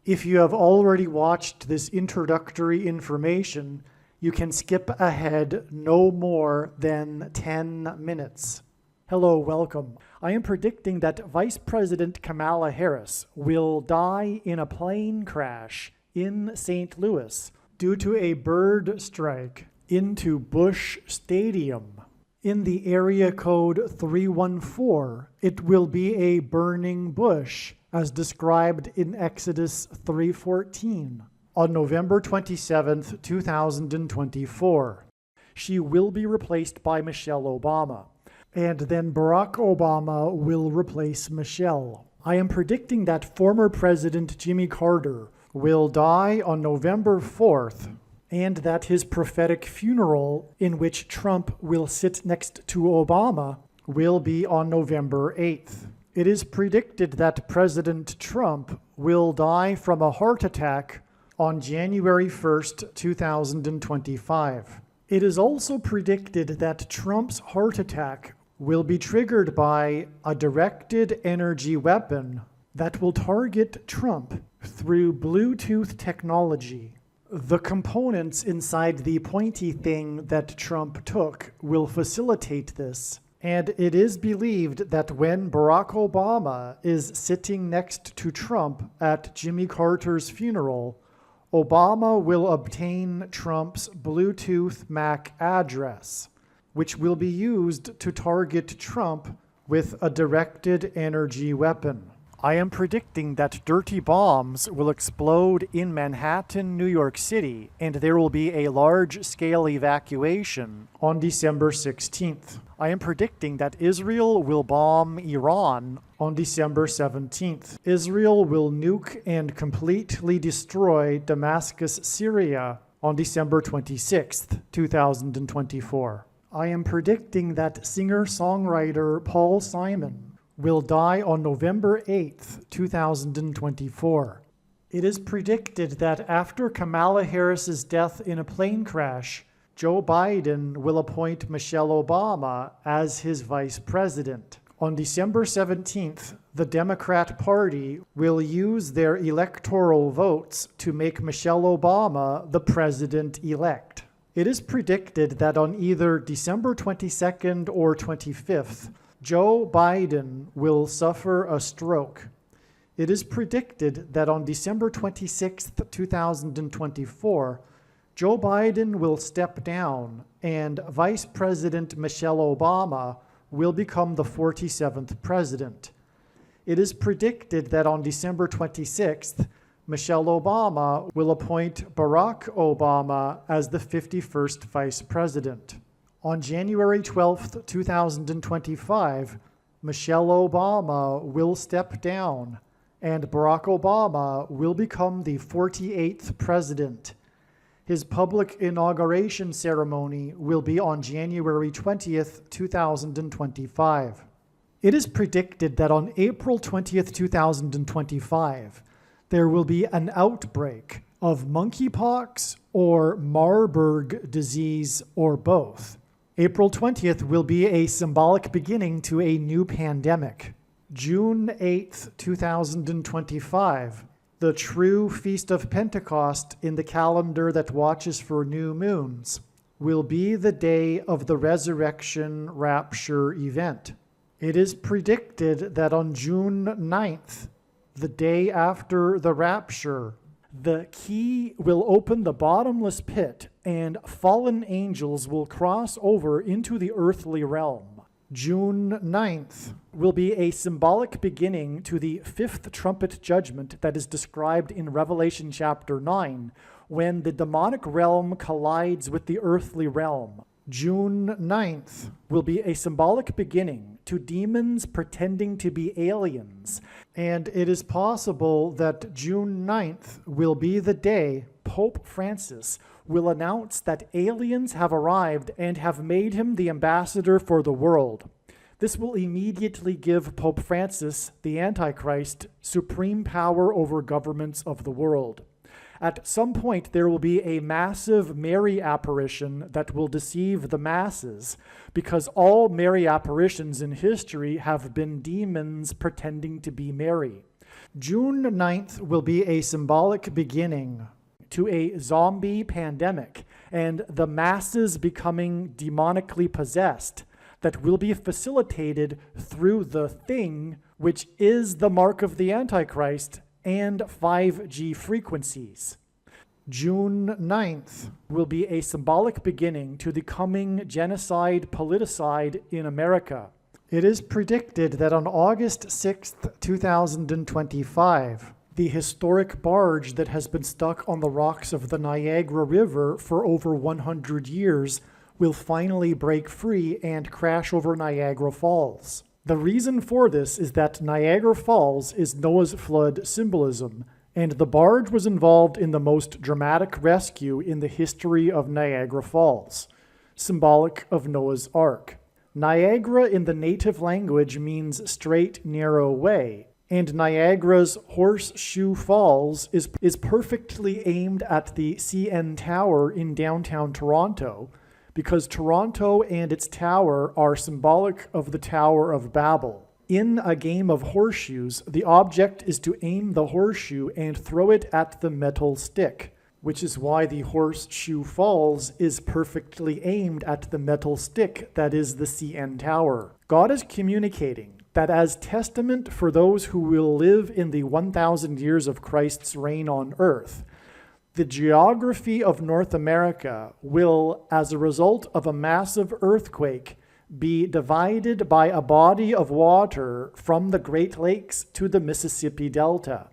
If you have already watched this introductory information, you can skip ahead no more than 10 minutes. Hello, welcome. I am predicting that Vice President Kamala Harris will die in a plane crash in St. Louis due to a bird strike into Busch Stadium. In the area code 314, it will be a burning bush, as described in Exodus 3:14, on November 27, 2024. She will be replaced by Michelle Obama, and then Barack Obama will replace Michelle. I am predicting that former President Jimmy Carter will die on November 4th, and that his prophetic funeral, in which Trump will sit next to Obama, will be on November 8th. It is predicted that President Trump will die from a heart attack on January 1st, 2025. It is also predicted that Trump's heart attack will be triggered by a directed energy weapon that will target Trump through Bluetooth technology. The components inside the pointy thing that Trump took will facilitate this, and it is believed that when Barack Obama is sitting next to Trump at Jimmy Carter's funeral, Obama will obtain Trump's Bluetooth MAC address, which will be used to target Trump with a directed energy weapon. I am predicting that dirty bombs will explode in Manhattan, New York City, and there will be a large-scale evacuation on December 16th. I am predicting that Israel will bomb Iran on December 17th. Israel will nuke and completely destroy Damascus, Syria on December 26th, 2024. I am predicting that singer-songwriter Paul Simon will die on November 8th, 2024. It is predicted that after Kamala Harris's death in a plane crash, Joe Biden will appoint Michelle Obama as his vice president. On December 17th, the Democrat Party will use their electoral votes to make Michelle Obama the president-elect. It is predicted that on either December 22nd or 25th, Joe Biden will suffer a stroke. It is predicted that on December 26, 2024, Joe Biden will step down and Vice President Michelle Obama will become the 47th president. It is predicted that on December 26th, Michelle Obama will appoint Barack Obama as the 51st vice president. On January 12, 2025, Michelle Obama will step down and Barack Obama will become the 48th president. His public inauguration ceremony will be on January 20th, 2025. It is predicted that on April 20th, 2025, there will be an outbreak of monkeypox or Marburg disease or both. April 20th will be a symbolic beginning to a new pandemic. June 8th, 2025, the true Feast of Pentecost in the calendar that watches for new moons, will be the day of the resurrection rapture event. It is predicted that on June 9th, the day after the rapture, the key will open the bottomless pit and fallen angels will cross over into the earthly realm. June 9th will be a symbolic beginning to the fifth trumpet judgment that is described in Revelation chapter 9, when the demonic realm collides with the earthly realm. June 9th will be a symbolic beginning to demons pretending to be aliens, and it is possible that June 9th will be the day Pope Francis will announce that aliens have arrived and have made him the ambassador for the world. This will immediately give Pope Francis, the Antichrist, supreme power over governments of the world. At some point, there will be a massive Mary apparition that will deceive the masses, because all Mary apparitions in history have been demons pretending to be Mary. June 9th will be a symbolic beginning to a zombie pandemic and the masses becoming demonically possessed that will be facilitated through the thing, which is the mark of the Antichrist and 5G frequencies. June 9th will be a symbolic beginning to the coming genocide politicide in America. It is predicted that on August 6th, 2025, the historic barge that has been stuck on the rocks of the Niagara River for over 100 years will finally break free and crash over Niagara Falls. The reason for this is that Niagara Falls is Noah's flood symbolism, and the barge was involved in the most dramatic rescue in the history of Niagara Falls, symbolic of Noah's Ark. Niagara in the native language means straight, narrow way, and Niagara's Horseshoe Falls is perfectly aimed at the CN Tower in downtown Toronto, because Toronto and its tower are symbolic of the Tower of Babel. In a game of horseshoes, the object is to aim the horseshoe and throw it at the metal stick, which is why the Horseshoe Falls is perfectly aimed at the metal stick that is the CN Tower. God is communicating that as testament for those who will live in the 1,000 years of Christ's reign on earth, the geography of North America will, as a result of a massive earthquake, be divided by a body of water from the Great Lakes to the Mississippi Delta.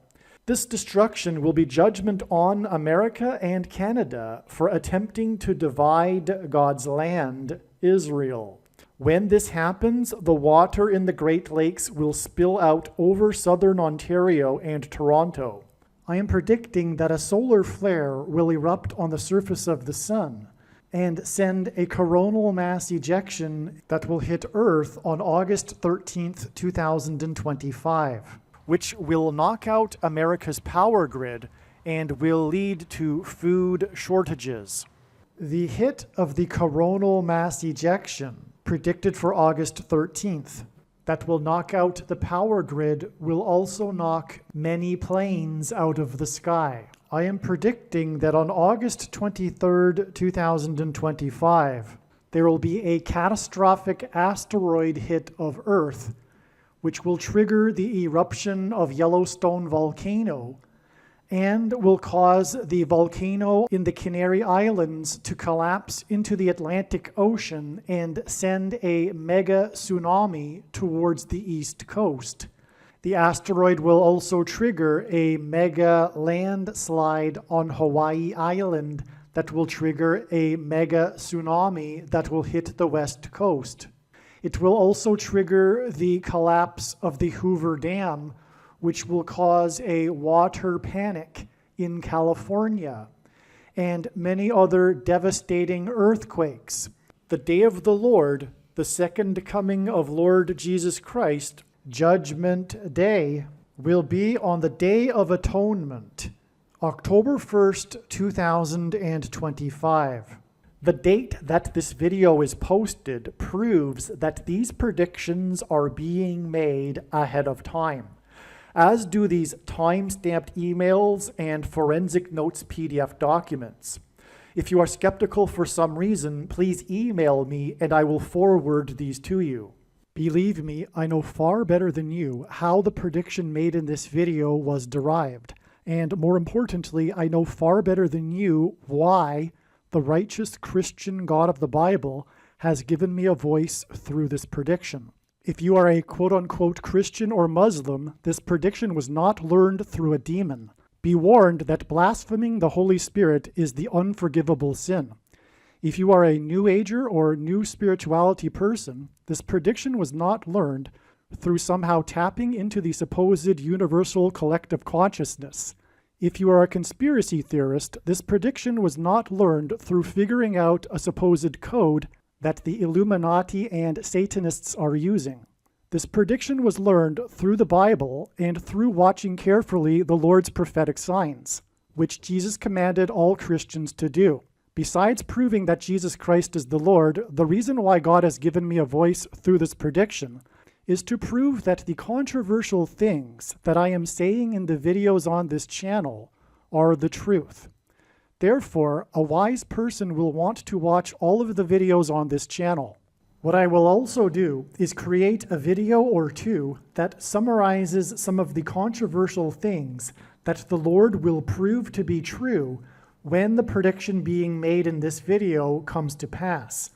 This destruction will be judgment on America and Canada for attempting to divide God's land, Israel. When this happens, the water in the Great Lakes will spill out over southern Ontario and Toronto. I am predicting that a solar flare will erupt on the surface of the sun and send a coronal mass ejection that will hit Earth on August 13th, 2025. Which will knock out America's power grid and will lead to food shortages. The hit of the coronal mass ejection, predicted for August 13th, that will knock out the power grid will also knock many planes out of the sky. I am predicting that on August 23rd, 2025, there will be a catastrophic asteroid hit of Earth, which will trigger the eruption of Yellowstone volcano and will cause the volcano in the Canary Islands to collapse into the Atlantic Ocean and send a mega tsunami towards the east coast. The asteroid will also trigger a mega landslide on Hawaii Island that will trigger a mega tsunami that will hit the west coast. It will also trigger the collapse of the Hoover Dam, which will cause a water panic in California, and many other devastating earthquakes. The day of the Lord, the second coming of Lord Jesus Christ, Judgment Day, will be on the Day of Atonement, October 1st, 2025. The date that this video is posted proves that these predictions are being made ahead of time, as do these time-stamped emails and forensic notes PDF documents. If you are skeptical for some reason, please email me and I will forward these to you. Believe me, I know far better than you how the prediction made in this video was derived, and more importantly, I know far better than you why the righteous Christian God of the Bible has given me a voice through this prediction. If you are a quote-unquote Christian or Muslim, this prediction was not learned through a demon. Be warned that blaspheming the Holy Spirit is the unforgivable sin. If you are a New Ager or New Spirituality person, this prediction was not learned through somehow tapping into the supposed universal collective consciousness. If you are a conspiracy theorist, this prediction was not learned through figuring out a supposed code that the Illuminati and Satanists are using. This prediction was learned through the Bible and through watching carefully the Lord's prophetic signs, which Jesus commanded all Christians to do. Besides proving that Jesus Christ is the Lord, the reason why God has given me a voice through this prediction is to prove that the controversial things that I am saying in the videos on this channel are the truth. Therefore, a wise person will want to watch all of the videos on this channel. What I will also do is create a video or two that summarizes some of the controversial things that the Lord will prove to be true when the prediction being made in this video comes to pass.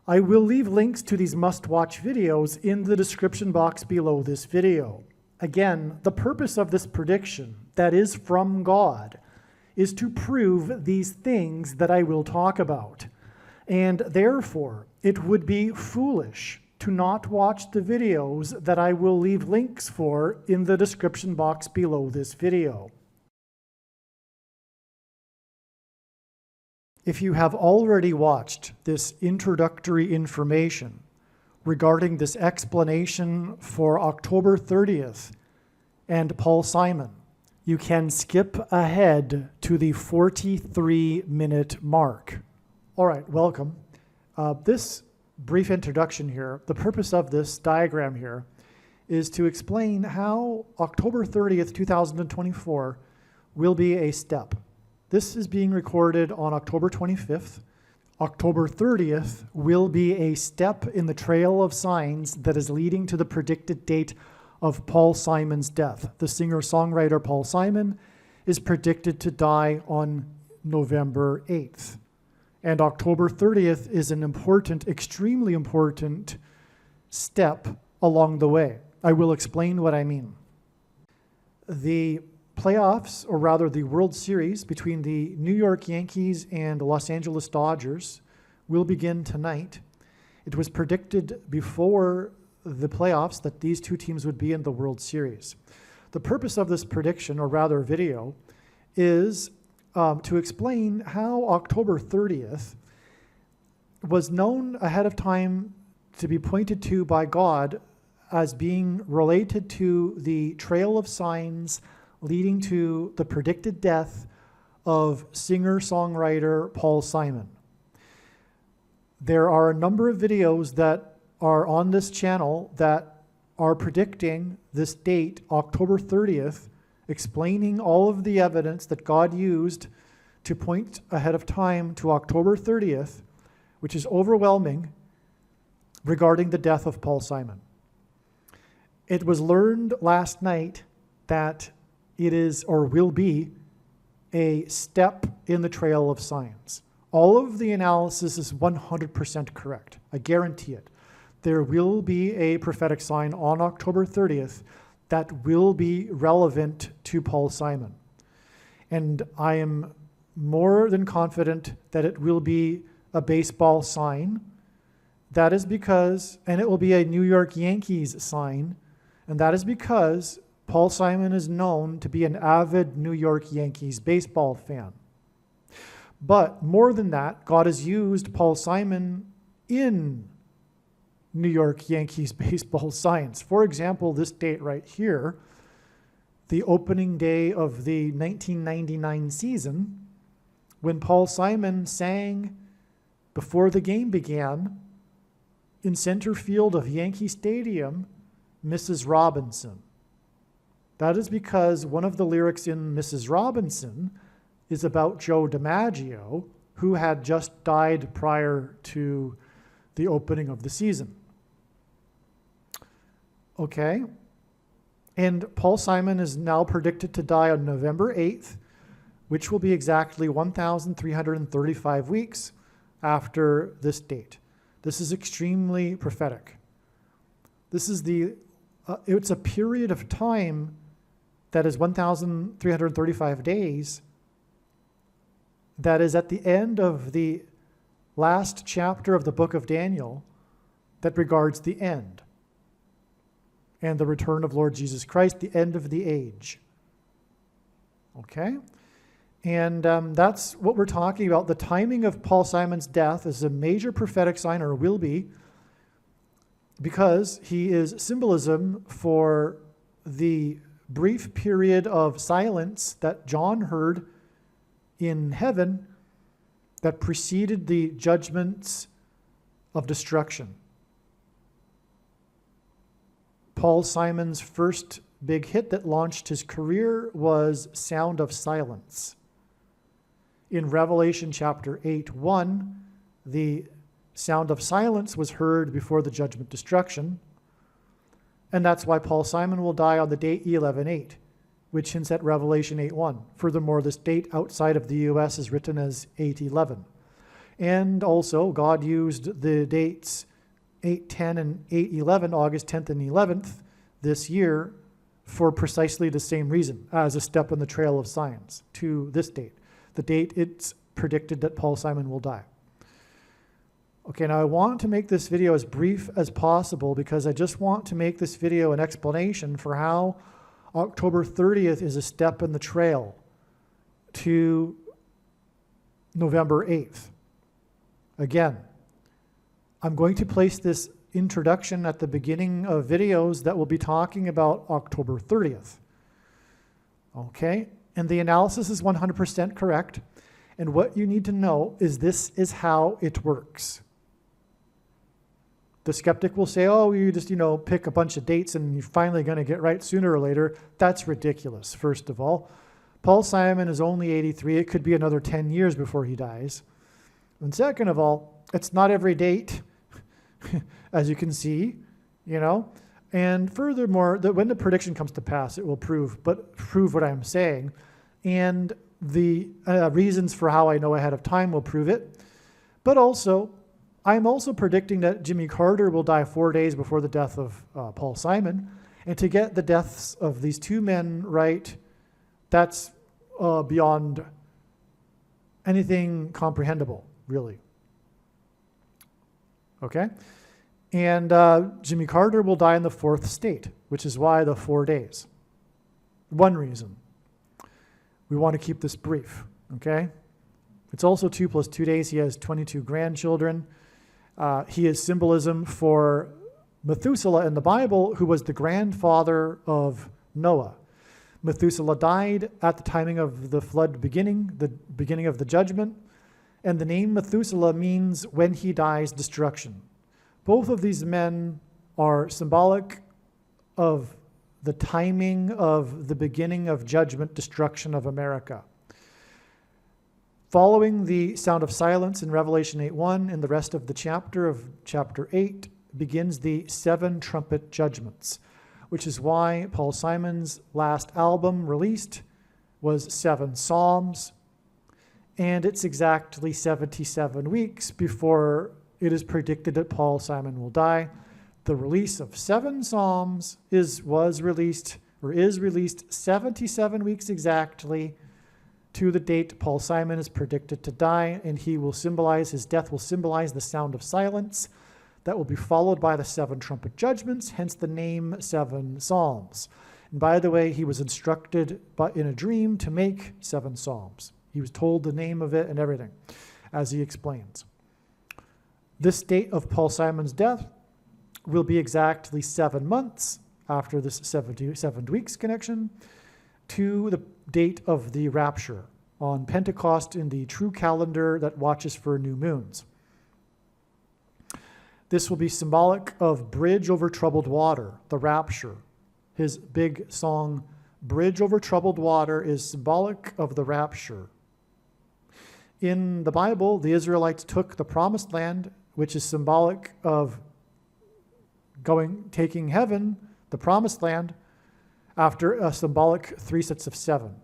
I will leave links to these must-watch videos in the description box below this video. Again, the purpose of this prediction, that is from God, is to prove these things that I will talk about. And therefore, it would be foolish to not watch the videos that I will leave links for in the description box below this video. If you have already watched this introductory information regarding this explanation for October 30th and Paul Simon, you can skip ahead to the 43-minute mark. All right, welcome. This brief introduction here, the purpose of this diagram here is to explain how October 30th, 2024 will be a step. This is being recorded on October 25th. October 30th will be a step in the trail of signs that is leading to the predicted date of Paul Simon's death. The singer-songwriter Paul Simon is predicted to die on November 8th. And October 30th is an important, extremely important step along the way. I will explain what I mean. The playoffs, or rather the World Series between the New York Yankees and Los Angeles Dodgers will begin tonight. It was predicted before the playoffs that these two teams would be in the World Series. The purpose of this prediction, or rather video, is to explain how October 30th was known ahead of time to be pointed to by God as being related to the trail of signs leading to the predicted death of singer-songwriter Paul Simon. There are a number of videos that are on this channel that are predicting this date, October 30th, explaining all of the evidence that God used to point ahead of time to October 30th, which is overwhelming, regarding the death of Paul Simon. It was learned last night that it is, or will be, a step in the trail of signs. All of the analysis is 100% correct. I guarantee it. There will be a prophetic sign on October 30th that will be relevant to Paul Simon. And I am more than confident that it will be a baseball sign. That is because, and it will be a New York Yankees sign, and that is because Paul Simon is known to be an avid New York Yankees baseball fan. But more than that, God has used Paul Simon in New York Yankees baseball signs. For example, this date right here, the opening day of the 1999 season, when Paul Simon sang before the game began in center field of Yankee Stadium, Mrs. Robinson. That is because one of the lyrics in Mrs. Robinson is about Joe DiMaggio, who had just died prior to the opening of the season. Okay, and Paul Simon is now predicted to die on November 8th, which will be exactly 1,335 weeks after this date. This is extremely prophetic. This is it's a period of time that is 1,335 days that is at the end of the last chapter of the book of Daniel that regards the end and the return of Lord Jesus Christ, the end of the age. Okay? And that's what we're talking about. The timing of Paul Simon's death is a major prophetic sign, or will be, because he is symbolism for the brief period of silence that John heard in heaven that preceded the judgments of destruction. Paul Simon's first big hit that launched his career was Sound of Silence. In Revelation chapter 8:1, the sound of silence was heard before the judgment destruction, and that's why Paul Simon will die on the date E11:8, which hints at Revelation 8:1. Furthermore, this date outside of the U.S. is written as 8:11. And also, God used the dates 8:10 and 8:11, August 10th and 11th this year, for precisely the same reason, as a step in the trail of science to this date, the date it's predicted that Paul Simon will die. Okay, now I want to make this video as brief as possible because I just want to make this video an explanation for how October 30th is a step in the trail to November 8th. Again, I'm going to place this introduction at the beginning of videos that will be talking about October 30th. Okay, and the analysis is 100% correct. And what you need to know is this is how it works. The skeptic will say, oh, you just, pick a bunch of dates and you're finally going to get right sooner or later. That's ridiculous, first of all. Paul Simon is only 83. It could be another 10 years before he dies. And second of all, it's not every date, as you can see, And furthermore, that when the prediction comes to pass, it will prove what I'm saying. And the reasons for how I know ahead of time will prove it. But also, I'm also predicting that Jimmy Carter will die 4 days before the death of Paul Simon. And to get the deaths of these two men right, that's beyond anything comprehensible, really. Okay? And Jimmy Carter will die in the fourth state, which is why the 4 days. One reason. We want to keep this brief, okay? It's also 2 + 2 days. He has 22 grandchildren. He is symbolism for Methuselah in the Bible, who was the grandfather of Noah. Methuselah died at the timing of the flood beginning, the beginning of the judgment, and the name Methuselah means when he dies, destruction. Both of these men are symbolic of the timing of the beginning of judgment, destruction of America. Following the sound of silence in Revelation 8:1 and the rest of the chapter of chapter 8 begins the 7 trumpet judgments, which is why Paul Simon's last album released was 7 Psalms, and it's exactly 77 weeks before it is predicted that Paul Simon will die. The release of 7 Psalms is released 77 weeks exactly to the date Paul Simon is predicted to die, and his death will symbolize the sound of silence that will be followed by the 7 trumpet judgments, hence the name 7 Psalms. And by the way, he was instructed in a dream to make 7 Psalms. He was told the name of it and everything, as he explains. This date of Paul Simon's death will be exactly 7 months after this 7 weeks connection to the date of the rapture on Pentecost in the true calendar that watches for new moons. This will be symbolic of Bridge Over Troubled Water, the rapture. His big song, Bridge Over Troubled Water, is symbolic of the rapture. In the Bible, the Israelites took the promised land, which is symbolic of taking heaven, the promised land, after a symbolic 3 sets of 7,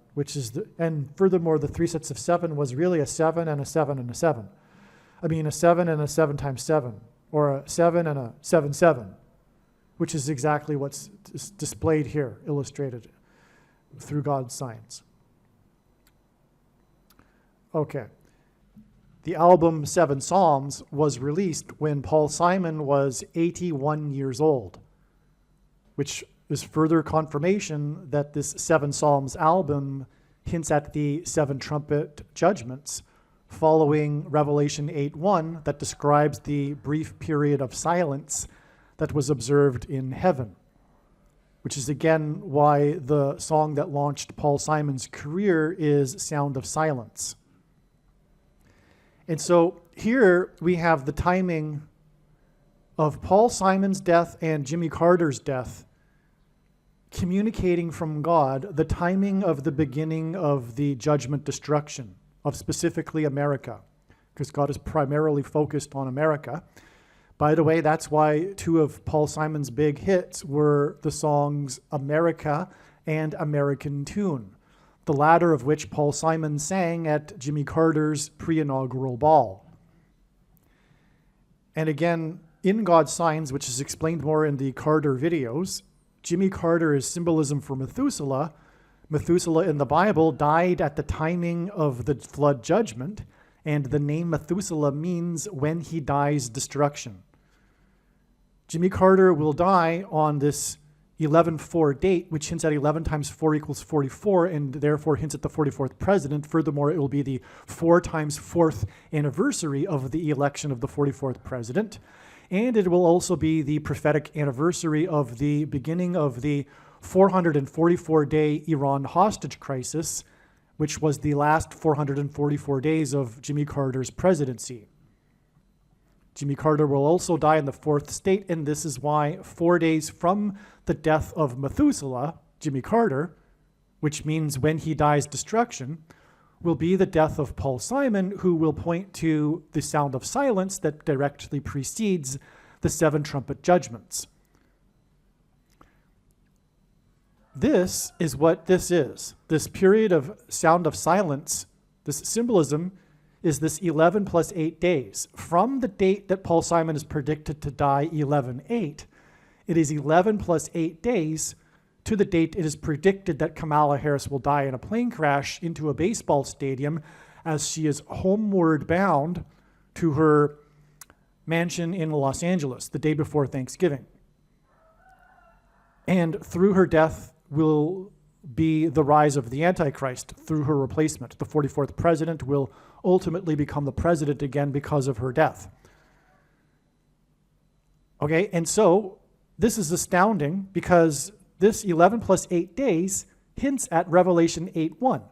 and furthermore, the 3 sets of 7 was really a 7 and a 7 and a 7. I mean, a 7 and a 7 times 7, or a 7 and a 7, 7, which is exactly what's displayed here, illustrated through God's signs. Okay. The album 7 Psalms was released when Paul Simon was 81 years old, which is further confirmation that this 7 Psalms album hints at the 7 trumpet judgments following Revelation 8:1 that describes the brief period of silence that was observed in heaven, which is again why the song that launched Paul Simon's career is Sound of Silence. And so here we have the timing of Paul Simon's death and Jimmy Carter's death communicating from God the timing of the beginning of the judgment destruction of specifically America, because God is primarily focused on America. By the way, that's why two of Paul Simon's big hits were the songs America and American Tune, the latter of which Paul Simon sang at Jimmy Carter's pre-inaugural ball. And again, in God's Signs, which is explained more in the Carter videos, Jimmy Carter is symbolism for Methuselah. Methuselah in the Bible died at the timing of the flood judgment, and the name Methuselah means when he dies, destruction. Jimmy Carter will die on this 11-4 date, which hints at 11 times 4 equals 44, and therefore hints at the 44th president. Furthermore, it will be the 4 times 4th anniversary of the election of the 44th president. And it will also be the prophetic anniversary of the beginning of the 444-day Iran hostage crisis, which was the last 444 days of Jimmy Carter's presidency. Jimmy Carter will also die in the 4th state, and this is why 4 days from the death of Methuselah, Jimmy Carter, which means when he dies, destruction, will be the death of Paul Simon, who will point to the sound of silence that directly precedes the 7 trumpet judgments. This is what this is. This period of sound of silence, this symbolism, is this 11 plus 8 days. From the date that Paul Simon is predicted to die, 11-8, it is 11 plus 8 days to the date it is predicted that Kamala Harris will die in a plane crash into a baseball stadium as she is homeward bound to her mansion in Los Angeles the day before Thanksgiving. And through her death will be the rise of the Antichrist through her replacement. The 44th president will ultimately become the president again because of her death. Okay, and so this is astounding because this 11 plus 8 days hints at Revelation 8:1.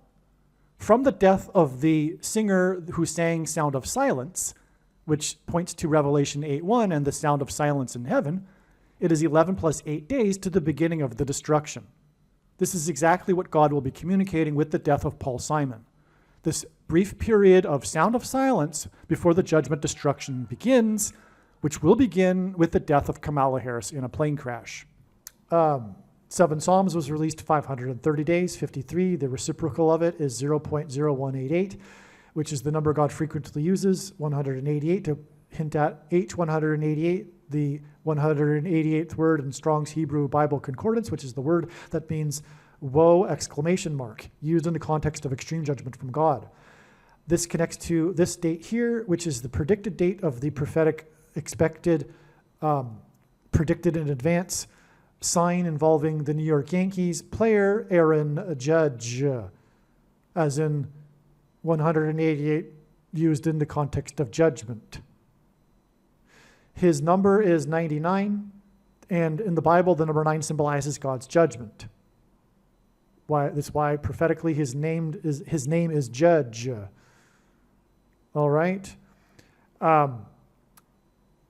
From the death of the singer who sang Sound of Silence, which points to Revelation 8:1 and the sound of silence in heaven, it is 11 plus 8 days to the beginning of the destruction. This is exactly what God will be communicating with the death of Paul Simon. This brief period of sound of silence before the judgment destruction begins, which will begin with the death of Kamala Harris in a plane crash. 7 Psalms was released 530 days, 53. The reciprocal of it is 0.0188, which is the number God frequently uses, 188, to hint at H188, the 188th word in Strong's Hebrew Bible Concordance, which is the word that means woe, exclamation mark, used in the context of extreme judgment from God. This connects to this date here, which is the predicted date of the prophetic expected, predicted in advance sign involving the New York Yankees player Aaron Judge, as in 188 used in the context of judgment. His number is 99, and in the Bible, the number 9 symbolizes God's judgment. That's why prophetically his name is Judge. All right.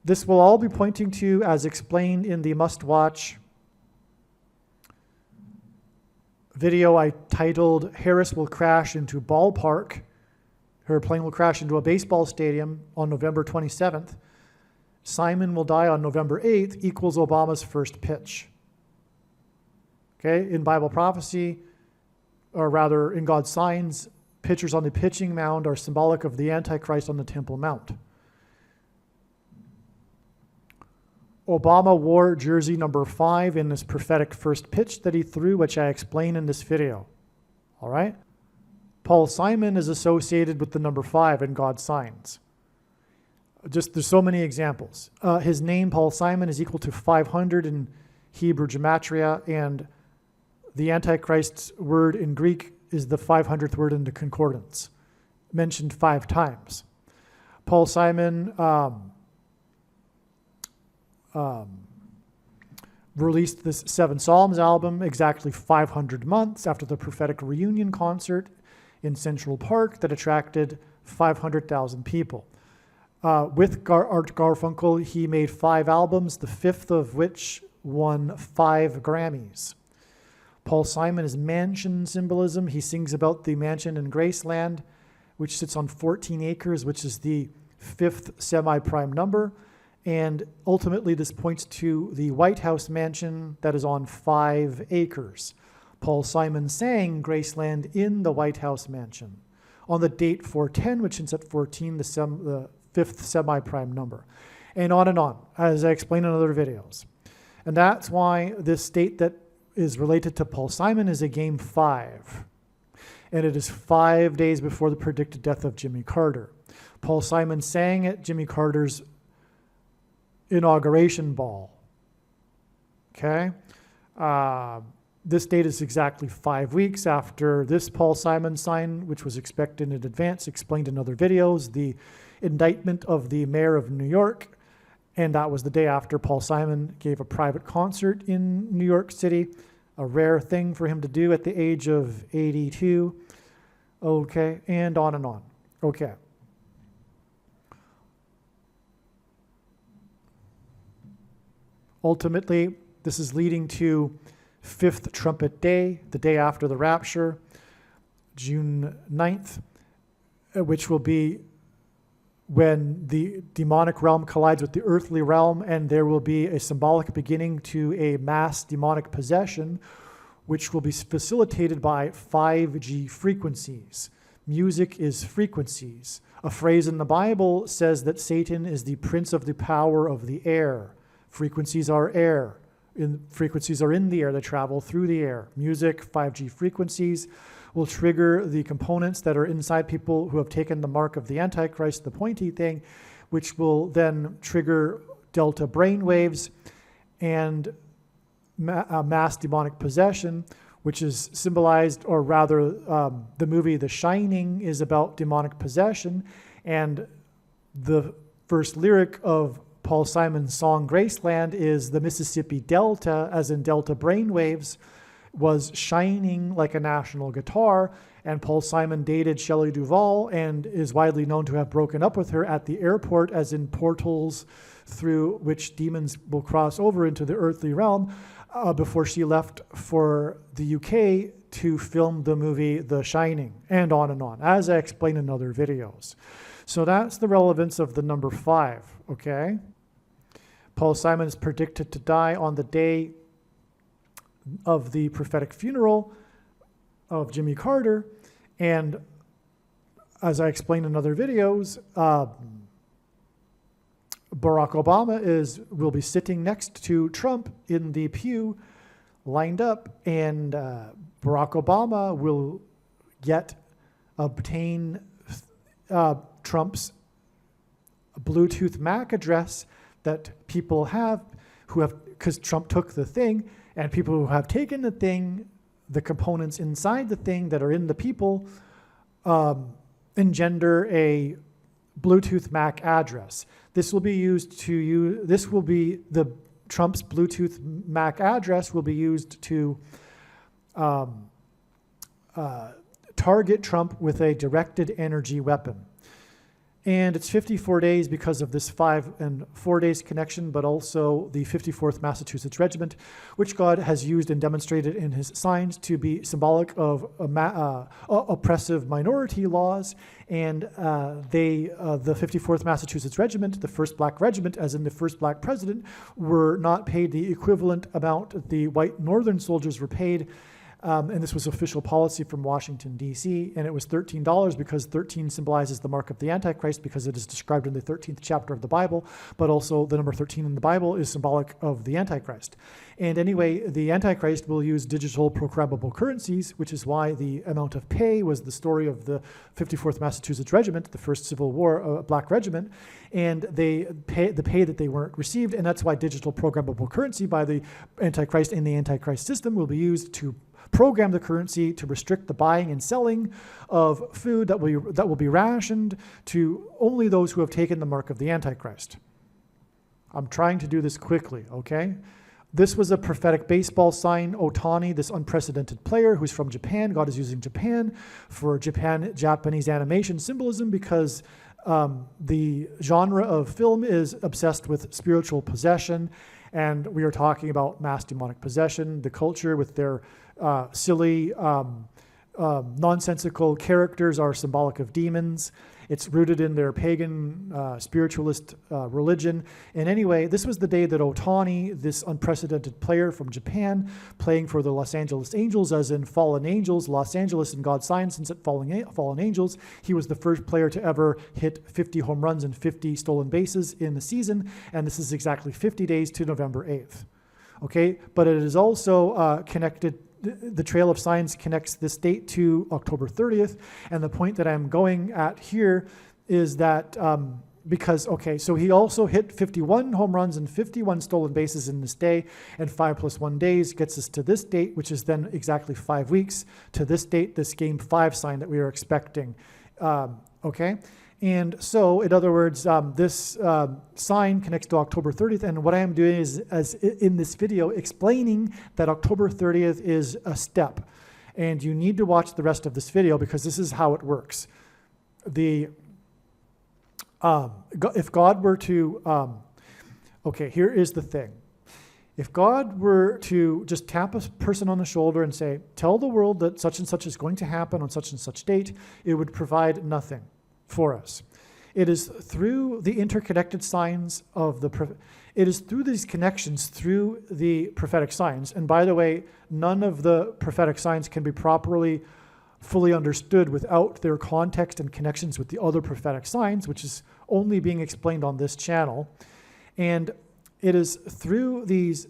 This will all be pointing to, as explained in the must-watch video I titled, Harris will crash into ballpark. Her plane will crash into a baseball stadium on November 27th. Simon will die on November 8th equals Obama's first pitch. Okay, in Bible prophecy, or rather in God's signs, pitchers on the pitching mound are symbolic of the Antichrist on the Temple Mount. Obama wore jersey number 5 in this prophetic first pitch that he threw, which I explain in this video. All right? Paul Simon is associated with the number 5 in God's signs. There's so many examples. His name, Paul Simon, is equal to 500 in Hebrew gematria, and the Antichrist's word in Greek is the 500th word in the concordance, mentioned 5 times. Paul Simon released this 7 Psalms album exactly 500 months after the prophetic reunion concert in Central Park that attracted 500,000 people. With Art Garfunkel, he made 5 albums, the 5th of which won 5 Grammys. Paul Simon is mansion symbolism. He sings about the mansion in Graceland, which sits on 14 acres, which is the 5th semi-prime number. And ultimately, this points to the White House mansion that is on 5 acres. Paul Simon sang Graceland in the White House mansion on the date 410, which is at 14, the 5th semi-prime number. And on, as I explained in other videos. And that's why this date that is related to Paul Simon is a game 5. And it is 5 days before the predicted death of Jimmy Carter. Paul Simon sang at Jimmy Carter's inauguration ball. Okay? This date is exactly 5 weeks after this Paul Simon sign, which was expected in advance, explained in other videos, the indictment of the mayor of New York. And that was the day after Paul Simon gave a private concert in New York City, a rare thing for him to do at the age of 82. Okay, and on. Okay. Ultimately, this is leading to 5th trumpet day, the day after the rapture, June 9th, which will be when the demonic realm collides with the earthly realm, and there will be a symbolic beginning to a mass demonic possession, which will be facilitated by 5G frequencies. Music is frequencies. A phrase in the Bible says that Satan is the prince of the power of the air. Frequencies are air. Frequencies are in the air. They travel through the air. Music, 5G frequencies, will trigger the components that are inside people who have taken the mark of the Antichrist, the pointy thing, which will then trigger delta brain waves and mass demonic possession, which is symbolized, or rather the movie The Shining is about demonic possession, and the first lyric of Paul Simon's song Graceland is the Mississippi Delta, as in delta brain waves, was shining like a national guitar, and Paul Simon dated Shelley Duvall and is widely known to have broken up with her at the airport, as in portals through which demons will cross over into the earthly realm, before she left for the UK to film the movie The Shining, and on, as I explained in other videos. So that's the relevance of the number 5, okay? Paul Simon is predicted to die on the day of the prophetic funeral of Jimmy Carter, and as I explained in other videos, Barack Obama will be sitting next to Trump in the pew, lined up, and Barack Obama will obtain Trump's Bluetooth MAC address that people have because Trump took the thing, and people who have taken the thing, the components inside the thing that are in the people, engender a Bluetooth MAC address. This will be used to Trump's Bluetooth MAC address will be used to target Trump with a directed energy weapon. And it's 54 days because of this 5 and 4 days connection, but also the 54th Massachusetts Regiment, which God has used and demonstrated in his signs to be symbolic of oppressive minority laws. And the 54th Massachusetts Regiment, the first black regiment, as in the first black president, were not paid the equivalent amount the white northern soldiers were paid. And this was official policy from Washington, D.C., and it was $13 because 13 symbolizes the mark of the Antichrist because it is described in the 13th chapter of the Bible, but also the number 13 in the Bible is symbolic of the Antichrist. And anyway, the Antichrist will use digital programmable currencies, which is why the amount of pay was the story of the 54th Massachusetts Regiment, the first Civil War black regiment, and the pay that they weren't received, and that's why digital programmable currency by the Antichrist and the Antichrist system will be used to program the currency to restrict the buying and selling of food that will be rationed to only those who have taken the mark of the Antichrist. I'm trying to do this quickly, okay? This was a prophetic baseball sign. Otani, this unprecedented player who's from Japan, God is using Japan for Japanese animation symbolism because the genre of film is obsessed with spiritual possession, and we are talking about mass demonic possession, the culture with their silly, nonsensical characters are symbolic of demons. It's rooted in their pagan spiritualist religion. And anyway, this was the day that Otani, this unprecedented player from Japan, playing for the Los Angeles Angels, as in fallen angels, Los Angeles in God's sign, since it fallen angels. He was the first player to ever hit 50 home runs and 50 stolen bases in the season. And this is exactly 50 days to November 8th. Okay, but it is also connected. The Trail of Signs connects this date to October 30th. And the point that I'm going at here is that because, okay, so he also hit 51 home runs and 51 stolen bases in this day, and 5 + 1 days gets us to this date, which is then exactly 5 weeks to this date, this Game 5 sign that we are expecting. Okay? And so, in other words, this sign connects to October 30th, and what I am doing is, as in this video, explaining that October 30th is a step. And you need to watch the rest of this video because this is how it works. If God were to, okay, here is the thing. If God were to just tap a person on the shoulder and say, tell the world that such and such is going to happen on such and such date, it would provide nothing for us. It is through the interconnected signs of it is through these connections, through the prophetic signs. And by the way, none of the prophetic signs can be properly, fully understood without their context and connections with the other prophetic signs, which is only being explained on this channel. And it is through these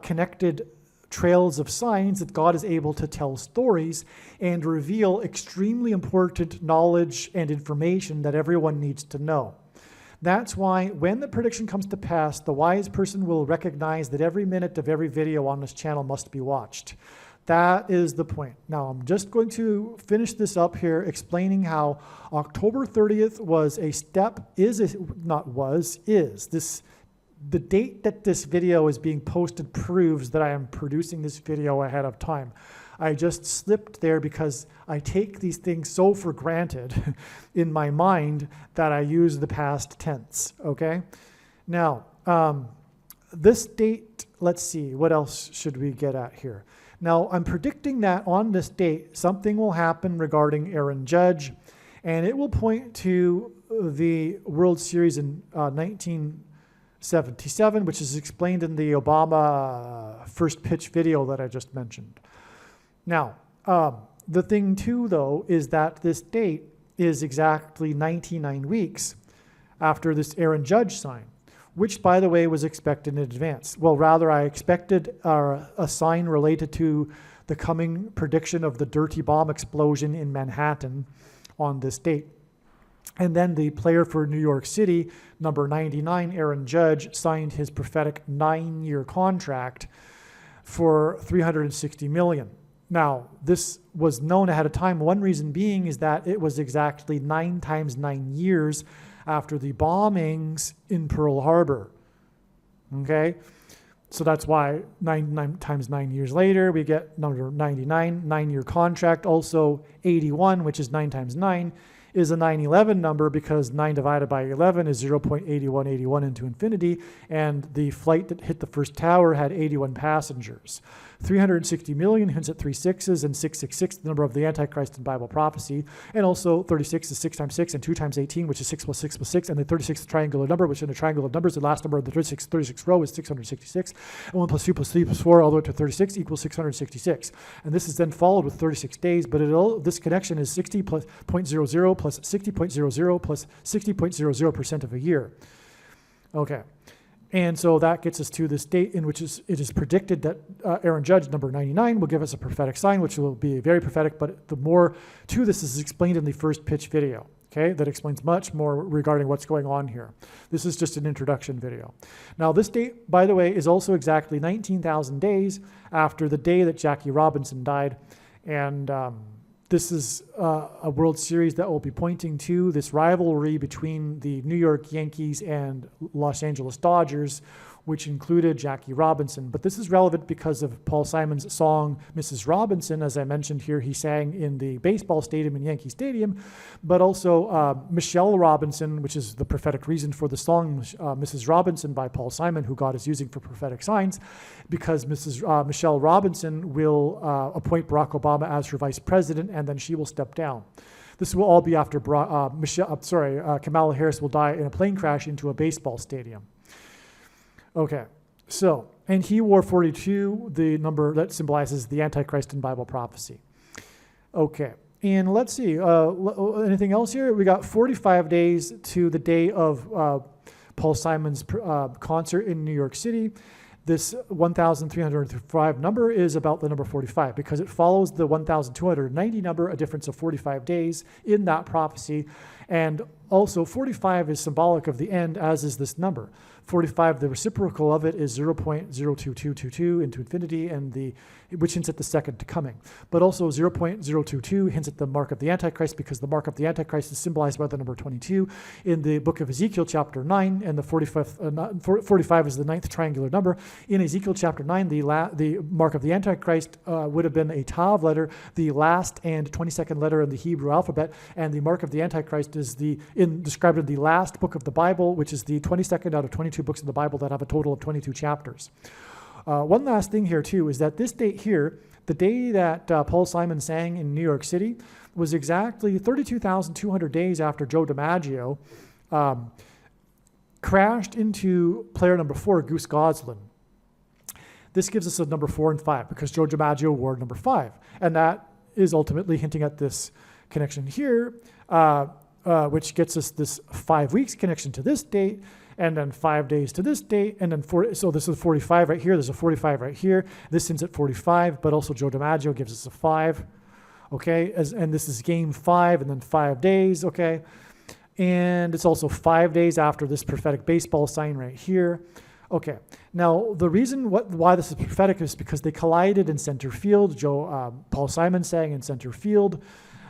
connected trails of signs that God is able to tell stories and reveal extremely important knowledge and information that everyone needs to know. That's why when the prediction comes to pass, the wise person will recognize that every minute of every video on this channel must be watched. That is the point. Now, I'm just going to finish this up here, explaining how October 30th was a step, the date that this video is being posted proves that I am producing this video ahead of time. I just slipped there because I take these things so for granted in my mind that I use the past tense, okay? Now, this date, let's see, what else should we get at here? Now, I'm predicting that on this date, something will happen regarding Aaron Judge, and it will point to the World Series in 1977, which is explained in the Obama first pitch video that I just mentioned. Now, the thing too, though, is that this date is exactly 99 weeks after this Aaron Judge sign, which, by the way, was expected in advance. Well, rather, I expected a sign related to the coming prediction of the dirty bomb explosion in Manhattan on this date. And then the player for New York City, number 99, Aaron Judge, signed his prophetic 9-year contract for $360 million. Now, this was known ahead of time. One reason being is that it was exactly 9 times 9 years after the bombings in Pearl Harbor. Okay? So that's why 9 times 9 years later, we get number 99, 9-year contract. Also 81, which is 9 times 9, is a 9/11 number because 9 divided by 11 is 0.8181 into infinity, and the flight that hit the first tower had 81 passengers. 360 million hints at 3 6s, and 666, the number of the Antichrist in Bible prophecy. And also 36 is 6 times 6 and 2 times 18, which is 6 plus 6 plus 6. And the 36 is a triangular number, which in a triangle of numbers, the last number of the 36 row is 666. And 1 plus 2 plus 3 plus 4 all the way to 36 equals 666. And this is then followed with 36 days, but this connection is 60 plus 0.00 plus 60.00 plus 60.00% of a year. Okay. And so that gets us to this date in which it is predicted that Aaron Judge, number 99, will give us a prophetic sign, which will be very prophetic, but the more to this is explained in the first pitch video, okay? That explains much more regarding what's going on here. This is just an introduction video. Now, this date, by the way, is also exactly 19,000 days after the day that Jackie Robinson died, and this is a World Series that will be pointing to this rivalry between the New York Yankees and Los Angeles Dodgers, which included Jackie Robinson. But this is relevant because of Paul Simon's song, Mrs. Robinson. As I mentioned here, he sang in the baseball stadium in Yankee Stadium, but also Michelle Robinson, which is the prophetic reason for the song, Mrs. Robinson by Paul Simon, who God is using for prophetic signs, because Michelle Robinson will appoint Barack Obama as her vice president, and then she will step down. This will all be after Kamala Harris will die in a plane crash into a baseball stadium. Okay, so, and he wore 42, the number that symbolizes the Antichrist in Bible prophecy. Okay, and let's see, anything else here? We got 45 days to the day of Paul Simon's concert in New York City. This 1,305 number is about the number 45 because it follows the 1,290 number, a difference of 45 days in that prophecy. And also 45 is symbolic of the end, as is this number. 45, the reciprocal of it is 0.02222 into infinity, and which hints at the second coming. But also 0.022 hints at the mark of the Antichrist, because the mark of the Antichrist is symbolized by the number 22 in the book of Ezekiel chapter 9, and the 45 is the ninth triangular number. In Ezekiel chapter 9, the mark of the Antichrist would have been a Tav letter, the last and 22nd letter in the Hebrew alphabet, and the mark of the Antichrist is described in the last book of the Bible, which is the 22nd out of 22 books in the Bible that have a total of 22 chapters. One last thing here, too, is that this date here, the day that Paul Simon sang in New York City, was exactly 32,200 days after Joe DiMaggio crashed into player number 4, Goose Goslin. This gives us a number 4 and 5 because Joe DiMaggio wore number 5. And that is ultimately hinting at this connection here, which gets us this 5 weeks connection to this date, and then 5 days to this date, and then so this is 45 right here, there's a 45 right here, this ends at 45, but also Joe DiMaggio gives us a 5, okay, and this is game 5, and then 5 days, okay, and it's also 5 days after this prophetic baseball sign right here. Okay, now the reason why this is prophetic is because they collided in center field. Paul Simon sang in center field,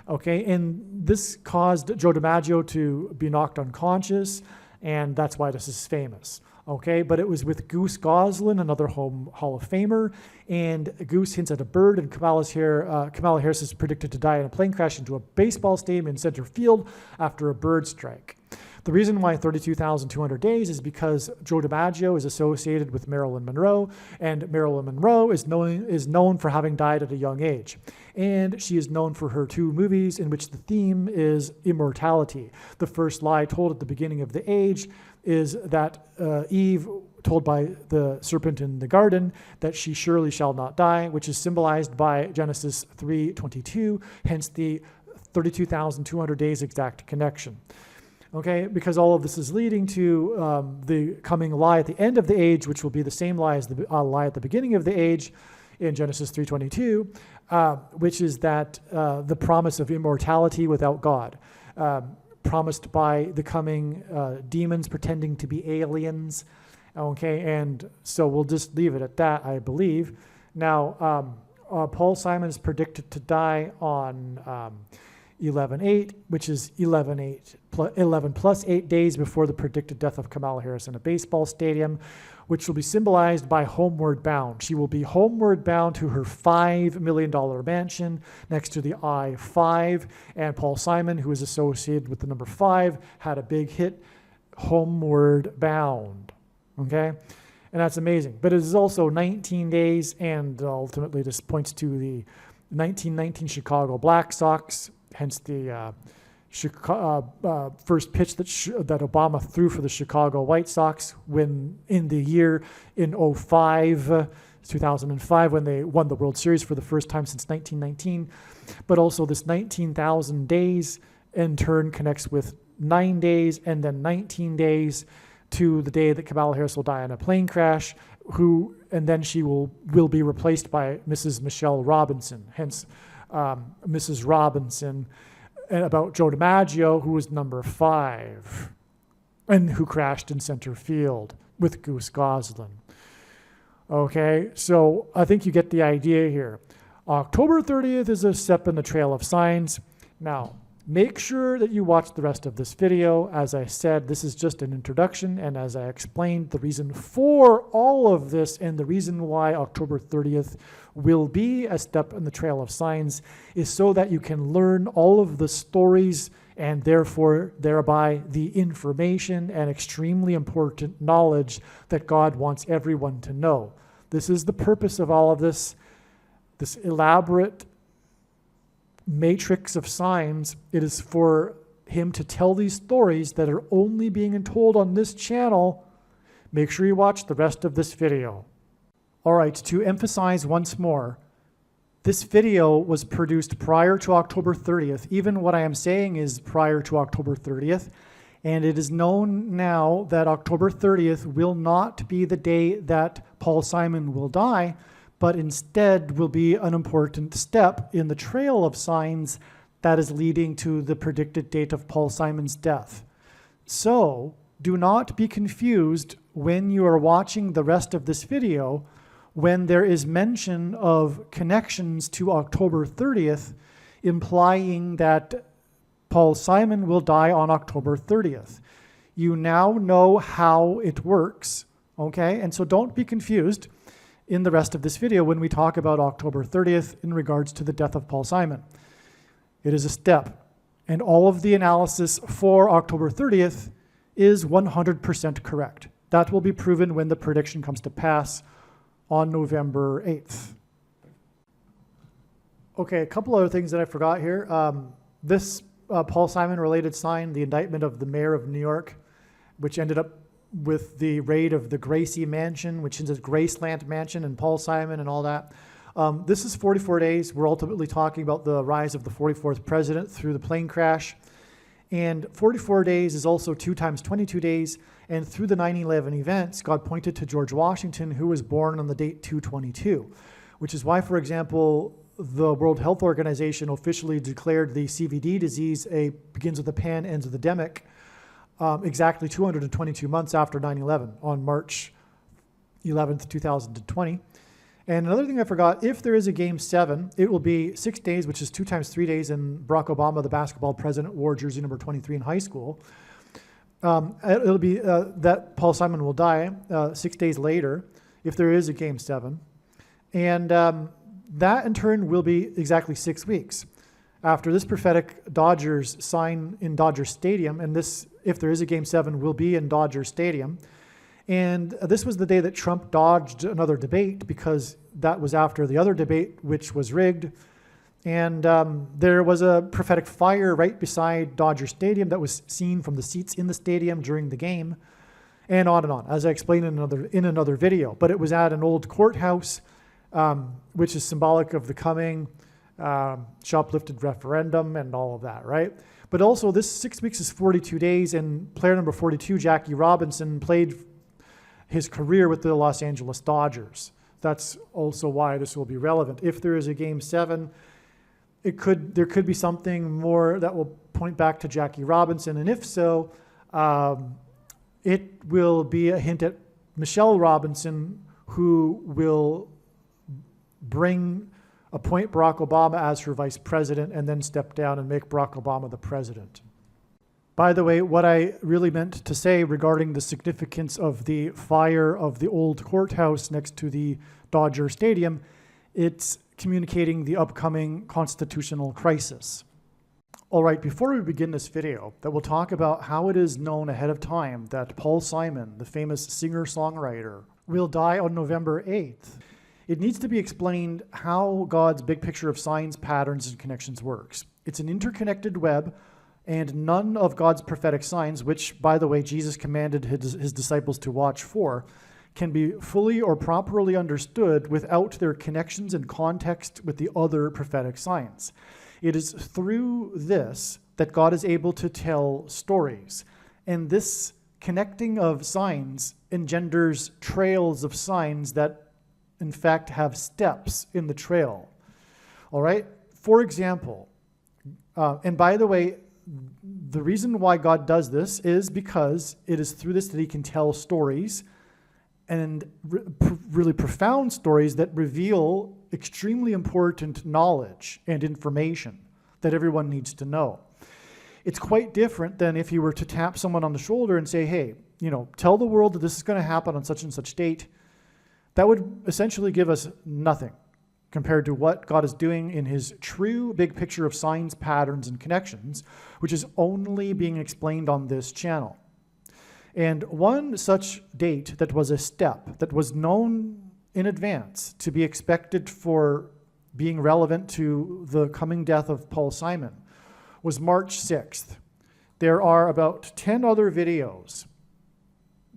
okay, and this caused Joe DiMaggio to be knocked unconscious, and that's why this is famous. Okay, but it was with Goose Goslin, another Hall of Famer, and Goose hints at a bird, and Kamala Harris is predicted to die in a plane crash into a baseball stadium in center field after a bird strike. The reason why 32,200 days is because Joe DiMaggio is associated with Marilyn Monroe, and Marilyn Monroe is known for having died at a young age. And she is known for her 2 movies in which the theme is immortality. The first lie told at the beginning of the age is that Eve told by the serpent in the garden that she surely shall not die, which is symbolized by Genesis 3:22, hence the 32,200 days exact connection. Okay, because all of this is leading to the coming lie at the end of the age, which will be the same lie as the lie at the beginning of the age in Genesis 3:22, which is that the promise of immortality without God, promised by the coming demons pretending to be aliens. Okay, and so we'll just leave it at that, I believe. Now, Paul Simon is predicted to die on 11/8, which is 11 plus 8 days before the predicted death of Kamala Harris in a baseball stadium, which will be symbolized by homeward bound. She will be homeward bound to her $5 million mansion next to the I-5, and Paul Simon, who is associated with the number 5, had a big hit, Homeward Bound, okay? And that's amazing. But it is also 19 days, and ultimately this points to the 1919 Black Sox, hence the first pitch that Obama threw for the Chicago White Sox when in the year in 2005, when they won the World Series for the first time since 1919. But also this 19,000 days in turn connects with 9 days and then 19 days to the day that Kamala Harris will die in a plane crash, and then she will be replaced by Mrs. Michelle Robinson, hence Mrs. Robinson, about Joe DiMaggio, who was number 5 and who crashed in center field with Goose Goslin. Okay, so I think you get the idea here. October 30th is a step in the trail of signs. Now, Make sure that you watch the rest of this video. As I said, this is just an introduction, and as I explained, the reason for all of this and the reason why October 30th will be a step in the trail of signs is so that you can learn all of the stories and therefore thereby the information and extremely important knowledge that God wants everyone to know. This is the purpose of all of this elaborate matrix of signs. It is for him to tell these stories that are only being told on this channel. Make sure you watch the rest of this video. All right, to emphasize once more, this video was produced prior to October 30th. Even what I am saying is prior to October 30th. And it is known now that October 30th will not be the day that Paul Simon will die, but instead will be an important step in the trail of signs that is leading to the predicted date of Paul Simon's death. So do not be confused when you are watching the rest of this video when there is mention of connections to October 30th, implying that Paul Simon will die on October 30th. You now know how it works, okay? And so don't be confused in the rest of this video when we talk about October 30th in regards to the death of Paul Simon. It is a step, and all of the analysis for October 30th is 100% correct. That will be proven when the prediction comes to pass on November 8th. Okay, a couple other things that I forgot here. This Paul Simon related sign, the indictment of the mayor of New York, which ended up with the raid of the Gracie mansion, which is a Graceland mansion, and Paul Simon and all that. This is 44 days. We're ultimately talking about the rise of the 44th president through the plane crash. And 44 days is also 2 times 22 days. And through the 9/11 events, God pointed to George Washington, who was born on the date 2/22, which is why, for example, the World Health Organization officially declared the CVD disease begins with a pan, ends with a demic, exactly 222 months after 9/11 on March 11th, 2020. And another thing I forgot, if there is a Game 7, it will be 6 days, which is 2 times 3 days, and Barack Obama, the basketball president, wore jersey number 23 in high school. It'll be that Paul Simon will die 6 days later if there is a Game 7. And that in turn will be exactly 6 weeks after this prophetic Dodgers sign in Dodger Stadium, and this, if there is a Game 7, will be in Dodger Stadium. And this was the day that Trump dodged another debate because that was after the other debate, which was rigged. And there was a prophetic fire right beside Dodger Stadium that was seen from the seats in the stadium during the game, and on, as I explained in another video. But it was at an old courthouse, which is symbolic of the coming shoplifted referendum and all of that, right? But also this 6 weeks is 42 days, and player number 42, Jackie Robinson, played his career with the Los Angeles Dodgers. That's also why this will be relevant. If there is a Game 7, there could be something more that will point back to Jackie Robinson, and if so, it will be a hint at Michelle Robinson, who will appoint Barack Obama as her vice president and then step down and make Barack Obama the president. By the way, what I really meant to say regarding the significance of the fire of the old courthouse next to the Dodger Stadium, it's communicating the upcoming constitutional crisis. All right, before we begin this video, that we'll talk about how it is known ahead of time that Paul Simon, the famous singer-songwriter, will die on November 8th. It needs to be explained how God's big picture of signs, patterns, and connections works. It's an interconnected web, and none of God's prophetic signs, which, by the way, Jesus commanded his disciples to watch for, can be fully or properly understood without their connections and context with the other prophetic signs. It is through this that God is able to tell stories. And this connecting of signs engenders trails of signs that in fact have steps in the trail. All right? For example, and by the way, the reason why God does this is because it is through this that he can tell stories, and really profound stories that reveal extremely important knowledge and information that everyone needs to know. It's quite different than if you were to tap someone on the shoulder and say, hey, tell the world that this is going to happen on such and such date. That would essentially give us nothing compared to what God is doing in his true big picture of signs, patterns, and connections, which is only being explained on this channel. And one such date that was a step that was known in advance to be expected for being relevant to the coming death of Paul Simon was March 6th. There are about 10 other videos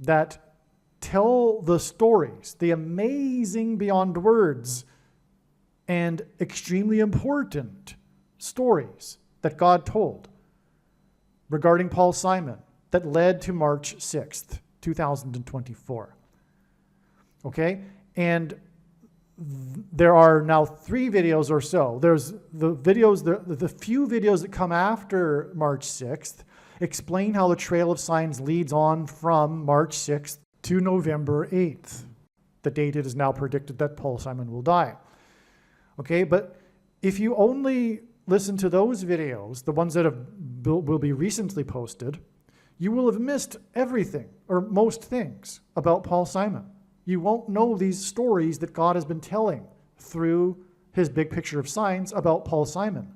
that tell the stories, the amazing beyond words and extremely important stories that God told regarding Paul Simon that led to March 6th, 2024. Okay? And there are now 3 videos or so. There's the videos, the few videos that come after March 6th explain how the trail of signs leads on from March 6th to November 8th, the date it is now predicted that Paul Simon will die. Okay, but if you only listen to those videos, the ones that will be recently posted, you will have missed everything, or most things, about Paul Simon. You won't know these stories that God has been telling through his big picture of signs about Paul Simon.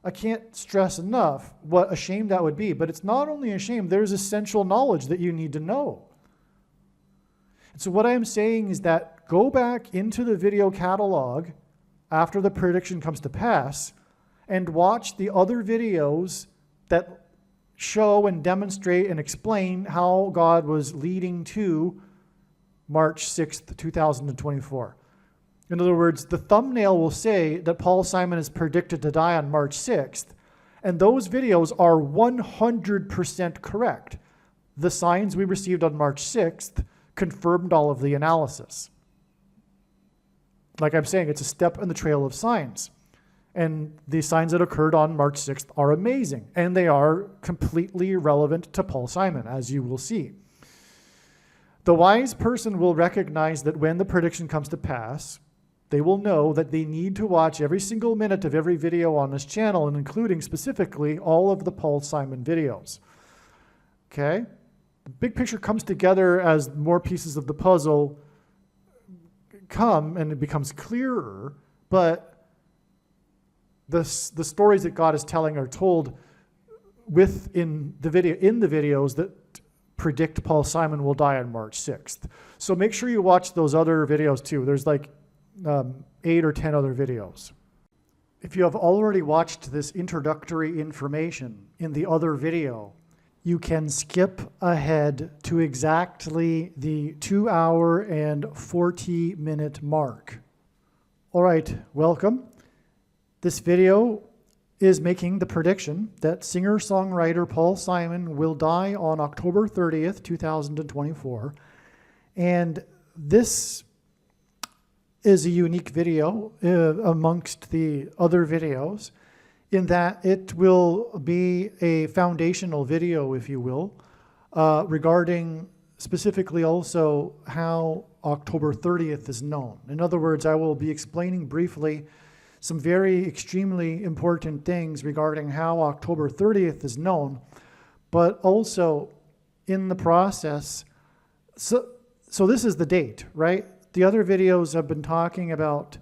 I can't stress enough what a shame that would be, but it's not only a shame, there's essential knowledge that you need to know. And so what I'm saying is that go back into the video catalog after the prediction comes to pass and watch the other videos that show and demonstrate and explain how God was leading to March 6th, 2024. In other words, the thumbnail will say that Paul Simon is predicted to die on March 6th, and those videos are 100% correct. The signs we received on March 6th confirmed all of the analysis. Like I'm saying, it's a step in the trail of signs. And the signs that occurred on March 6th are amazing, and they are completely relevant to Paul Simon, as you will see. The wise person will recognize that when the prediction comes to pass, they will know that they need to watch every single minute of every video on this channel, and including specifically all of the Paul Simon videos. Okay? The big picture comes together as more pieces of the puzzle come and it becomes clearer, but the stories that God is telling are told in the videos that predict Paul Simon will die on March 6th. So make sure you watch those other videos too. There's like 8 or 10 other videos. If you have already watched this introductory information in the other video, you can skip ahead to exactly the 2-hour and 40-minute mark. All right, welcome. This video is making the prediction that singer-songwriter Paul Simon will die on October 30th, 2024. And this is a unique video amongst the other videos in that it will be a foundational video, if you will, regarding specifically also how October 30th is known. In other words, I will be explaining briefly some very extremely important things regarding how October 30th is known, but also in the process, so this is the date, right? The other videos have been talking about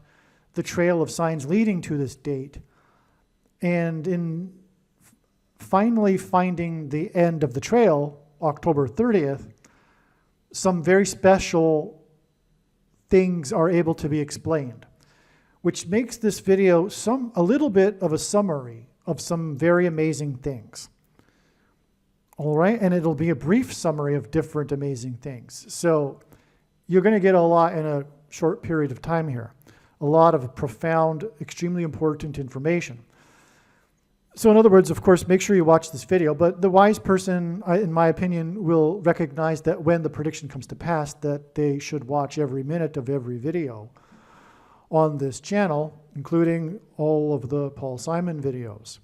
the trail of signs leading to this date, and in finally finding the end of the trail, October 30th, some very special things are able to be explained, which makes this video a little bit of a summary of some very amazing things. All right, and it'll be a brief summary of different amazing things. So you're going to get a lot in a short period of time here. A lot of profound, extremely important information. So in other words, of course, make sure you watch this video, but the wise person, in my opinion, will recognize that when the prediction comes to pass, that they should watch every minute of every video on this channel, including all of the Paul Simon videos.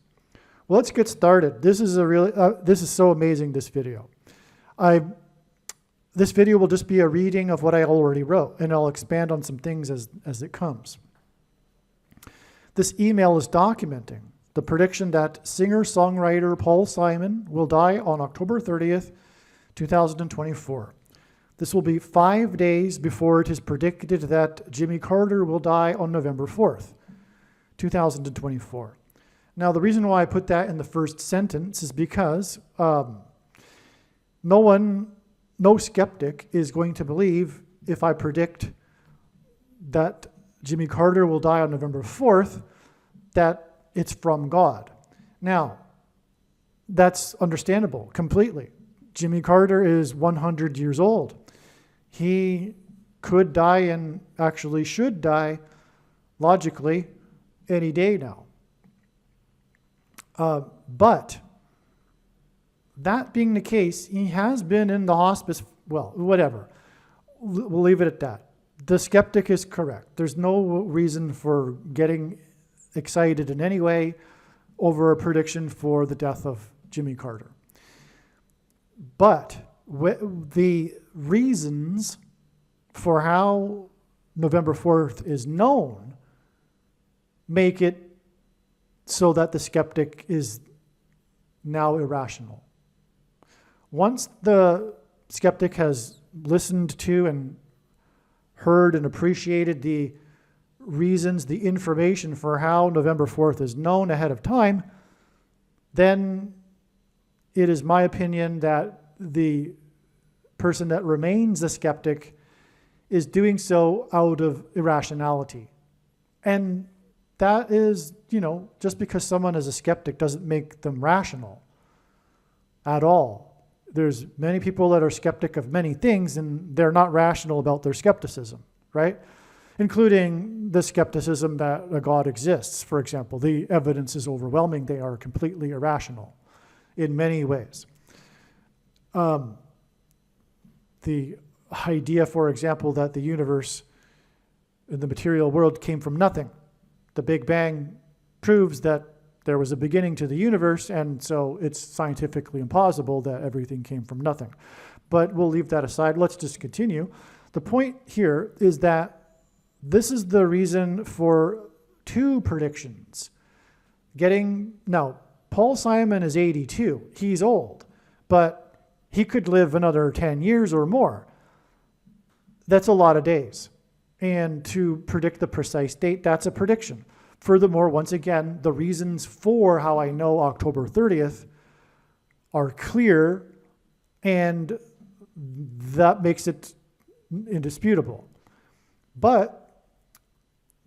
Well, let's get started. This is this is so amazing, this video. This video will just be a reading of what I already wrote, and I'll expand on some things as it comes. This email is documenting the prediction that singer-songwriter Paul Simon will die on October 30th, 2024. This will be 5 days before it is predicted that Jimmy Carter will die on November 4th, 2024. Now, the reason why I put that in the first sentence is because no skeptic is going to believe if I predict that Jimmy Carter will die on November 4th, that it's from God. Now, that's understandable completely. Jimmy Carter is 100 years old. He could die and actually should die, logically, any day now. But that being the case, he has been in the hospice, well, whatever. We'll leave it at that. The skeptic is correct. There's no reason for getting excited in any way over a prediction for the death of Jimmy Carter. But the reasons for how November 4th is known make it so that the skeptic is now irrational. Once the skeptic has listened to and heard and appreciated the reasons, the information for how November 4th is known ahead of time, then it is my opinion that the person that remains a skeptic is doing so out of irrationality. And that is, just because someone is a skeptic doesn't make them rational at all. There's many people that are skeptic of many things, and they're not rational about their skepticism, right? Including the skepticism that a God exists, for example. The evidence is overwhelming. They are completely irrational in many ways. The idea, for example, that the universe in the material world came from nothing. The Big Bang proves that there was a beginning to the universe, and so it's scientifically impossible that everything came from nothing. But we'll leave that aside. Let's just continue. The point here is that this is the reason for two predictions. Now, Paul Simon is 82. He's old, but he could live another 10 years or more. That's a lot of days. And to predict the precise date, that's a prediction. Furthermore, once again, the reasons for how I know October 30th are clear, and that makes it indisputable. But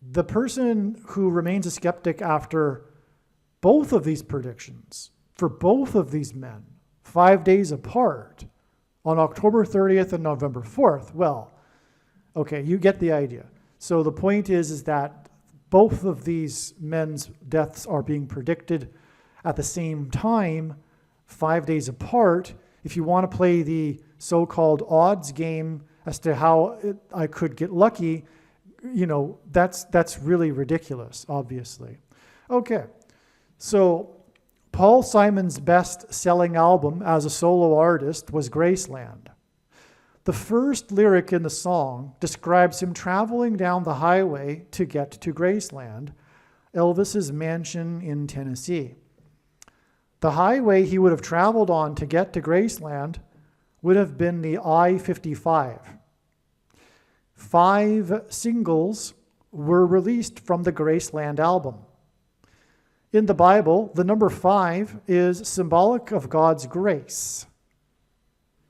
the person who remains a skeptic after both of these predictions, for both of these men, 5 days apart, on October 30th and November 4th, well, okay, you get the idea. So the point is that both of these men's deaths are being predicted at the same time, 5 days apart. If you want to play the so-called odds game as to how I could get lucky, that's really ridiculous, obviously. Okay, so Paul Simon's best-selling album as a solo artist was Graceland. The first lyric in the song describes him traveling down the highway to get to Graceland, Elvis's mansion in Tennessee. The highway he would have traveled on to get to Graceland would have been the I-55. 5 singles were released from the Graceland album. In the Bible, the number 5 is symbolic of God's grace,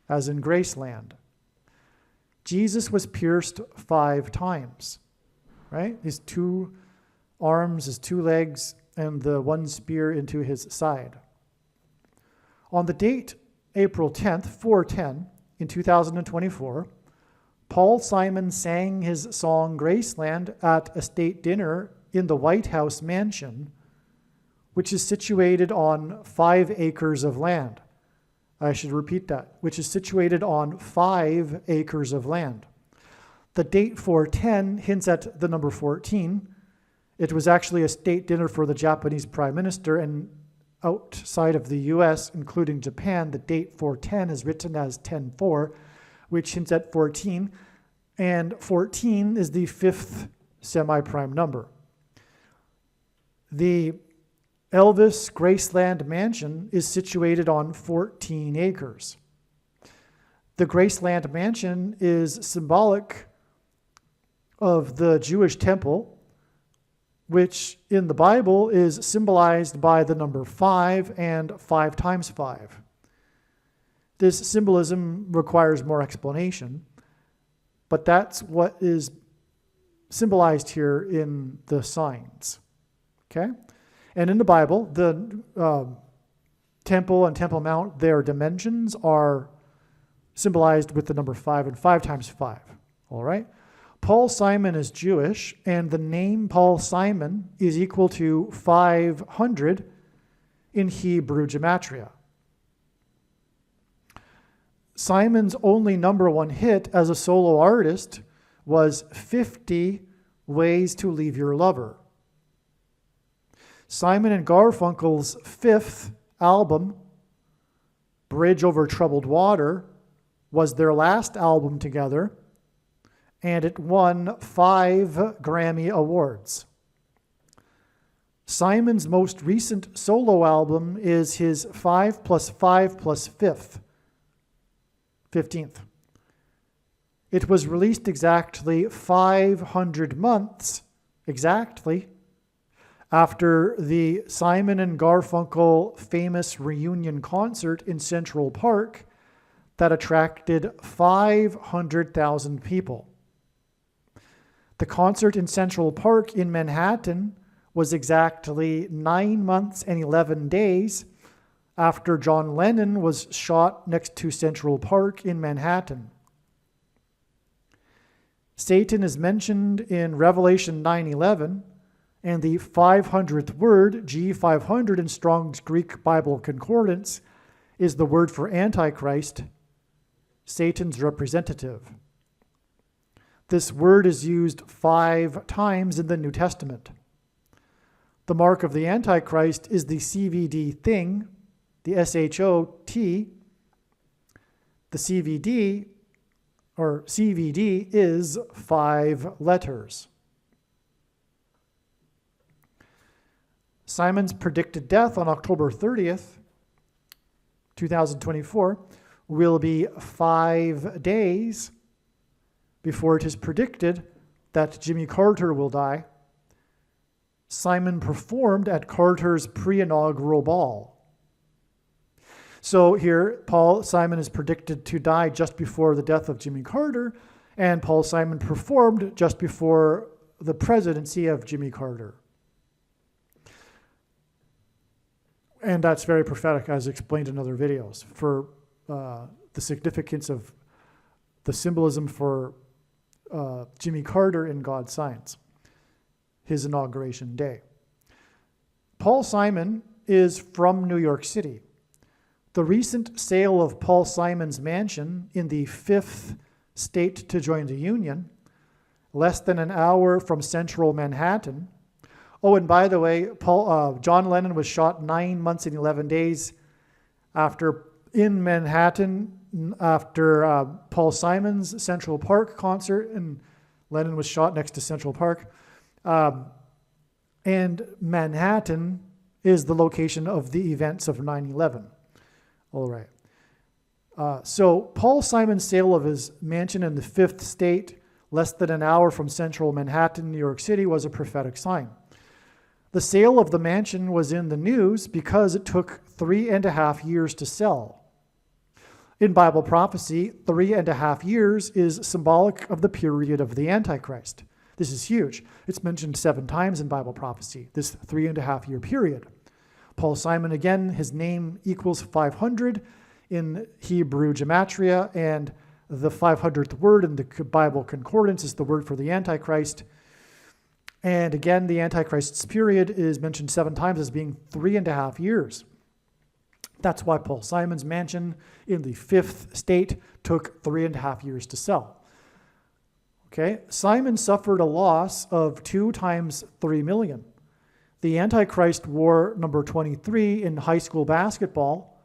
as in Graceland. Jesus was pierced 5 times, right? His 2 arms, his 2 legs, and the 1 spear into his side. On the date, April 10th, 410, in 2024, Paul Simon sang his song Graceland at a state dinner in the White House mansion, which is situated on 5 acres of land. I should repeat that, which is situated on 5 acres of land. The date 410 hints at the number 14. It was actually a state dinner for the Japanese Prime Minister, and outside of the US, including Japan, the date 410 is written as 10-4, which hints at 14, and 14 is the 5th semi-prime number. The Elvis Graceland Mansion is situated on 14 acres. The Graceland Mansion is symbolic of the Jewish temple, which in the Bible is symbolized by the number 5 and 5 times 5. This symbolism requires more explanation, but that's what is symbolized here in the signs. Okay? And in the Bible, the temple and Temple Mount, their dimensions are symbolized with the number 5 and 5 times 5. All right? Paul Simon is Jewish, and the name Paul Simon is equal to 500 in Hebrew gematria. Simon's only number 1 hit as a solo artist was 50 Ways to Leave Your Lover. Simon and Garfunkel's 5th album, Bridge Over Troubled Water, was their last album together, and it won 5 Grammy Awards. Simon's most recent solo album is his 5 plus 5 plus 15th. It was released exactly 500 months, exactly, after the Simon and Garfunkel famous reunion concert in Central Park that attracted 500,000 people. The concert in Central Park in Manhattan was exactly 9 months and 11 days after John Lennon was shot next to Central Park in Manhattan. Satan is mentioned in Revelation 9:11, and the 500th word, G500 in Strong's Greek Bible Concordance, is the word for Antichrist, Satan's representative. This word is used 5 times in the New Testament. The mark of the Antichrist is the CVD thing, the SHOT. The CVD is 5 letters. Simon's predicted death on October 30th, 2024, will be 5 days before it is predicted that Jimmy Carter will die. Simon performed at Carter's pre-inaugural ball. So here, Paul Simon is predicted to die just before the death of Jimmy Carter, and Paul Simon performed just before the presidency of Jimmy Carter. And that's very prophetic, as explained in other videos, for the significance of the symbolism for Jimmy Carter in God's signs, his inauguration day. Paul Simon is from New York City. The recent sale of Paul Simon's mansion in the 5th state to join the Union, less than an hour from central Manhattan. Oh, and by the way, John Lennon was shot 9 months and 11 days in Manhattan after Paul Simon's Central Park concert, and Lennon was shot next to Central Park. And Manhattan is the location of the events of 9/11. All right. So Paul Simon's sale of his mansion in the 5th state, less than an hour from central Manhattan, New York City, was a prophetic sign. The sale of the mansion was in the news because it took 3.5 years to sell. In Bible prophecy, 3.5 years is symbolic of the period of the Antichrist. This is huge. It's mentioned 7 times in Bible prophecy, this 3.5 year period. Paul Simon, again, his name equals 500 in Hebrew gematria, and the 500th word in the Bible concordance is the word for the Antichrist. And again, the Antichrist's period is mentioned 7 times as being 3.5 years. That's why Paul Simon's mansion in the 5th state took 3.5 years to sell. Okay, Simon suffered a loss of 2 times 3 million. The Antichrist wore number 23 in high school basketball,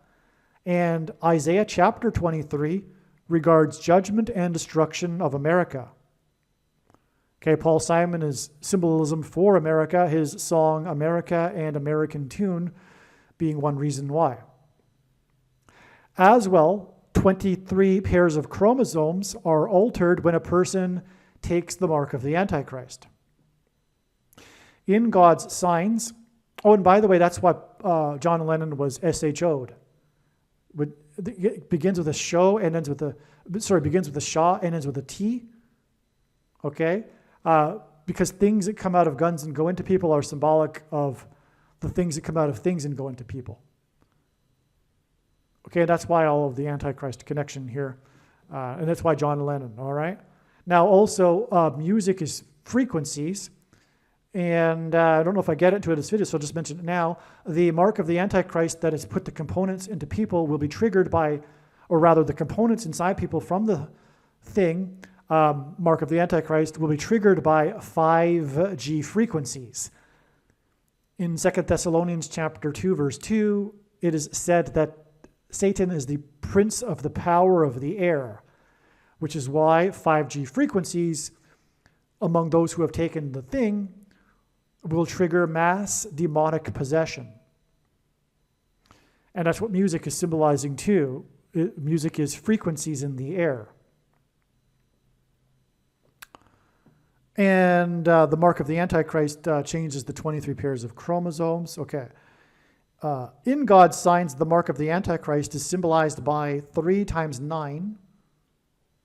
and Isaiah chapter 23 regards judgment and destruction of America. Okay, Paul Simon is symbolism for America, his song America and American Tune being one reason why. As well, 23 pairs of chromosomes are altered when a person takes the mark of the Antichrist. In God's signs, oh, and by the way, that's what John Lennon was SHO'd. It begins with a show and ends with begins with a shaw and ends with a T. Okay? Because things that come out of guns and go into people are symbolic of the things that come out of things and go into people. Okay, that's why all of the Antichrist connection here. And that's why John Lennon, all right? Now also, music is frequencies. And I don't know if I get into it in this video, so I'll just mention it now. The mark of the Antichrist that has put the components into people will be triggered by, or rather the components inside people from the thing, mark of the Antichrist, will be triggered by 5G frequencies. In 2 Thessalonians chapter 2, verse 2, it is said that Satan is the prince of the power of the air, which is why 5G frequencies among those who have taken the thing will trigger mass demonic possession. And that's what music is symbolizing too. Music is frequencies in the air. And the mark of the Antichrist changes the 23 pairs of chromosomes. Okay. In God's signs, the mark of the Antichrist is symbolized by 3 times 9,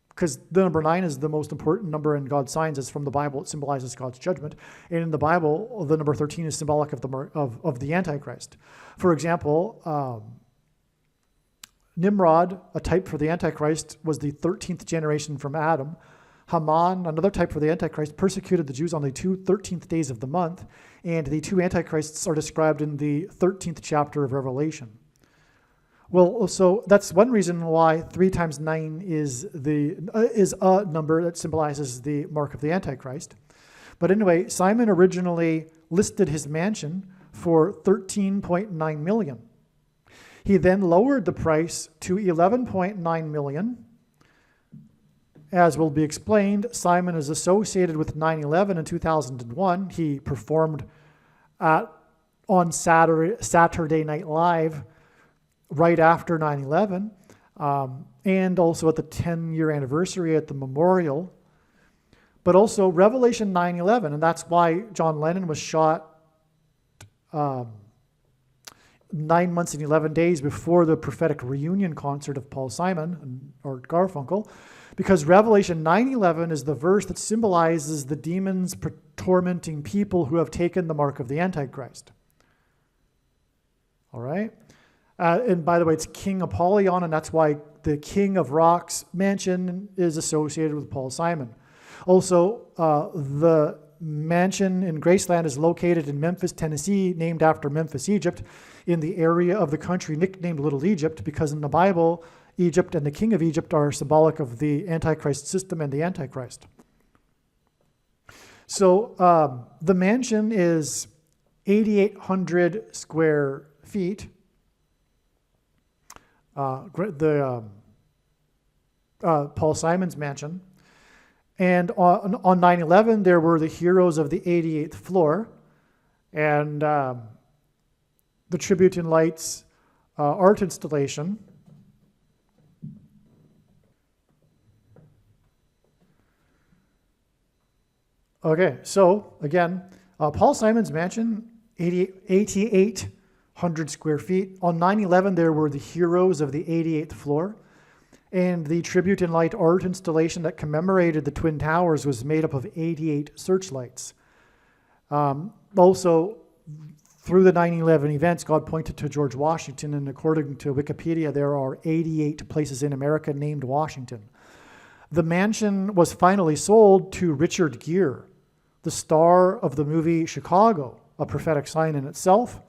because the number 9 is the most important number in God's signs. It's from the Bible. It symbolizes God's judgment. And in the Bible, the number 13 is symbolic of the Antichrist. For example, Nimrod, a type for the Antichrist, was the 13th generation from Adam. Haman, another type for the Antichrist, persecuted the Jews on the 13th days of the month, and the 2 Antichrists are described in the 13th chapter of Revelation. Well, so that's one reason why 3 times 9 is a number that symbolizes the mark of the Antichrist. But anyway, Simon originally listed his mansion for $13.9 million. He then lowered the price to $11.9 million. As will be explained, Simon is associated with 9/11 in 2001. He performed on Saturday Night Live right after 9/11, and also at the 10-year anniversary at the memorial. But also Revelation 9/11, and that's why John Lennon was shot 9 months and 11 days before the prophetic reunion concert of Paul Simon or Garfunkel. Because Revelation 9:11 is the verse that symbolizes the demons tormenting people who have taken the mark of the Antichrist. All right? And by the way, it's King Apollyon, and that's why the King of Rock's mansion is associated with Paul Simon. Also, the mansion in Graceland is located in Memphis, Tennessee, named after Memphis, Egypt, in the area of the country nicknamed Little Egypt, because in the Bible, Egypt and the king of Egypt are symbolic of the Antichrist system and the Antichrist. So the mansion is 8,800 square feet. Paul Simon's mansion. And on 9/11, there were the heroes of the 88th floor. And the Tribute in Lights art installation. Okay, so again, Paul Simon's mansion, 8,800 square feet. On 9/11, there were the heroes of the 88th floor. And the Tribute in Light art installation that commemorated the Twin Towers was made up of 88 searchlights. Also, through the 9/11 events, God pointed to George Washington, and according to Wikipedia, there are 88 places in America named Washington. The mansion was finally sold to Richard Gere, the star of the movie Chicago, a prophetic sign in itself.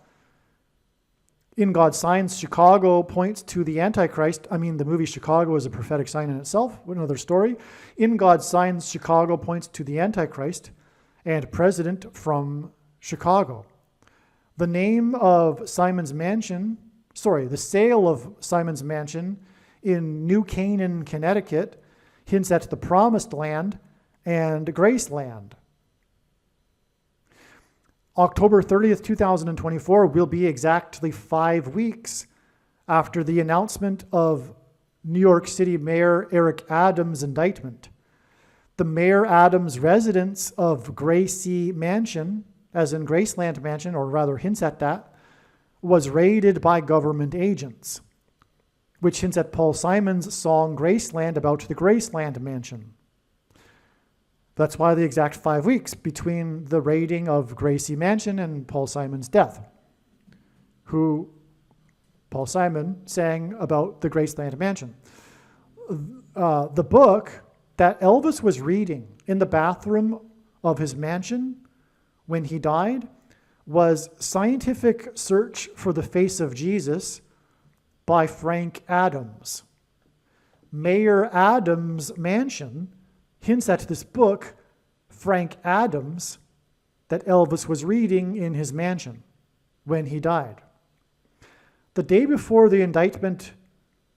In God's signs, Chicago points to the Antichrist. I mean, the movie Chicago is a prophetic sign in itself, another story. In God's signs, Chicago points to the Antichrist and president from Chicago. The name of Simon's mansion, the sale of Simon's mansion in New Canaan, Connecticut, hints at the Promised Land and Graceland. October 30th, 2024 will be exactly 5 weeks after the announcement of New York City Mayor Eric Adams' indictment. The Mayor Adams' residence of Gracie Mansion, as in Graceland Mansion, or rather hints at that, was raided by government agents, which hints at Paul Simon's song Graceland about the Graceland Mansion. That's why the exact 5 weeks between the raiding of Gracie Mansion and Paul Simon's death, who Paul Simon sang about the Graceland Mansion. The book that Elvis was reading in the bathroom of his mansion when he died was Scientific Search for the Face of Jesus by Frank Adams. Mayor Adams' mansion hints at this book, Frank Adams, that Elvis was reading in his mansion when he died. The day before the indictment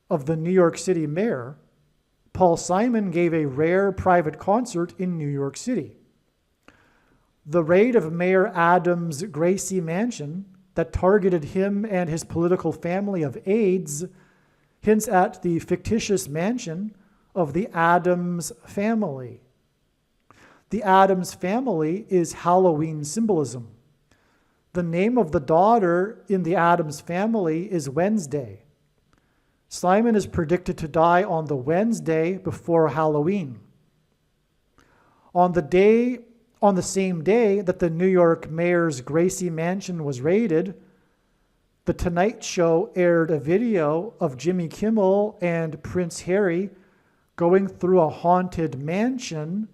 of the New York City mayor, Paul Simon gave a rare private concert in New York City. The raid of Mayor Adams' Gracie Mansion that targeted him and his political family of aides hints at the fictitious mansion of the Adams family. The Adams family is Halloween symbolism. The name of the daughter in the Adams family is Wednesday. Simon is predicted to die on the Wednesday before Halloween. On the same day that the New York mayor's Gracie Mansion was raided, The Tonight Show aired a video of Jimmy Kimmel and Prince Harry going through a haunted mansion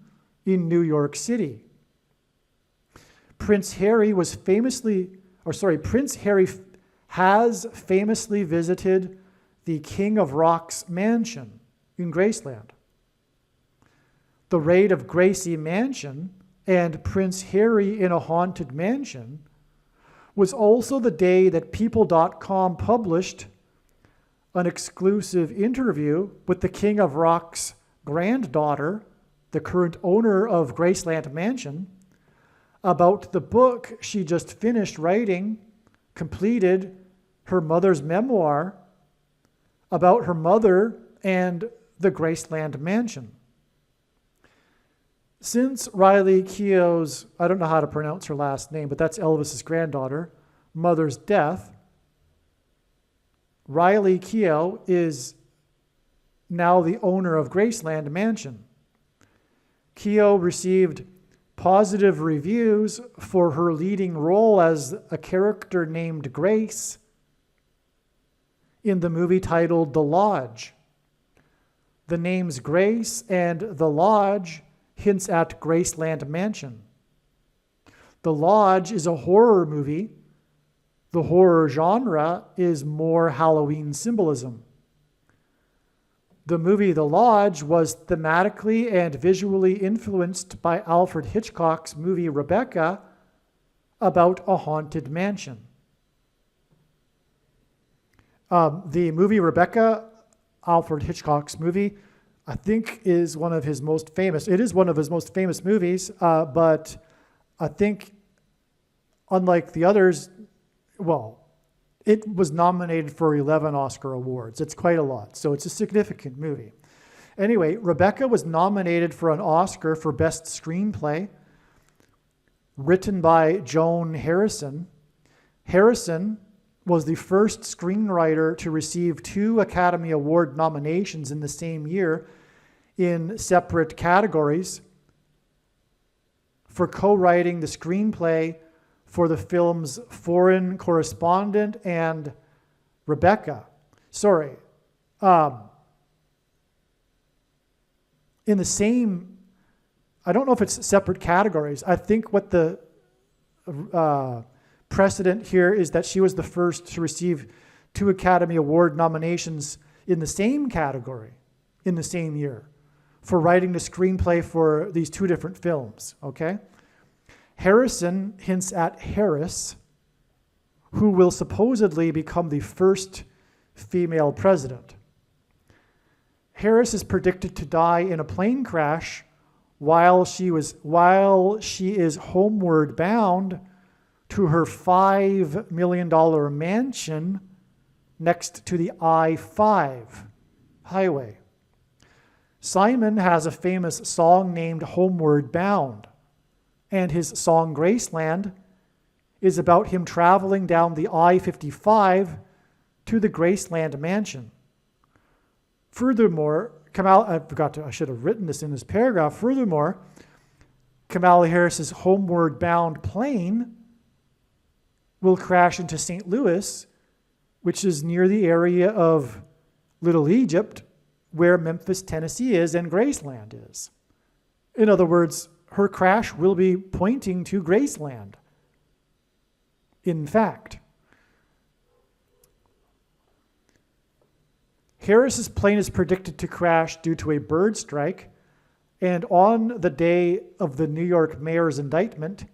in New York City. Prince Harry has famously visited the King of Rock's mansion in Graceland. The raid of Gracie Mansion and Prince Harry in a haunted mansion was also the day that People.com published an exclusive interview with the King of Rock's granddaughter, the current owner of Graceland Mansion, about the book she just finished writing, completed, her mother's memoir about her mother and the Graceland Mansion. Since Riley Keough's, I don't know how to pronounce her last name, but that's Elvis's granddaughter, mother's death, Riley Keough is now the owner of Graceland Mansion. Keough received positive reviews for her leading role as a character named Grace in the movie titled The Lodge. The names Grace and The Lodge hints at Graceland Mansion. The Lodge is a horror movie. The horror genre is more Halloween symbolism. The movie The Lodge was thematically and visually influenced by Alfred Hitchcock's movie Rebecca about a haunted mansion. The movie Rebecca, Alfred Hitchcock's movie, I think is one of his most famous. It is one of his most famous movies, but I think unlike the others, it was nominated for 11 Oscar awards. It's quite a lot, so it's a significant movie. Anyway, Rebecca was nominated for an Oscar for Best Screenplay, written by Joan Harrison. Harrison was the first screenwriter to receive 2 Academy Award nominations in the same year in separate categories for co-writing the screenplay for the films Foreign Correspondent and Rebecca. In the same, I don't know if it's separate categories. I think what the precedent here is that she was the first to receive 2 Academy Award nominations in the same category in the same year for writing the screenplay for these 2 different films, okay? Harrison hints at Harris, who will supposedly become the first female president. Harris is predicted to die in a plane crash while she is homeward bound to her $5 million mansion next to the I-5 highway. Simon has a famous song named Homeward Bound, and his song Graceland is about him traveling down the I-55 to the Graceland mansion. Furthermore, I should have written this in this paragraph. Furthermore, Kamala Harris's Homeward Bound plane will crash into St. Louis, which is near the area of Little Egypt, where Memphis, Tennessee is and Graceland is. In other words, her crash will be pointing to Graceland. In fact, Harris's plane is predicted to crash due to a bird strike, and on the day of the New York mayor's indictment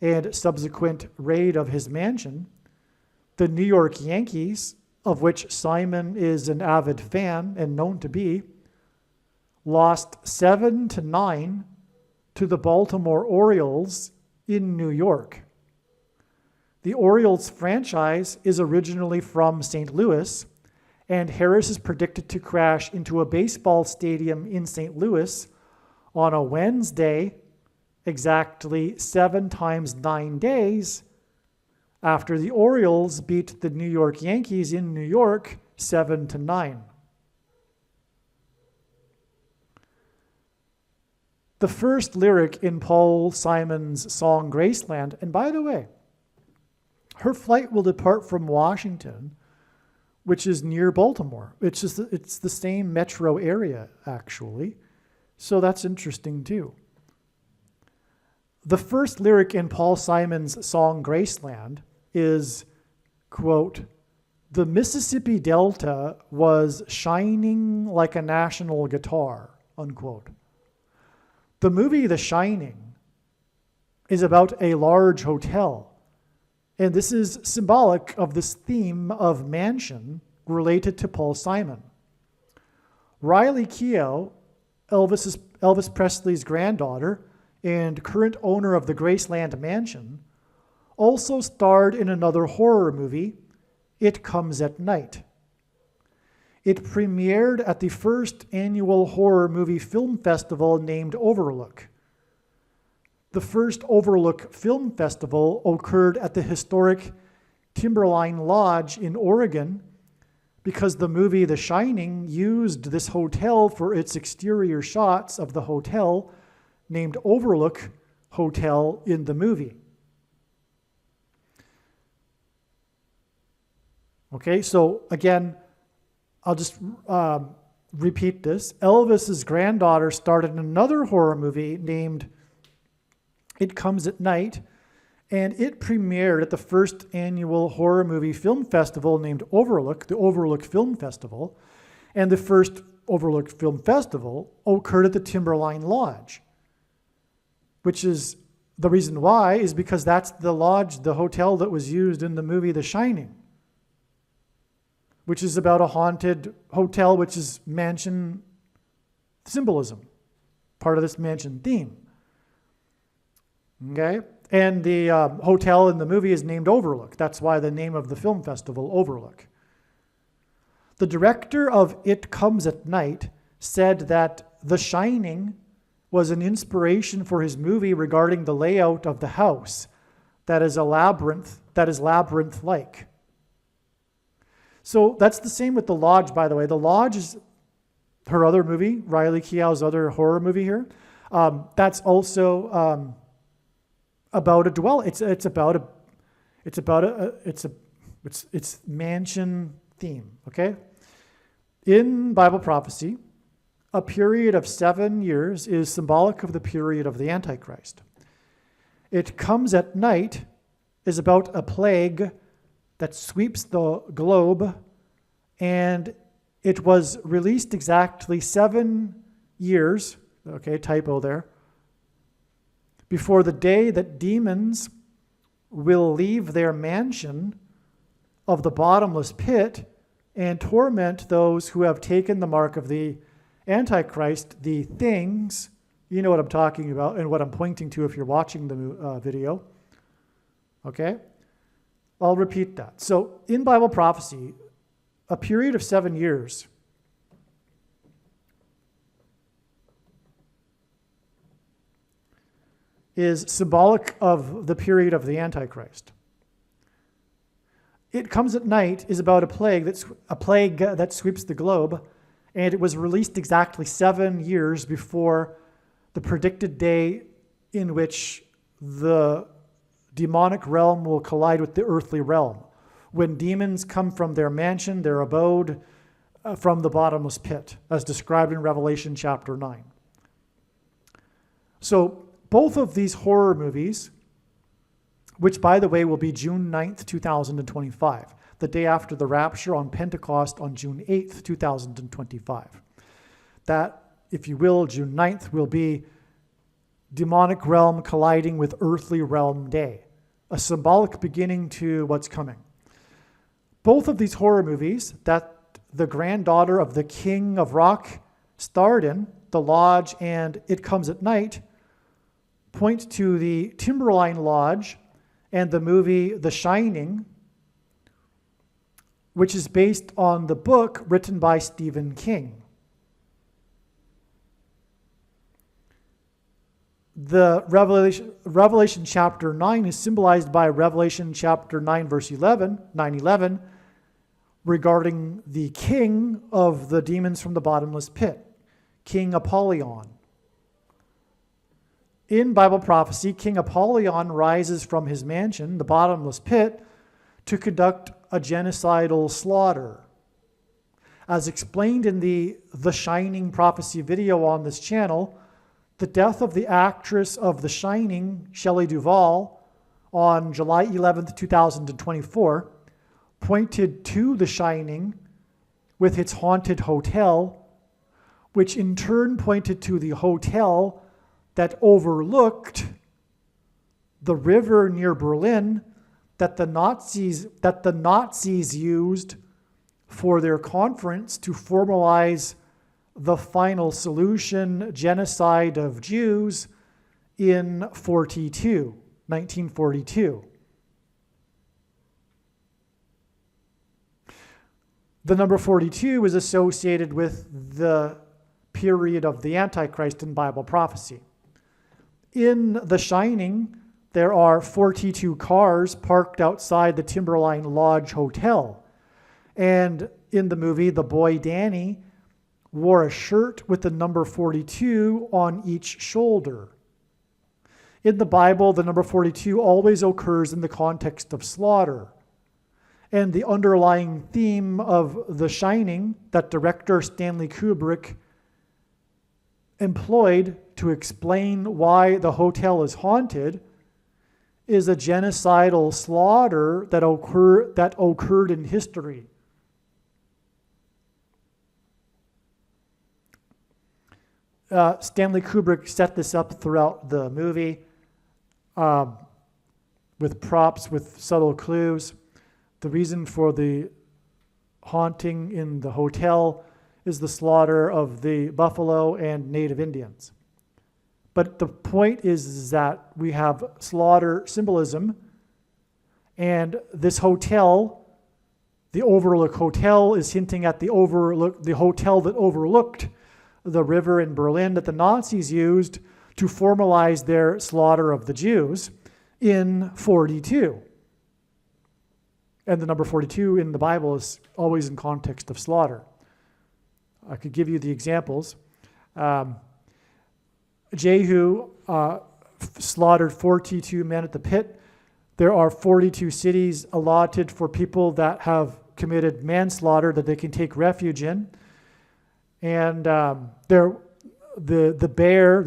and subsequent raid of his mansion, the New York Yankees, of which Simon is an avid fan and known to be, lost 7-9 to the Baltimore Orioles in New York. The Orioles franchise is originally from St. Louis, and Harris is predicted to crash into a baseball stadium in St. Louis on a Wednesday, exactly 7 times 9 days after the Orioles beat the New York Yankees in New York 7-9. The first lyric in Paul Simon's song Graceland, and by the way, her flight will depart from Washington, which is near Baltimore. It's the same metro area, actually. So that's interesting too. The first lyric in Paul Simon's song Graceland is, quote, "The Mississippi Delta was shining like a national guitar," unquote. The movie The Shining is about a large hotel, and this is symbolic of this theme of mansion related to Paul Simon. Riley Keough, Elvis Presley's granddaughter and current owner of the Graceland Mansion, also starred in another horror movie, It Comes at Night. It premiered at the first annual horror movie film festival named Overlook. The first Overlook Film Festival occurred at the historic Timberline Lodge in Oregon because the movie The Shining used this hotel for its exterior shots of the hotel named Overlook Hotel in the movie. Okay, so again, I'll just repeat this. Elvis's granddaughter starred in another horror movie named It Comes at Night, and it premiered at the first annual horror movie film festival named Overlook, the Overlook Film Festival, and the first Overlook Film Festival occurred at the Timberline Lodge, which is the reason why is because that's the lodge, the hotel that was used in the movie The Shining, which is about a haunted hotel, which is mansion symbolism, part of this mansion theme. Okay? And the hotel in the movie is named Overlook. That's why the name of the film festival, Overlook. The director of It Comes at Night said that The Shining was an inspiration for his movie regarding the layout of the house that is labyrinth-like. So that's the same with The Lodge, by the way. The Lodge is her other movie, Riley Keough's other horror movie here. That's also about a dwelling. It's mansion theme. Okay. In Bible prophecy, a period of 7 years is symbolic of the period of the Antichrist. It Comes at Night is about a plague that sweeps the globe, and it was released exactly 7 years, okay, typo there, before the day that demons will leave their mansion of the bottomless pit and torment those who have taken the mark of the Antichrist, the things, you know what I'm talking about and what I'm pointing to if you're watching the video, Okay? I'll repeat that. So in Bible prophecy, a period of 7 years is symbolic of the period of the Antichrist. It Comes at Night is about a plague that sweeps the globe, and it was released exactly 7 years before the predicted day in which the demonic realm will collide with the earthly realm, when demons come from their mansion, their abode, from the bottomless pit, as described in Revelation chapter 9. So both of these horror movies, which, by the way, will be June 9th, 2025, the day after the rapture on Pentecost on June 8th, 2025. That, if you will, June 9th will be demonic realm colliding with earthly realm day, a symbolic beginning to what's coming. Both of these horror movies that the granddaughter of the King of Rock starred in, The Lodge and It Comes at Night, point to the Timberline Lodge and the movie The Shining, which is based on the book written by Stephen King. The Revelation chapter 9 is symbolized by Revelation chapter 9, verse 9:11, regarding the king of the demons from the bottomless pit, King Apollyon. In Bible prophecy, King Apollyon rises from his mansion, the bottomless pit, to conduct a genocidal slaughter. As explained in the Shining prophecy video on this channel, the death of the actress of The Shining, Shelley Duvall, on July 11th, 2024, pointed to The Shining with its haunted hotel, which in turn pointed to the hotel that overlooked the river near Berlin that the Nazis used for their conference to formalize the final solution genocide of Jews in 1942. The number 42 is associated with the period of the Antichrist in Bible prophecy. In The Shining, there are 42 cars parked outside the Timberline Lodge Hotel. And in the movie, the boy Danny wore a shirt with the number 42 on each shoulder. In the Bible, the number 42 always occurs in the context of slaughter. And the underlying theme of The Shining that director Stanley Kubrick employed to explain why the hotel is haunted is a genocidal slaughter that occurred in history. Stanley Kubrick set this up throughout the movie with props, with subtle clues. The reason for the haunting in the hotel is the slaughter of the buffalo and Native Indians. But the point is that we have slaughter symbolism, and this hotel, the Overlook Hotel, is hinting at the hotel that overlooked the river in Berlin that the Nazis used to formalize their slaughter of the Jews in 42. And the number 42 in the Bible is always in context of slaughter. I could give you the examples. Jehu slaughtered 42 men at the pit. There are 42 cities allotted for people that have committed manslaughter that they can take refuge in. And the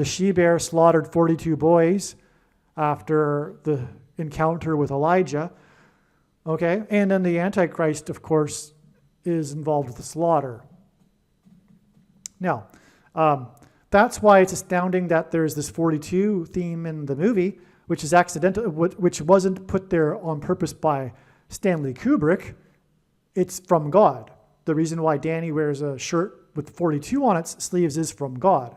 she-bear slaughtered 42 boys after the encounter with Elijah. Okay, and then the Antichrist, of course, is involved with the slaughter. Now, that's why it's astounding that there's this 42 theme in the movie, which is accidental, which wasn't put there on purpose by Stanley Kubrick. It's from God. The reason why Danny wears a shirt with 42 on its sleeves is from God.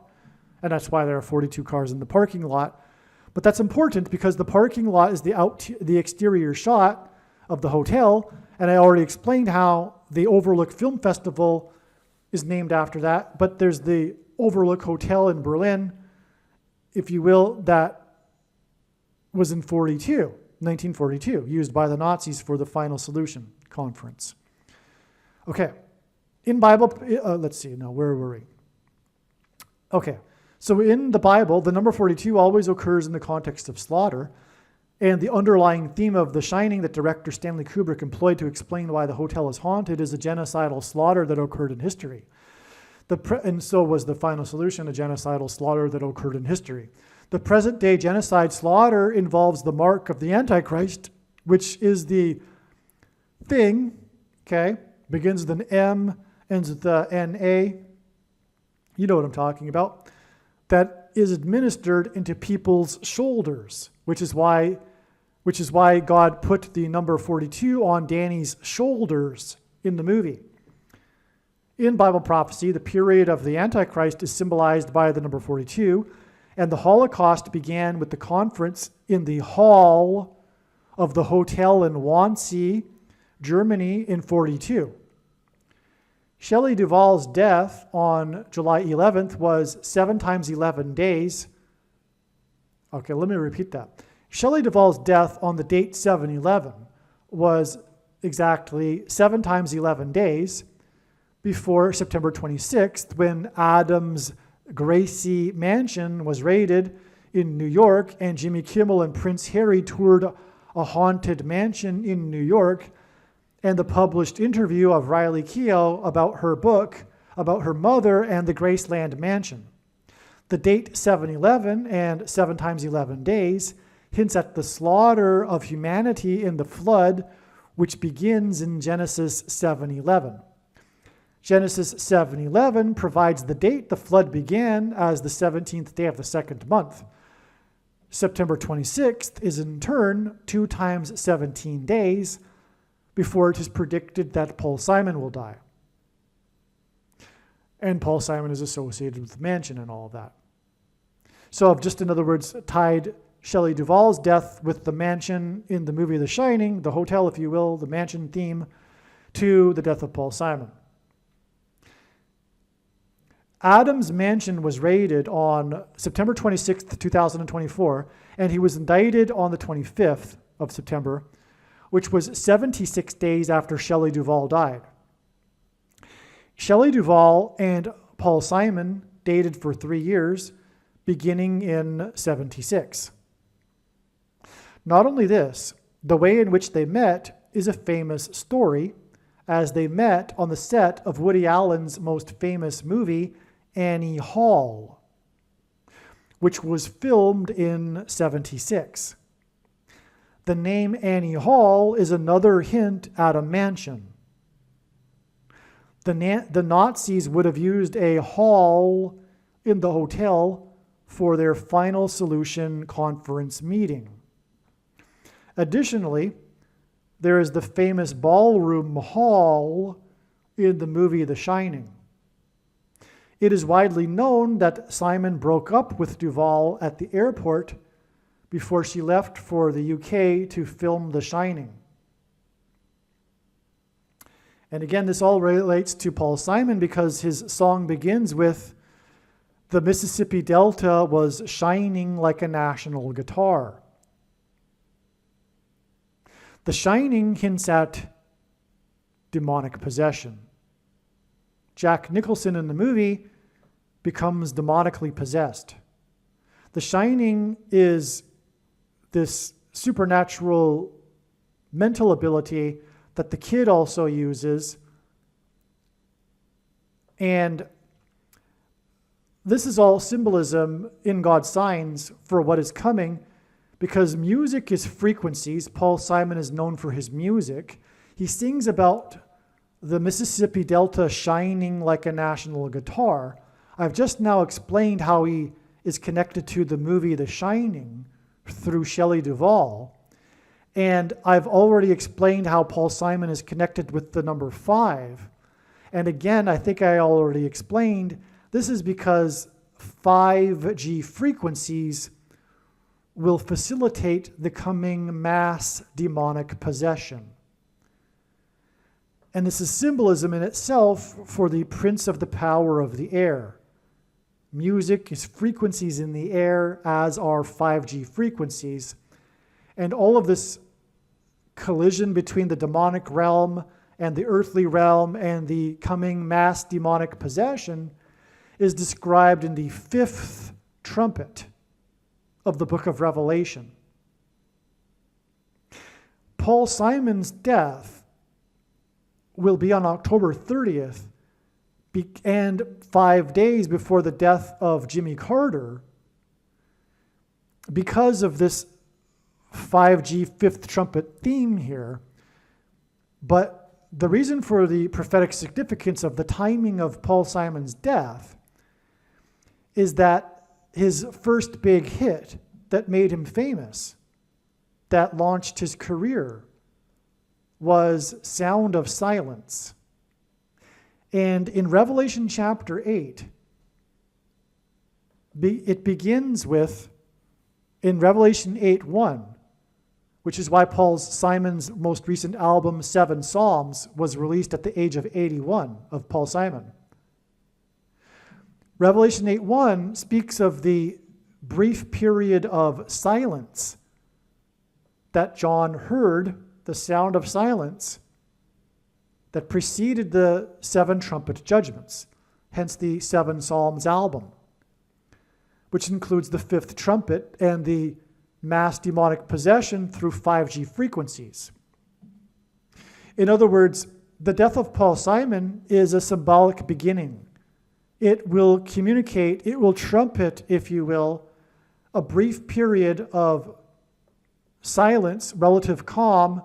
And that's why there are 42 cars in the parking lot. But that's important because the parking lot is the exterior shot of the hotel, and I already explained how the Overlook Film Festival is named after that, but there's the Overlook Hotel in Berlin, if you will, that was in 1942, used by the Nazis for the Final Solution Conference. Okay, in Bible, let's see, now where were we? Okay, so in the Bible, the number 42 always occurs in the context of slaughter, and the underlying theme of The Shining that director Stanley Kubrick employed to explain why the hotel is haunted is a genocidal slaughter that occurred in history. And so was the Final Solution, a genocidal slaughter that occurred in history. The present-day genocide slaughter involves the mark of the Antichrist, which is the thing, okay, begins with an M, ends with the N-A, you know what I'm talking about, that is administered into people's shoulders, which is why God put the number 42 on Danny's shoulders in the movie. In Bible prophecy, the period of the Antichrist is symbolized by the number 42, and the Holocaust began with the conference in the hall of the hotel in Wannsee, Germany in 42. Shelley Duvall's death on July 11th was 7 times 11 days. Okay, let me repeat that. Shelley Duvall's death on the date 7/11 was exactly 7 times 11 days before September 26th, when Adam's Gracie mansion was raided in New York, and Jimmy Kimmel and Prince Harry toured a haunted mansion in New York, and the published interview of Riley Keough about her book about her mother and the Graceland mansion. The date 7/11 and 7 times 11 days hints at the slaughter of humanity in the flood, which begins in Genesis 7:11. Genesis 7:11 provides the date the flood began as the 17th day of the second month. September 26th is in turn 2 times 17 days before it is predicted that Paul Simon will die. And Paul Simon is associated with the mansion and all of that. So I've just, in other words, tied Shelley Duvall's death with the mansion in the movie The Shining, the hotel, if you will, the mansion theme, to the death of Paul Simon. Adam's mansion was raided on September 26th, 2024, and he was indicted on the 25th of September, which was 76 days after Shelley Duvall died. Shelley Duvall and Paul Simon dated for 3 years, beginning in 76. Not only this, the way in which they met is a famous story, as they met on the set of Woody Allen's most famous movie, Annie Hall, which was filmed in 76. The name Annie Hall is another hint at a mansion. The Nazis would have used a hall in the hotel for their Final Solution conference meeting. Additionally, there is the famous ballroom hall in the movie The Shining. It is widely known that Simon broke up with Duvall at the airport before she left for the UK to film The Shining. And again, this all relates to Paul Simon because his song begins with, "The Mississippi Delta was shining like a national guitar." The Shining hints at demonic possession. Jack Nicholson in the movie becomes demonically possessed. The Shining is this supernatural mental ability that the kid also uses. And this is all symbolism in God's signs for what is coming, because music is frequencies. Paul Simon is known for his music. He sings about the Mississippi Delta shining like a national guitar. I've just now explained how he is connected to the movie The Shining through Shelley Duvall. And I've already explained how Paul Simon is connected with the number 5. And again, I think I already explained, this is because 5G frequencies will facilitate the coming mass demonic possession. And this is symbolism in itself for the prince of the power of the air. Music is frequencies in the air, as are 5G frequencies. And all of this collision between the demonic realm and the earthly realm and the coming mass demonic possession is described in the 5th trumpet of the book of Revelation. Paul Simon's death will be on October 30th, and 5 days before the death of Jimmy Carter, because of this 5G 5th trumpet theme here. But the reason for the prophetic significance of the timing of Paul Simon's death is that his first big hit that made him famous, that launched his career, was Sound of Silence. And in Revelation chapter 8, it begins with, in Revelation 8:1, which is why Paul Simon's most recent album, 7 Psalms, was released at the age of 81 of Paul Simon. Revelation 8:1 speaks of the brief period of silence that John heard, the sound of silence, that preceded the 7 trumpet judgments, hence the 7 Psalms album, which includes the 5th trumpet and the mass demonic possession through 5G frequencies. In other words, the death of Paul Simon is a symbolic beginning. It will communicate, it will trumpet, if you will, a brief period of silence, relative calm,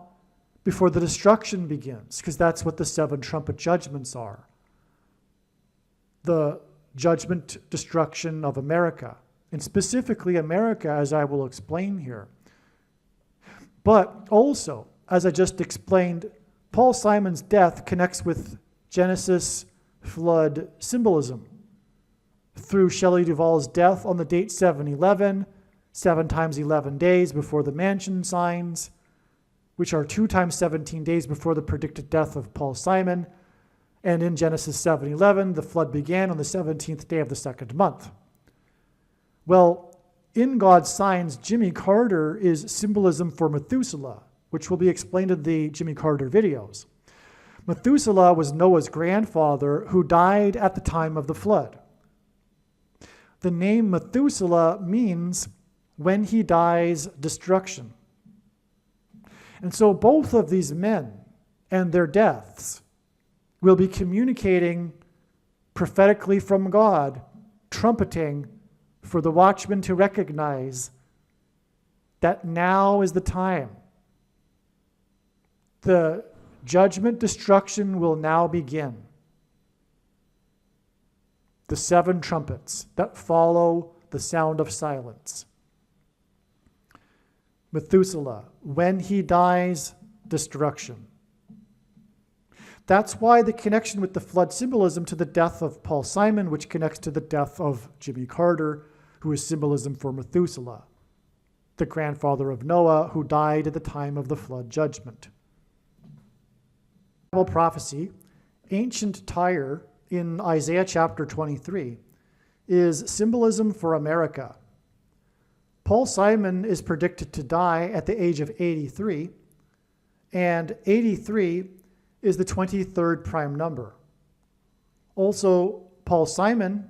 before the destruction begins, because that's what the 7 trumpet judgments are. The judgment destruction of America, and specifically America, as I will explain here. But also, as I just explained, Paul Simon's death connects with Genesis flood symbolism through Shelley Duvall's death on the date 7/11, 7 times 11 days before the mansion signs, which are 2 times 17 days before the predicted death of Paul Simon. And in Genesis 7:11, the flood began on the 17th day of the 2nd month. Well, in God's signs, Jimmy Carter is symbolism for Methuselah, which will be explained in the Jimmy Carter videos. Methuselah was Noah's grandfather who died at the time of the flood. The name Methuselah means when he dies, destruction. And so both of these men and their deaths will be communicating prophetically from God, trumpeting for the watchmen to recognize that now is the time. The judgment destruction will now begin. The 7 trumpets that follow the sound of silence. Methuselah, when he dies, destruction. That's why the connection with the flood symbolism to the death of Paul Simon, which connects to the death of Jimmy Carter, who is symbolism for Methuselah, the grandfather of Noah, who died at the time of the flood judgment. Bible prophecy, ancient Tyre in Isaiah chapter 23, is symbolism for America. Paul Simon is predicted to die at the age of 83, and 83 is the 23rd prime number. Also, Paul Simon,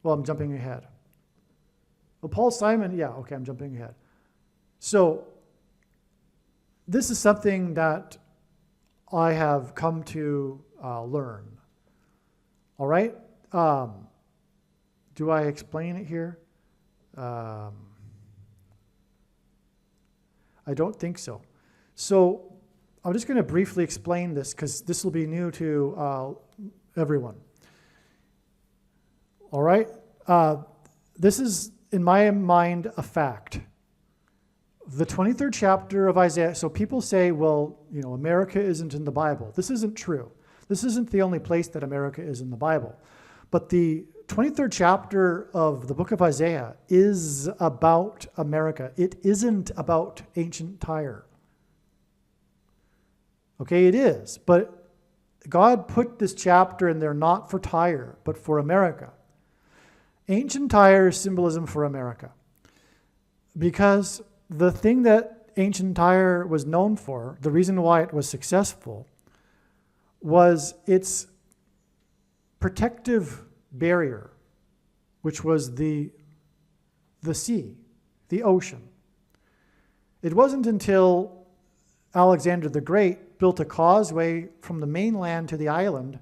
well, I'm jumping ahead. Well, Paul Simon, yeah, okay, I'm jumping ahead. So, this is something that I have come to learn. All right? Do I explain it here? I don't think so. So I'm just going to briefly explain this because this will be new to everyone. All right? This is, in my mind, a fact. The 23rd chapter of Isaiah, so people say, well, you know, America isn't in the Bible. This isn't true. This isn't the only place that America is in the Bible. But the 23rd chapter of the book of Isaiah is about America. It isn't about ancient Tyre. Okay, it is. But God put this chapter in there not for Tyre, but for America. Ancient Tyre is symbolism for America. Because the thing that ancient Tyre was known for, the reason why it was successful, was its protective barrier, which was the sea, the ocean. It wasn't until Alexander the Great built a causeway from the mainland to the island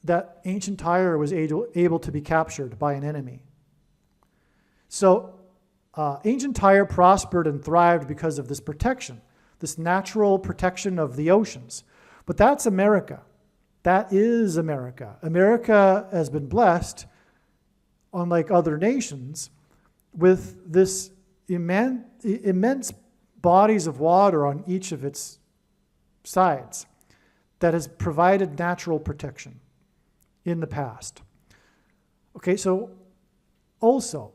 that ancient Tyre was able to be captured by an enemy. So ancient Tyre prospered and thrived because of this protection, this natural protection of the oceans. But that's America. That is America. America has been blessed, unlike other nations, with this immense bodies of water on each of its sides that has provided natural protection in the past. Okay, so also,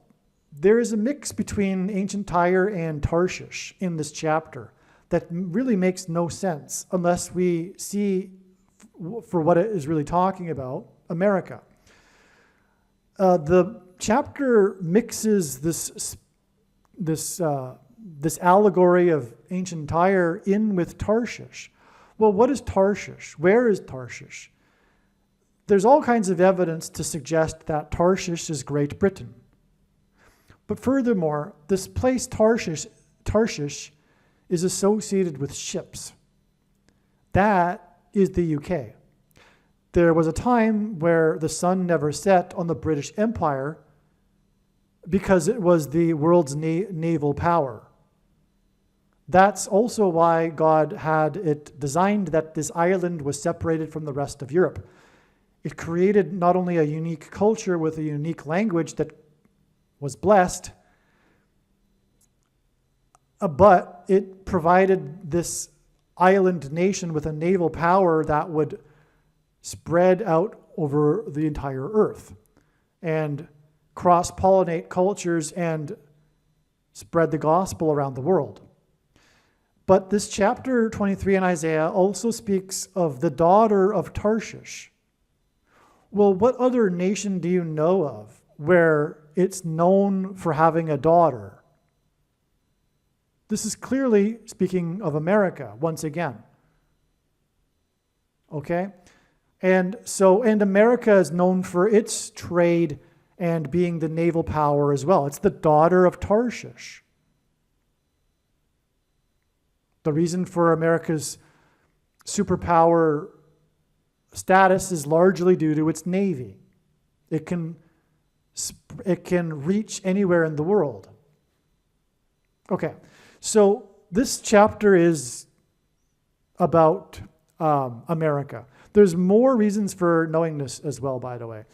there is a mix between ancient Tyre and Tarshish in this chapter that really makes no sense unless we see for what it is really talking about, America. The chapter mixes this allegory of ancient Tyre in with Tarshish. Well, what is Tarshish? Where is Tarshish? There's all kinds of evidence to suggest that Tarshish is Great Britain. But furthermore, this place Tarshish is associated with ships. That is the UK. There was a time where the sun never set on the British Empire because it was the world's naval power. That's also why God had it designed that this island was separated from the rest of Europe. It created not only a unique culture with a unique language that was blessed, but it provided this island nation with a naval power that would spread out over the entire earth and cross-pollinate cultures and spread the gospel around the world. But this chapter 23 in Isaiah also speaks of the daughter of Tarshish. Well, what other nation do you know of where it's known for having a daughter? This is clearly speaking of America once again. Okay? And America is known for its trade and being the naval power as well. It's the daughter of Tarshish. The reason for America's superpower status is largely due to its navy. It can reach anywhere in the world. Okay, so this chapter is about America. There's more reasons for knowing this as well, by the way.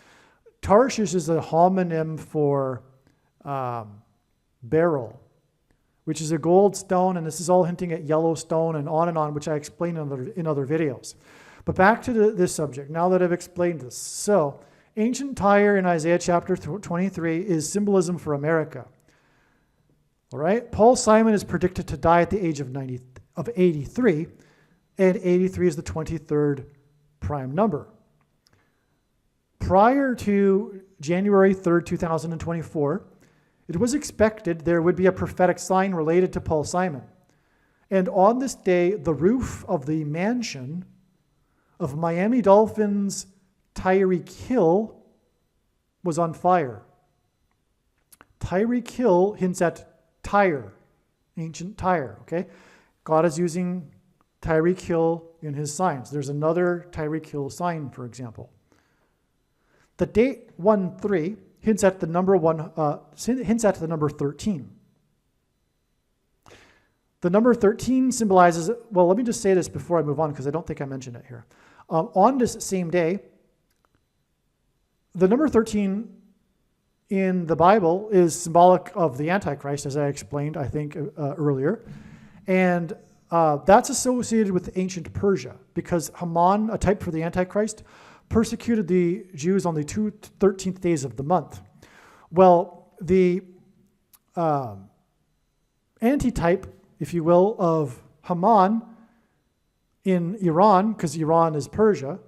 Tarshish is a homonym for beryl, which is a gold stone, and this is all hinting at Yellowstone and on, which I explained in other videos. But back to this subject, now that I've explained this. So, ancient Tyre in Isaiah chapter 23 is symbolism for America. All right? Paul Simon is predicted to die at the age of 83, and 83 is the 23rd prime number. Prior to January 3rd, 2024, it was expected there would be a prophetic sign related to Paul Simon. And on this day, the roof of the mansion of Miami Dolphins Tyreek Hill was on fire. Tyreek Hill hints at Tyre, ancient Tyre, okay? God is using Tyreek Hill in his signs. There's another Tyreek Hill sign, for example. The date 1-3 hints at the number 13. The number 13 symbolizes, well, let me just say this before I move on because I don't think I mentioned it here. On this same day, the number 13 in the Bible is symbolic of the Antichrist, as I explained, I think, earlier. And that's associated with ancient Persia because Haman, a type for the Antichrist, persecuted the Jews on the 13th days of the month. Well, the antitype, if you will, of Haman in Iran, because Iran is Persia,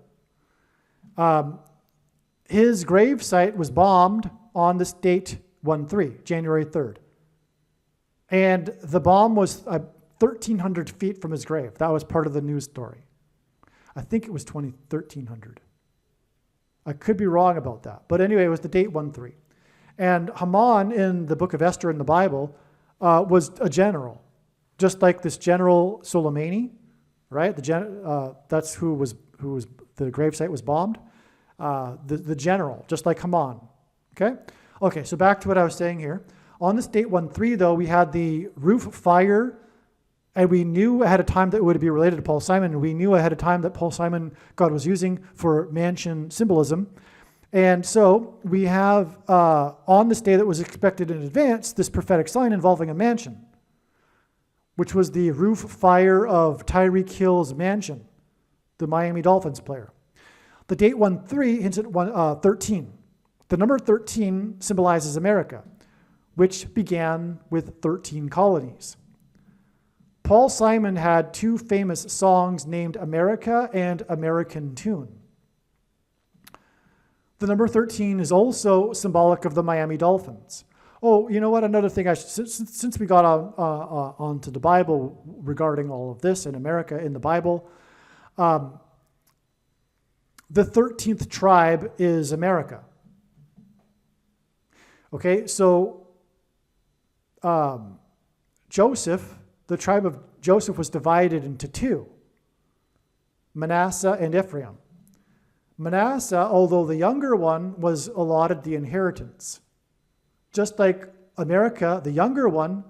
his gravesite was bombed on this date 1/3, January 3rd. And the bomb was 1,300 feet from his grave. That was part of the news story. I think it was 1,300. I could be wrong about that. But anyway, it was the date 1/3. And Haman in the book of Esther in the Bible was a general, just like this general Soleimani, right? That's who was the gravesite was bombed. The general, just like Haman. Okay, so back to what I was saying here. On this date 1/3, though, we had the roof fire, and we knew ahead of time that it would be related to Paul Simon, and we knew ahead of time that Paul Simon, God was using for mansion symbolism. And so we have, on this day that was expected in advance, this prophetic sign involving a mansion, which was the roof fire of Tyreek Hill's mansion, the Miami Dolphins player. The date 1/3 hints at 13. The number 13 symbolizes America, which began with 13 colonies. Paul Simon had two famous songs named America and American Tune. The number 13 is also symbolic of the Miami Dolphins. Oh, you know what? Another thing, since we got onto the Bible regarding all of this in America in the Bible, the 13th tribe is America. Okay, so Joseph, the tribe of Joseph was divided into two, Manasseh and Ephraim. Manasseh, although the younger one, was allotted the inheritance. Just like America, the younger one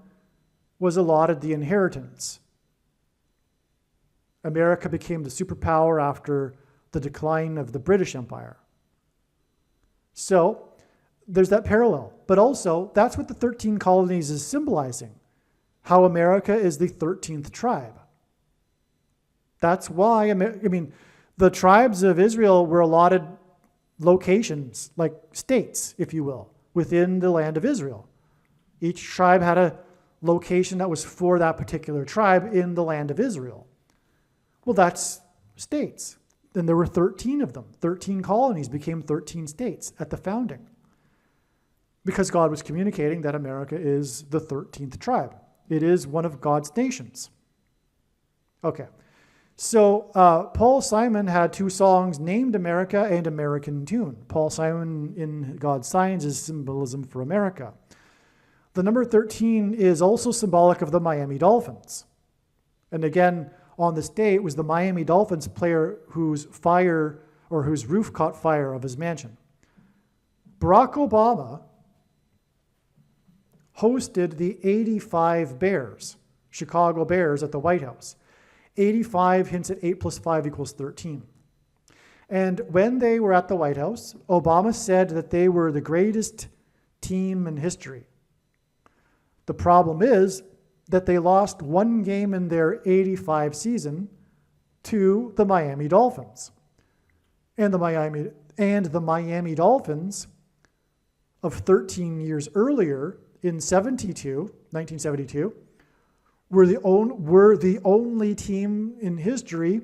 was allotted the inheritance. America became the superpower after the decline of the British Empire. So there's that parallel. But also, that's what the 13 colonies is symbolizing, how America is the 13th tribe. That's why, the tribes of Israel were allotted locations, like states, if you will, within the land of Israel. Each tribe had a location that was for that particular tribe in the land of Israel. Well, that's states. Then there were 13 of them. 13 colonies became 13 states at the founding, because God was communicating that America is the 13th tribe. It is one of God's nations. Okay. So Paul Simon had two songs named America and American Tune. Paul Simon in God's Signs is symbolism for America. The number 13 is also symbolic of the Miami Dolphins. And again, on this day, it was the Miami Dolphins player whose roof caught fire of his mansion. Barack Obama hosted the 85 Bears, Chicago Bears, at the White House. 85 hints at 8 plus 5 equals 13. And when they were at the White House, Obama said that they were the greatest team in history. The problem is that they lost one game in their 85 season to the Miami Dolphins. And the Miami Dolphins of 13 years earlier, in 1972, were the only team in history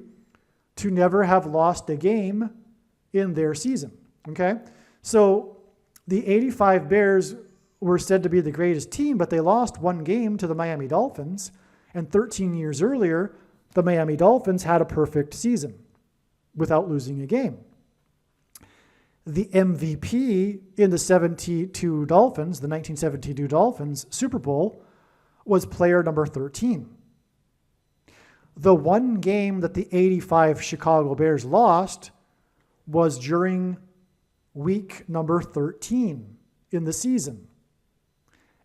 to never have lost a game in their season. Okay? So the 85 Bears were said to be the greatest team, but they lost one game to the Miami Dolphins. And 13 years earlier, the Miami Dolphins had a perfect season without losing a game. The MVP in the 72 Dolphins, the 1972 Dolphins Super Bowl, was player number 13. The one game that the 85 Chicago Bears lost was during week number 13 in the season.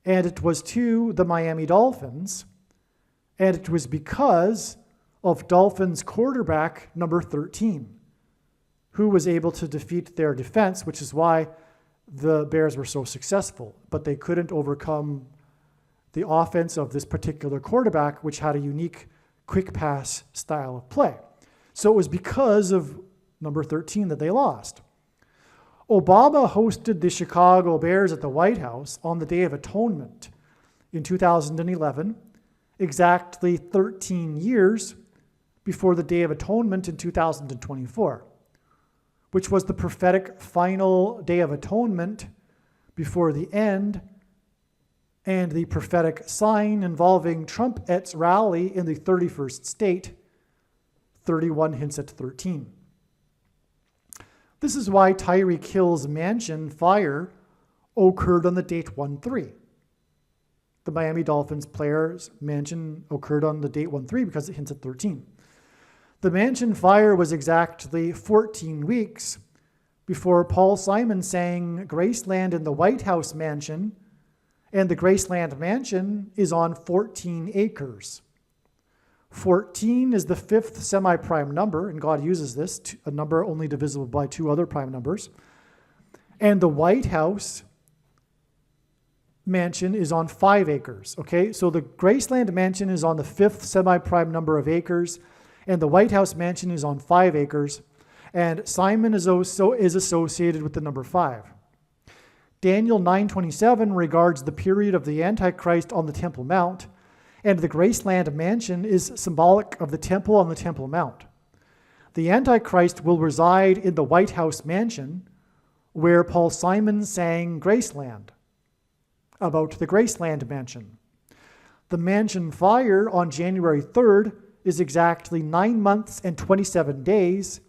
And it was to the Miami Dolphins, and it was because of Dolphins quarterback number 13, who was able to defeat their defense, which is why the Bears were so successful. But they couldn't overcome the offense of this particular quarterback, which had a unique quick pass style of play. So it was because of number 13 that they lost. Obama hosted the Chicago Bears at the White House on the Day of Atonement in 2011, exactly 13 years before the Day of Atonement in 2024, which was the prophetic final Day of Atonement before the end, and the prophetic sign involving Trump-et's rally in the 31st state. 31 hints at 13. This is why Tyreek Hill's mansion fire occurred on the date 1-3. The Miami Dolphins player's mansion occurred on the date 1-3 because it hints at 13. The mansion fire was exactly 14 weeks before Paul Simon sang Graceland in the White House mansion, and the Graceland mansion is on 14 acres. 14 is the fifth semi-prime number, and God uses this, a number only divisible by two other prime numbers. And the White House mansion is on 5 acres, okay? So the Graceland mansion is on the fifth semi-prime number of acres, and the White House mansion is on 5 acres, and Simon is associated with the number 5. Daniel 9:27 regards the period of the Antichrist on the Temple Mount, and the Graceland mansion is symbolic of the temple on the Temple Mount. The Antichrist will reside in the White House mansion, where Paul Simon sang Graceland, about the Graceland mansion. The mansion fire on January 3rd is exactly 9 months and 27 days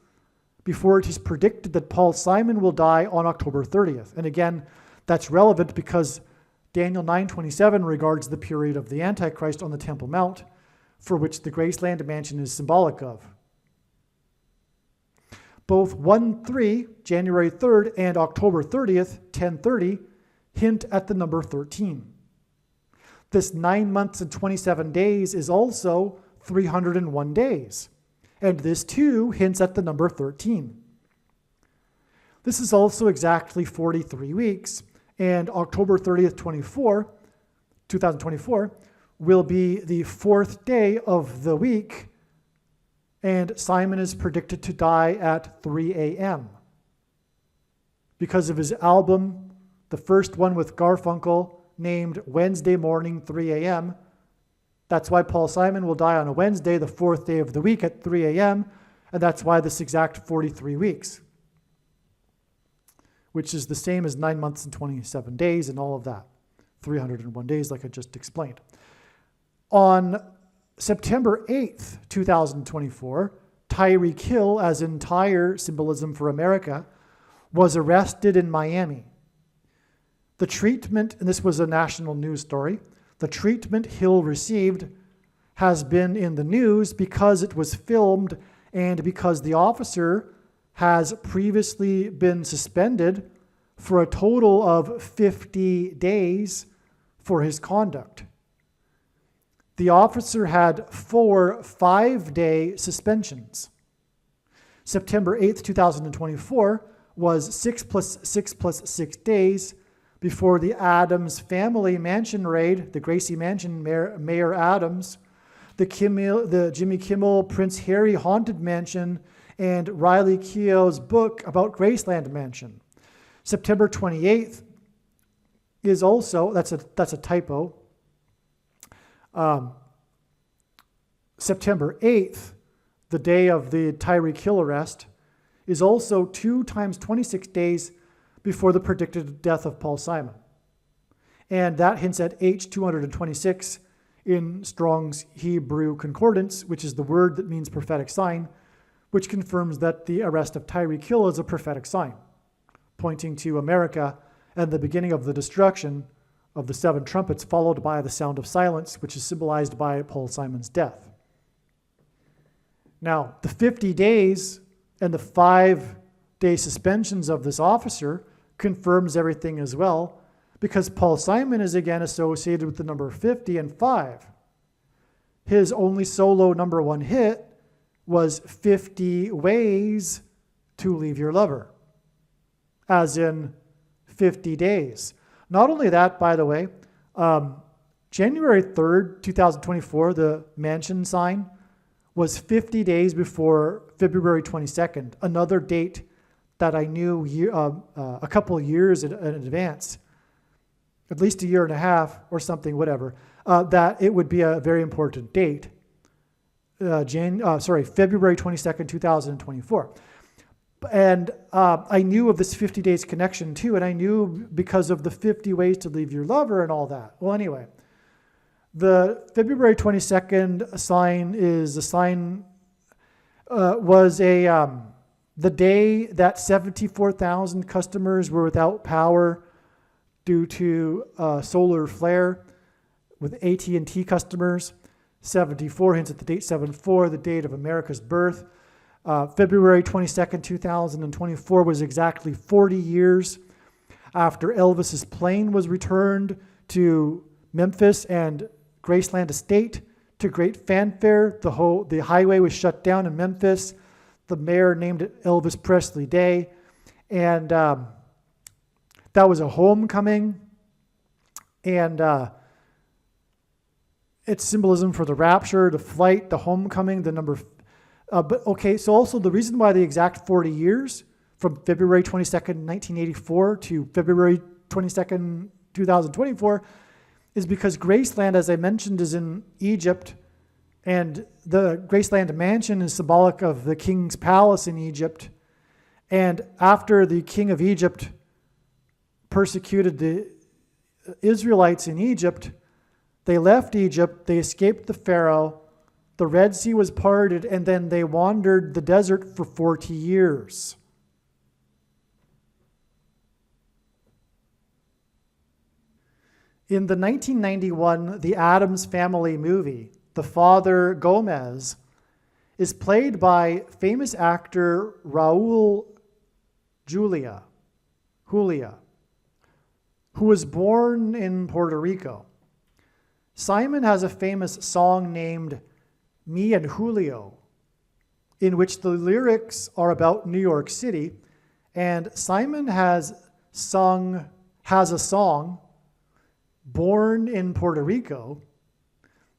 before it is predicted that Paul Simon will die on October 30th. And again, that's relevant because Daniel 9:27 regards the period of the Antichrist on the Temple Mount, for which the Graceland mansion is symbolic of. Both 1-3, January 3rd, and October 30th, 10:30, hint at the number 13. This 9 months and 27 days is also 301 days, and this too hints at the number 13. This is also exactly 43 weeks, and October 30th, 2024 will be the 4th day of the week, and Simon is predicted to die at 3 a.m. because of his album, the first one with Garfunkel, named Wednesday Morning 3 a.m. That's why Paul Simon will die on a Wednesday, the 4th day of the week at 3 a.m., and that's why this exact 43 weeks, which is the same as 9 months and 27 days and all of that. 301 days, like I just explained. On September 8th, 2024, Tyreek Hill, as in Tyre, symbolism for America, was arrested in Miami. The treatment, and this was a national news story, the treatment Hill received has been in the news because it was filmed and because the officer has previously been suspended for a total of 50 days for his conduct. The officer had 4 5-day suspensions. September 8th, 2024 was 6 plus 6 plus 6 days before the Adams family mansion raid, the Gracie Mansion, Mayor Adams, the Jimmy Kimmel, Prince Harry haunted mansion, and Riley Keough's book about Graceland Mansion. September 28th is also, that's a typo. September 8th, the day of the Tyreek Hill arrest, is also 2 times 26 days before the predicted death of Paul Simon. And that hints at H226 in Strong's Hebrew Concordance, which is the word that means prophetic sign, which confirms that the arrest of Tyreek Hill is a prophetic sign, pointing to America and the beginning of the destruction of the 7 trumpets, followed by the sound of silence, which is symbolized by Paul Simon's death. Now, the 50 days and the 5-day suspensions of this officer confirms everything as well, because Paul Simon is again associated with the number 50 and 5. His only solo number 1 hit was 50 Ways to Leave Your Lover, as in 50 days. Not only that, by the way, January 3rd, 2024, the mansion sign was 50 days before February 22nd, another date that I knew a couple of years in advance, at least a year and a half or something, whatever, that it would be a very important date. February 22nd, 2024. And I knew of this 50 days connection too, and I knew because of the 50 ways to leave your lover and all that. Well, anyway, the February 22nd sign is the day that 74,000 customers were without power due to solar flare with AT&T customers. 74 hints at the date 74, the date of America's birth. February 22nd, 2024 was exactly 40 years after Elvis's plane was returned to Memphis and Graceland Estate. To great fanfare, the highway was shut down in Memphis. The mayor named it Elvis Presley Day. And that was a homecoming. And it's symbolism for the rapture, the flight, the homecoming, the number. So also the reason why the exact 40 years from February 22nd, 1984 to February 22nd, 2024 is because Graceland, as I mentioned, is in Egypt, and the Graceland mansion is symbolic of the king's palace in Egypt. And after the king of Egypt persecuted the Israelites in Egypt, they left Egypt, they escaped the Pharaoh, the Red Sea was parted, and then they wandered the desert for 40 years. In the 1991 The Addams Family movie, the father, Gomez, is played by famous actor Raul Julia, who was born in Puerto Rico. Simon has a famous song named Me and Julio, in which the lyrics are about New York City, and Simon has a song, Born in Puerto Rico,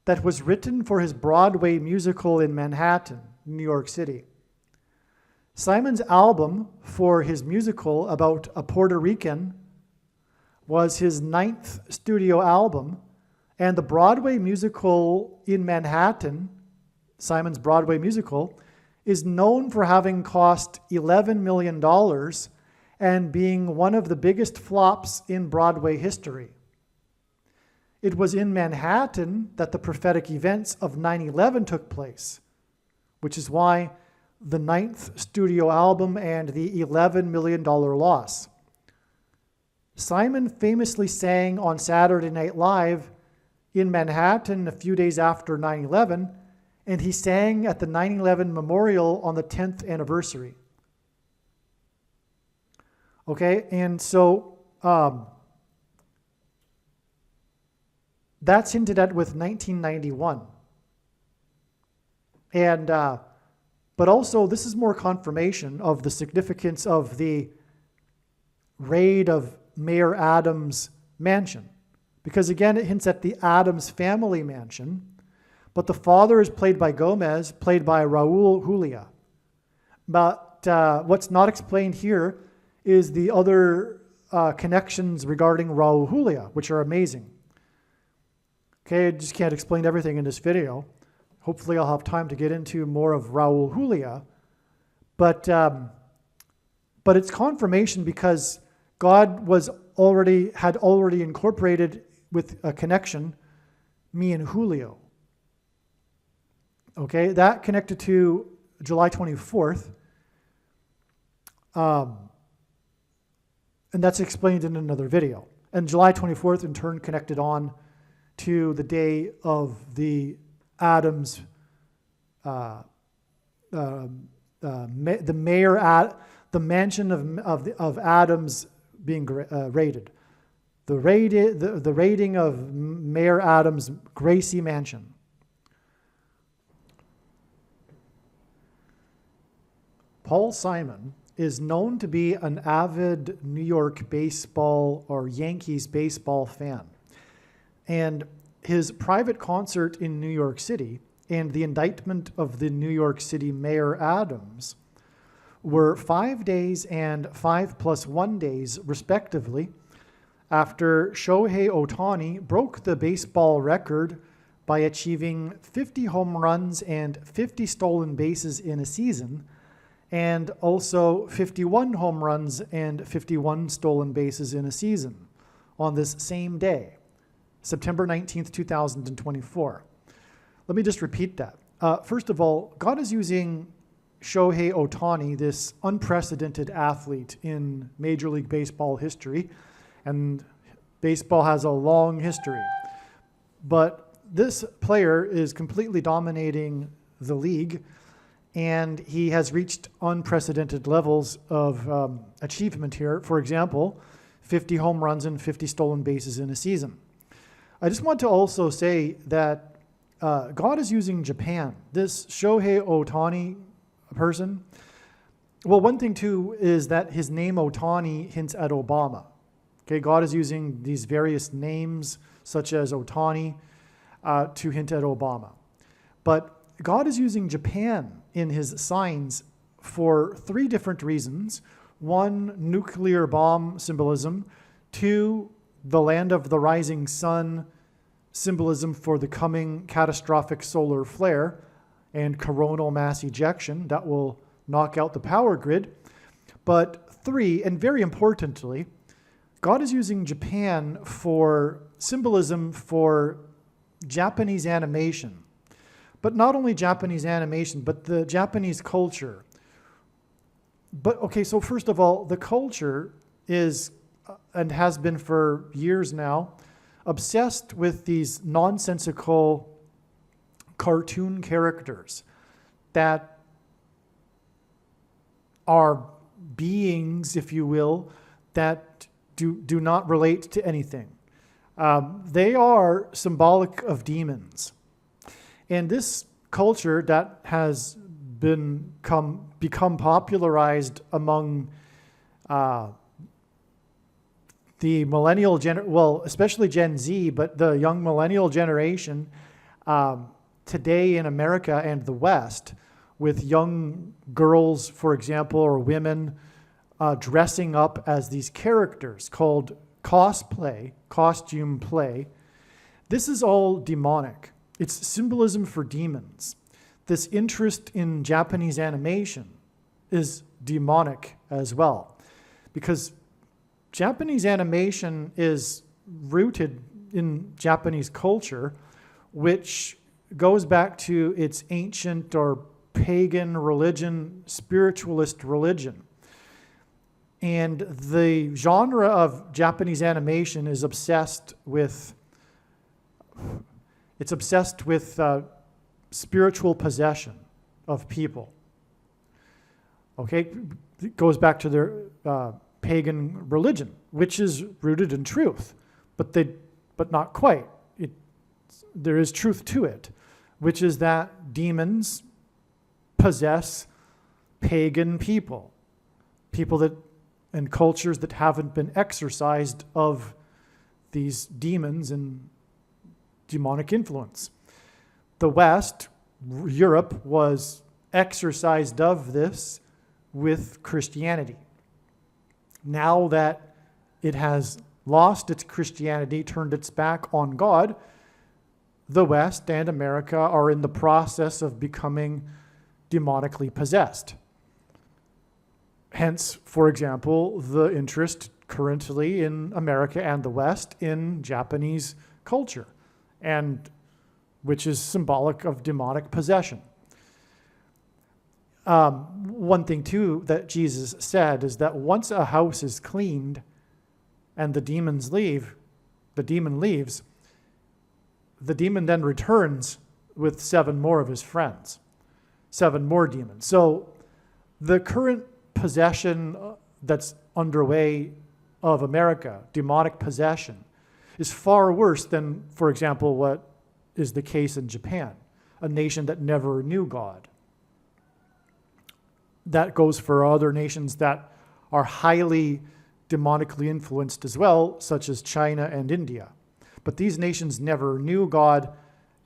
that was written for his Broadway musical in Manhattan, New York City. Simon's album for his musical about a Puerto Rican was his 9th studio album, and the Broadway musical in Manhattan, Simon's Broadway musical, is known for having cost $11 million and being one of the biggest flops in Broadway history. It was in Manhattan that the prophetic events of 9/11 took place, which is why the 9th studio album and the $11 million loss. Simon famously sang on Saturday Night Live in Manhattan a few days after 9/11, and he sang at the 9/11 memorial on the 10th anniversary. Okay, and so that's hinted at with 1991. And but also this is more confirmation of the significance of the raid of Mayor Adams' mansion. Because again, it hints at the Adams family mansion, but the father is played by Gomez, played by Raul Julia. But what's not explained here is the other connections regarding Raul Julia, which are amazing. Okay, I just can't explain everything in this video. Hopefully I'll have time to get into more of Raul Julia. But it's confirmation because God had already incorporated with a connection me and Julio. Okay, that connected to July 24th. And that's explained in another video. And July 24th in turn connected on to the day of the Adams, the mansion of Adams being raided. The raiding of Mayor Adams' Gracie mansion. Paul Simon is known to be an avid New York baseball or Yankees baseball fan. And his private concert in New York City and the indictment of the New York City Mayor Adams were 5 days and 5+1 days, respectively, after Shohei Ohtani broke the baseball record by achieving 50 home runs and 50 stolen bases in a season, and also 51 home runs and 51 stolen bases in a season on this same day, September 19th, 2024. Let me just repeat that. First of all, God is using Shohei Ohtani, this unprecedented athlete in Major League Baseball history, and baseball has a long history. But this player is completely dominating the league, and he has reached unprecedented levels of achievement here. For example, 50 home runs and 50 stolen bases in a season. I just want to also say that God is using Japan. This Shohei Ohtani person, well, one thing too is that his name Ohtani hints at Obama. Okay, God is using these various names, such as Ohtani, to hint at Obama. But God is using Japan in his signs for 3 different reasons. 1, nuclear bomb symbolism. 2, the land of the rising sun symbolism for the coming catastrophic solar flare and coronal mass ejection that will knock out the power grid. But 3, and very importantly, God is using Japan for symbolism for Japanese animation. But not only Japanese animation, but the Japanese culture. But okay, so first of all, the culture is, and has been for years now, obsessed with these nonsensical cartoon characters that are beings, if you will, that do not relate to anything. They are symbolic of demons. And this culture that has become popularized among the millennial especially Gen Z, but the young millennial generation today in America and the West, with young girls, for example, or women dressing up as these characters called cosplay, costume play. This is all demonic. It's symbolism for demons. This interest in Japanese animation is demonic as well, because Japanese animation is rooted in Japanese culture, which goes back to its ancient or pagan religion, spiritualist religion. And the genre of Japanese animation is obsessed with spiritual possession of people. Okay, it goes back to their pagan religion, which is rooted in truth, but not quite. There is truth to it, which is that demons possess pagan people that and cultures that haven't been exorcised of these demons and demonic influence. The West, Europe, was exorcised of this with Christianity. Now that it has lost its Christianity, turned its back on God, the West and America are in the process of becoming demonically possessed. Hence, for example, the interest currently in America and the West in Japanese culture, and which is symbolic of demonic possession. One thing, too, that Jesus said is that once a house is cleaned and the demon leaves, the demon then returns with 7 more of his friends, 7 more demons. So the current possession that's underway of America, demonic possession, is far worse than, for example, what is the case in Japan, a nation that never knew God. That goes for other nations that are highly demonically influenced as well, such as China and India. But these nations never knew God,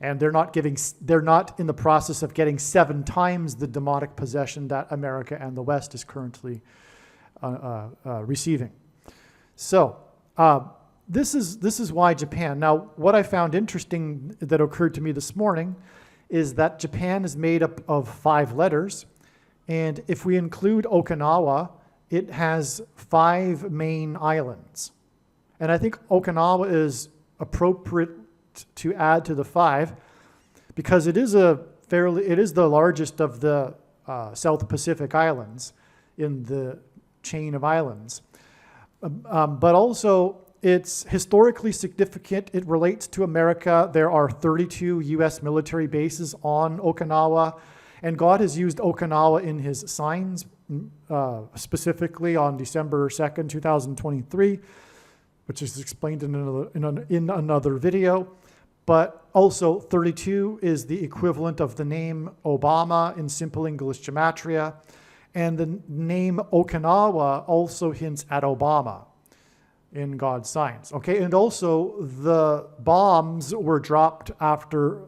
And they're not in the process of getting 7 times the demonic possession that America and the West is currently receiving. So this is why Japan. Now, what I found interesting that occurred to me this morning is that Japan is made up of 5 letters, and if we include Okinawa, it has 5 main islands. And I think Okinawa is appropriate to add to the 5 because it is the largest of the South Pacific islands in the chain of islands. But also, it's historically significant. It relates to America. There are 32 U.S. military bases on Okinawa, and God has used Okinawa in his signs, specifically on December 2nd, 2023, which is explained in another video. But also, 32 is the equivalent of the name Obama in simple English gematria, and the name Okinawa also hints at Obama in God's signs. Okay, and also the bombs were dropped after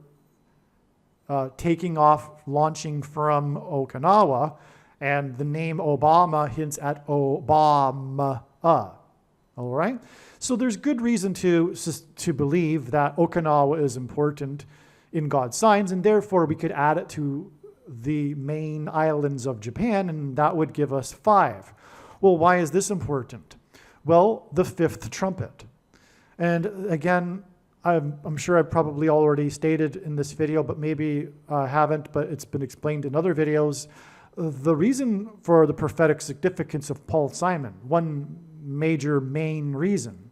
taking off, launching from Okinawa, and the name Obama hints at Obama. All right, so there's good reason to believe that Okinawa is important in God's signs, and therefore we could add it to the main islands of Japan, and that would give us 5. Well, why is this important? Well, the 5th trumpet. And again, I'm sure I've probably already stated in this video, but maybe I haven't, but it's been explained in other videos. The reason for the prophetic significance of Paul Simon, one major main reason,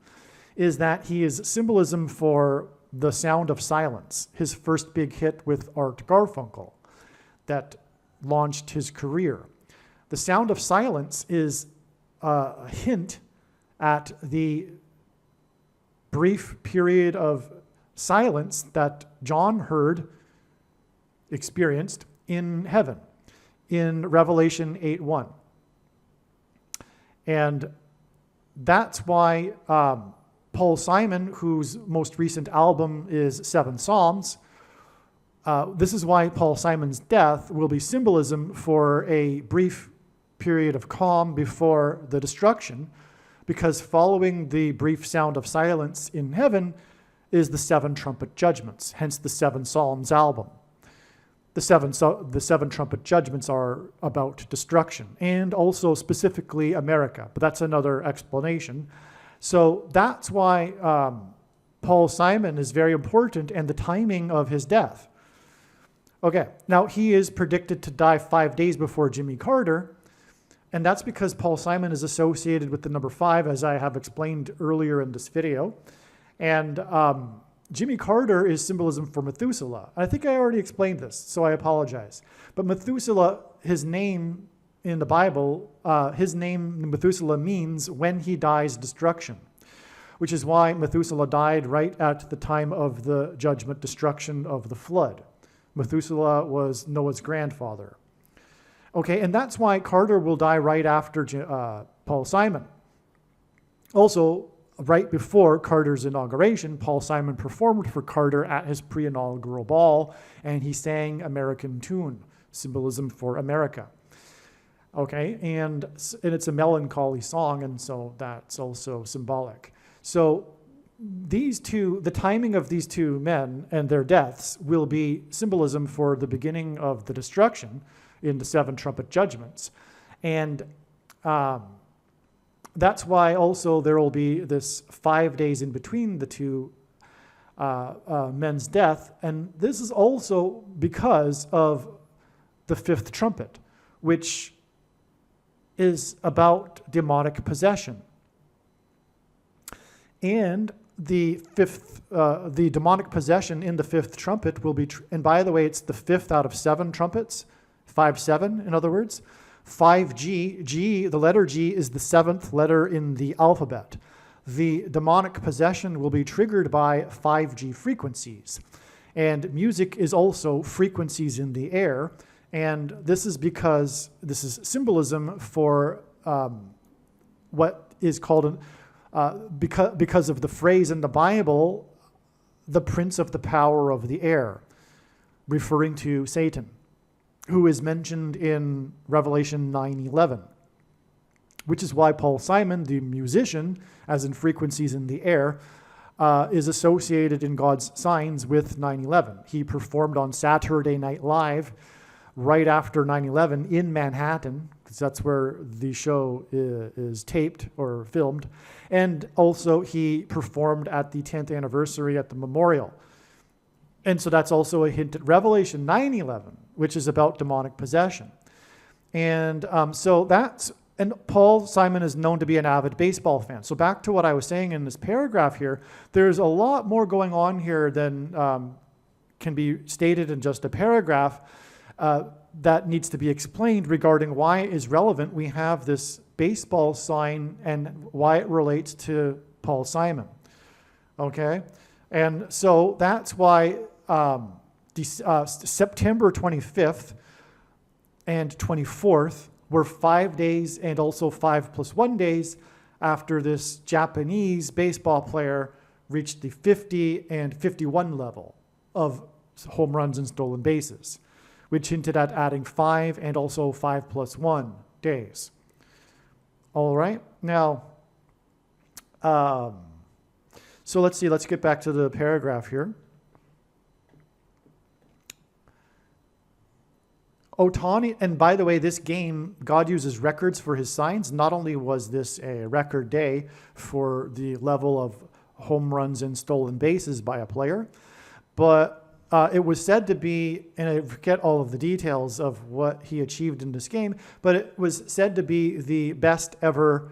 is that he is symbolism for the sound of silence, his first big hit with Art Garfunkel that launched his career. The sound of silence is a hint at the brief period of silence that John experienced in heaven in Revelation 8:1. And that's why Paul Simon, whose most recent album is 7 Psalms, this is why Paul Simon's death will be symbolism for a brief period of calm before the destruction, because following the brief sound of silence in heaven is the 7 trumpet judgments, hence the 7 Psalms album. The seven trumpet judgments are about destruction, and also specifically America, but that's another explanation. So that's why Paul Simon is very important, and the timing of his death. Okay, now he is predicted to die 5 days before Jimmy Carter, and that's because Paul Simon is associated with the number 5, as I have explained earlier in this video. And Jimmy Carter is symbolism for Methuselah. I think I already explained this, so I apologize. But Methuselah, his name in the Bible, his name Methuselah means when he dies destruction, which is why Methuselah died right at the time of the judgment destruction of the flood. Methuselah was Noah's grandfather. Okay, and that's why Carter will die right after Paul Simon. Also, right before Carter's inauguration, Paul Simon performed for Carter at his pre-inaugural ball, and he sang American Tune, symbolism for America. Okay, and it's a melancholy song, and so that's also symbolic. So the timing of these 2 men and their deaths will be symbolism for the beginning of the destruction in the 7 trumpet judgments. And that's why also there will be this 5 days in between the 2 men's death. And this is also because of the 5th trumpet, which is about demonic possession. And the demonic possession in the 5th trumpet will be, and by the way, it's the 5th out of 7 trumpets, 5-7 in other words. 5G, the letter G is the 7th letter in the alphabet. The demonic possession will be triggered by 5G frequencies. And music is also frequencies in the air. And this is because this is symbolism for what is called, because of the phrase in the Bible the prince of the power of the air, referring to Satan, who is mentioned in Revelation 9:11, which is why Paul Simon, the musician, as in frequencies in the air, is associated in God's signs with 9/11. He performed on Saturday Night Live right after 9/11 in Manhattan, because that's where the show is taped or filmed. And also he performed at the 10th anniversary at the memorial. And so that's also a hint at Revelation 9:11, which is about demonic possession. And and Paul Simon is known to be an avid baseball fan. So back to what I was saying in this paragraph here, there's a lot more going on here than can be stated in just a paragraph that needs to be explained regarding why it is relevant. We have this baseball sign and why it relates to Paul Simon. Okay? And so that's why September 25th and 24th were 5 days and also 5+1 days after this Japanese baseball player reached the 50 and 51 level of home runs and stolen bases, which hinted at adding 5 and also 5+1 days. All right. Now, so let's see. Let's get back to the paragraph here. Otani, and by the way, this game, God uses records for his signs. Not only was this a record day for the level of home runs and stolen bases by a player, but it was said to be, and I forget all of the details of what he achieved in this game, but it was said to be the best ever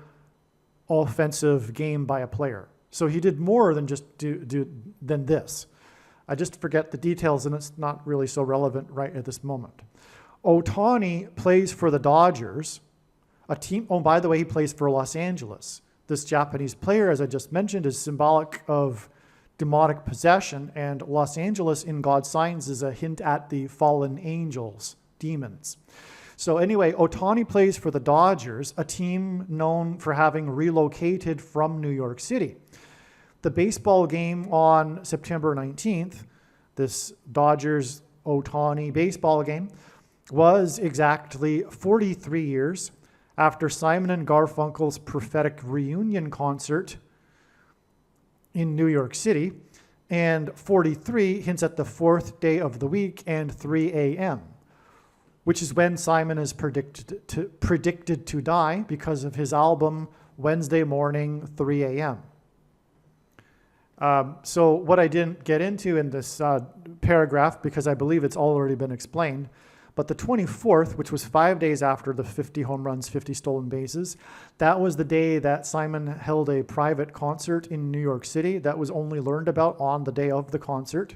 offensive game by a player. So he did more than just than this. I just forget the details, and it's not really so relevant right at this moment. Otani plays for the Dodgers, a team. Oh, by the way, he plays for Los Angeles. This Japanese player, as I just mentioned, is symbolic of demonic possession, and Los Angeles in God's signs is a hint at the fallen angels, demons. So anyway, Otani plays for the Dodgers, a team known for having relocated from New York City. The baseball game on September 19th, this Dodgers-Otani baseball game, was exactly 43 years after Simon and Garfunkel's prophetic reunion concert in New York City, and 43 hints at the 4th day of the week and 3 a.m., which is when Simon is predicted to die because of his album Wednesday Morning, 3 a.m. So what I didn't get into in this paragraph, because I believe it's already been explained, but the 24th, which was 5 days after the 50 home runs, 50 stolen bases, that was the day that Simon held a private concert in New York City that was only learned about on the day of the concert.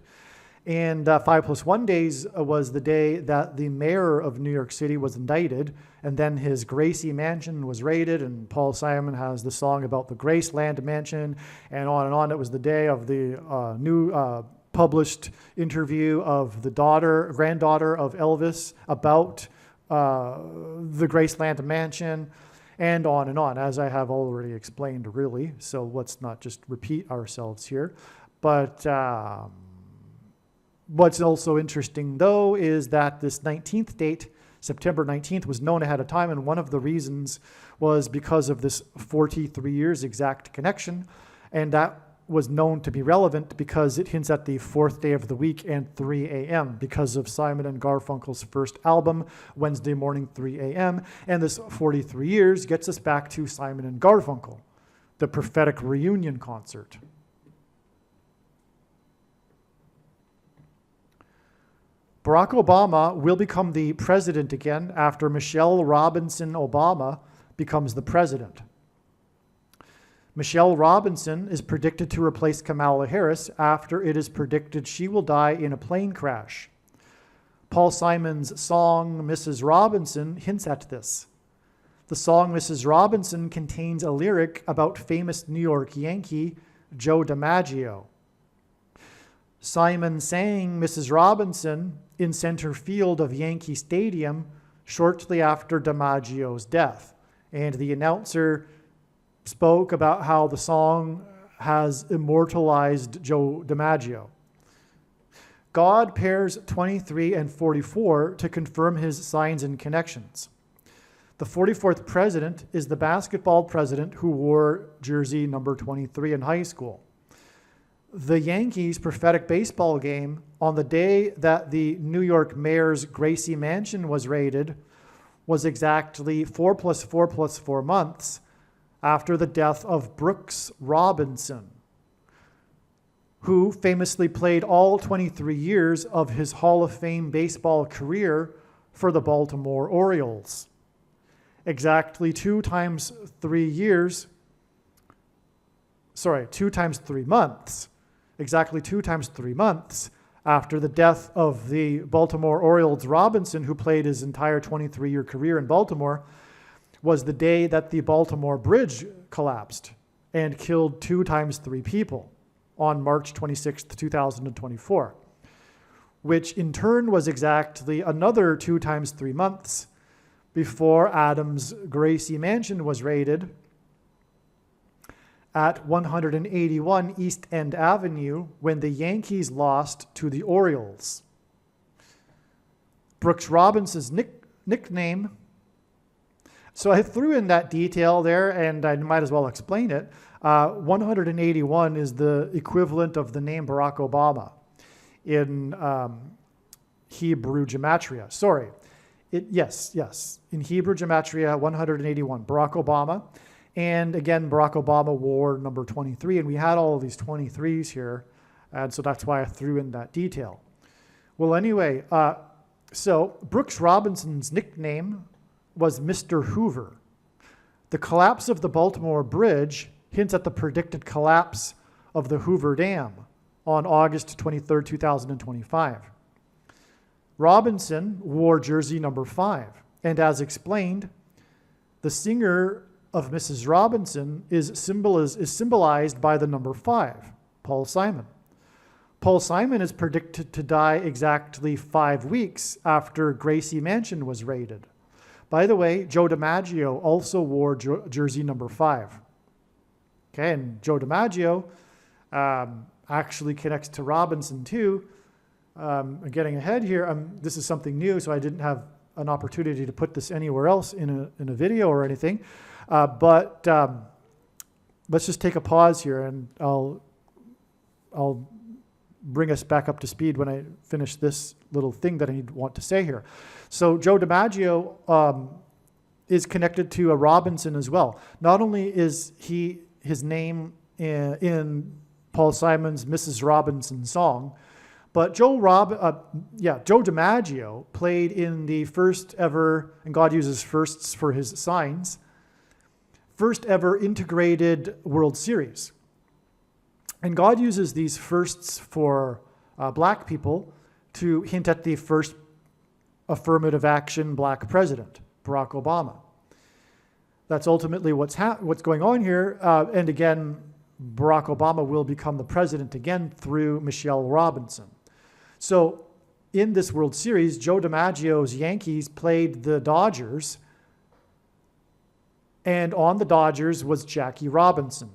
And 5+1 days was the day that the mayor of New York City was indicted, and then his Gracie mansion was raided, and Paul Simon has the song about the Graceland mansion, and on and on. It was the day of the new published interview of the granddaughter of Elvis about the Graceland mansion, and on, as I have already explained, really. So let's not just repeat ourselves here. But what's also interesting, though, is that this 19th date, September 19th, was known ahead of time, and one of the reasons was because of this 43 years exact connection, and that was known to be relevant because it hints at the 4th day of the week and 3 a.m. because of Simon and Garfunkel's first album, Wednesday Morning, 3 a.m., and this 43 years gets us back to Simon and Garfunkel, the prophetic reunion concert. Barack Obama will become the president again after Michelle Robinson Obama becomes the president. Michelle Robinson is predicted to replace Kamala Harris after it is predicted she will die in a plane crash. Paul Simon's song, Mrs. Robinson, hints at this. The song Mrs. Robinson contains a lyric about famous New York Yankee Joe DiMaggio. Simon sang Mrs. Robinson in center field of Yankee Stadium shortly after DiMaggio's death, and the announcer spoke about how the song has immortalized Joe DiMaggio. God pairs 23 and 44 to confirm his signs and connections. The 44th president is the basketball president who wore jersey number 23 in high school. The Yankees' prophetic baseball game on the day that the New York mayor's Gracie mansion was raided was exactly 4 + 4 + 4 months after the death of Brooks Robinson, who famously played all 23 years of his Hall of Fame baseball career for the Baltimore Orioles. Exactly 2 times 3 years, 2 times 3 months, exactly 2 times 3 months after the death of the Baltimore Orioles Robinson, who played his entire 23-year career in Baltimore, was the day that the Baltimore Bridge collapsed and killed 2 times 3 people on March 26, 2024, which in turn was exactly another 2 times 3 months before Adams' Gracie mansion was raided at 181 East End Avenue when the Yankees lost to the Orioles. Brooks Robinson's nickname. So I threw in that detail there, and I might as well explain it. 181 is the equivalent of the name Barack Obama in Hebrew gematria. Yes. In Hebrew gematria, 181, Barack Obama. And again, Barack Obama wore number 23, and we had all of these 23s here, and so that's why I threw in that detail. Well, anyway, so Brooks Robinson's nickname was Mr. Hoover. The collapse of the Baltimore Bridge hints at the predicted collapse of the Hoover Dam on August 23, 2025. Robinson wore jersey number 5, and as explained, the singer of Mrs. Robinson is symbolized by the number 5, Paul Simon. Paul Simon is predicted to die exactly 5 weeks after Gracie Mansion was raided. By the way, Joe DiMaggio also wore jersey number 5. Okay, and Joe DiMaggio actually connects to Robinson too. I'm getting ahead here. This is something new, so I didn't have an opportunity to put this anywhere else in a video or anything. But let's just take a pause here, and I'll bring us back up to speed when I finish this little thing that I want to say here. So Joe DiMaggio is connected to a Robinson as well. Not only is his name in Paul Simon's Mrs. Robinson song, but Joe DiMaggio played in the first ever, and God uses firsts for his signs, first ever integrated World Series. And God uses these firsts for black people to hint at the first affirmative action black president, Barack Obama. That's ultimately what's going on here. And again, Barack Obama will become the president again through Michelle Robinson. So in this World Series, Joe DiMaggio's Yankees played the Dodgers, and on the Dodgers was Jackie Robinson.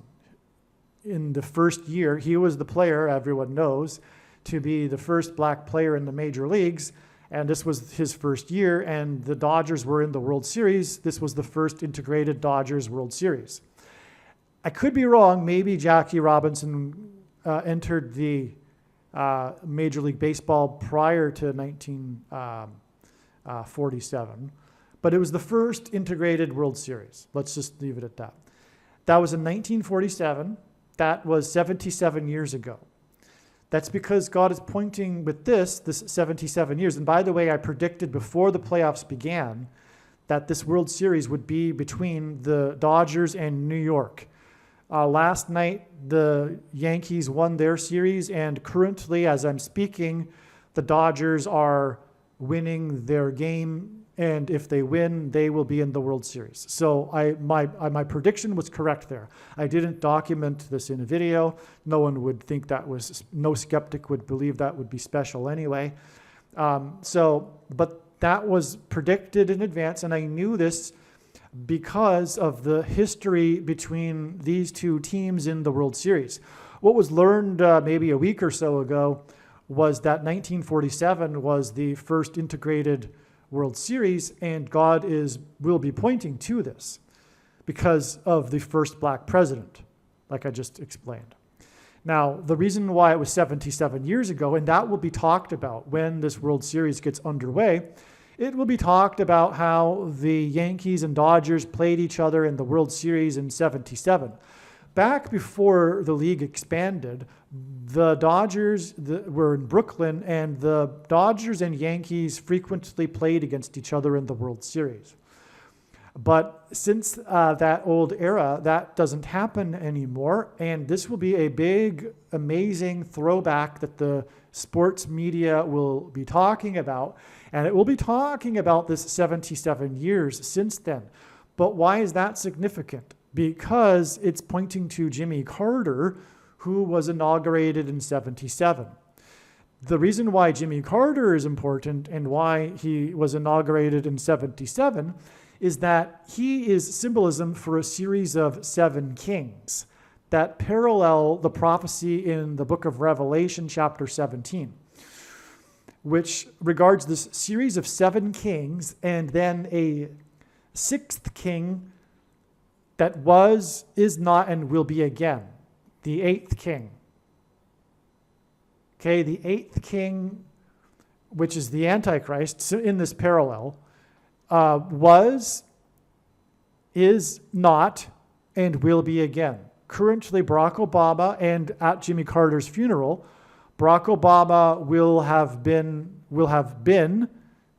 In the first year, he was the player, everyone knows, to be the first black player in the major leagues, and this was his first year, and the Dodgers were in the World Series. This was the first integrated Dodgers World Series. I could be wrong. Maybe Jackie Robinson entered the Major League Baseball prior to 1947, but it was the first integrated World Series. Let's just leave it at that. That was in 1947. That was 77 years ago. That's because God is pointing with this 77 years. And by the way, I predicted before the playoffs began that this World Series would be between the Dodgers and New York. Last night, the Yankees won their series, and currently, as I'm speaking, the Dodgers are winning their game, and if they win, they will be in the World Series. So my prediction was correct there. I didn't document this in a video. No one would think no skeptic would believe that would be special anyway. But that was predicted in advance, and I knew this because of the history between these two teams in the World Series. What was learned maybe a week or so ago was that 1947 was the first integrated World Series, and God will be pointing to this because of the first black president, like I just explained. Now, the reason why it was 77 years ago, and that will be talked about when this World Series gets underway, it will be talked about how the Yankees and Dodgers played each other in the World Series in 77. Back before the league expanded, the Dodgers were in Brooklyn, and the Dodgers and Yankees frequently played against each other in the World Series. But since that old era, that doesn't happen anymore, and this will be a big, amazing throwback that the sports media will be talking about, and it will be talking about this 77 years since then. But why is that significant? Because it's pointing to Jimmy Carter, who was inaugurated in 77. The reason why Jimmy Carter is important and why he was inaugurated in 77 is that he is symbolism for a series of 7 kings that parallel the prophecy in the book of Revelation, chapter 17, which regards this series of 7 kings and then a 6th king that was, is not, and will be again, the 8th king. Okay, the 8th king, which is the Antichrist, in this parallel, was, is not, and will be again. Currently, Barack Obama, and at Jimmy Carter's funeral, Barack Obama will have been,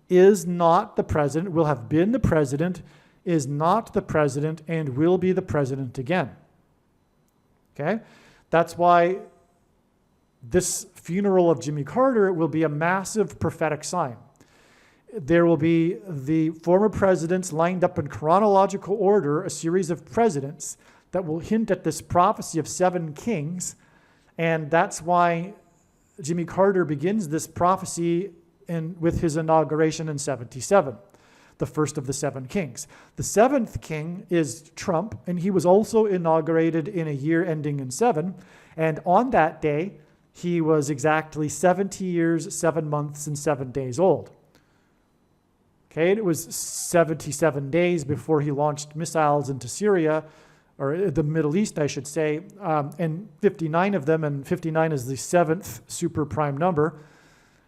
is not the president, will have been the president, is not the president, and will be the president again. Okay? That's why this funeral of Jimmy Carter will be a massive prophetic sign. There will be the former presidents lined up in chronological order, a series of presidents that will hint at this prophecy of 7 kings. And that's why Jimmy Carter begins this prophecy with his inauguration in 77, the first of the 7 kings. The 7th king is Trump, and he was also inaugurated in a year ending in 7. And on that day, he was exactly 70 years, 7 months, and 7 days old. Okay, it was 77 days before he launched missiles into Syria, or the Middle East, I should say, and 59 of them, and 59 is the 7th super prime number,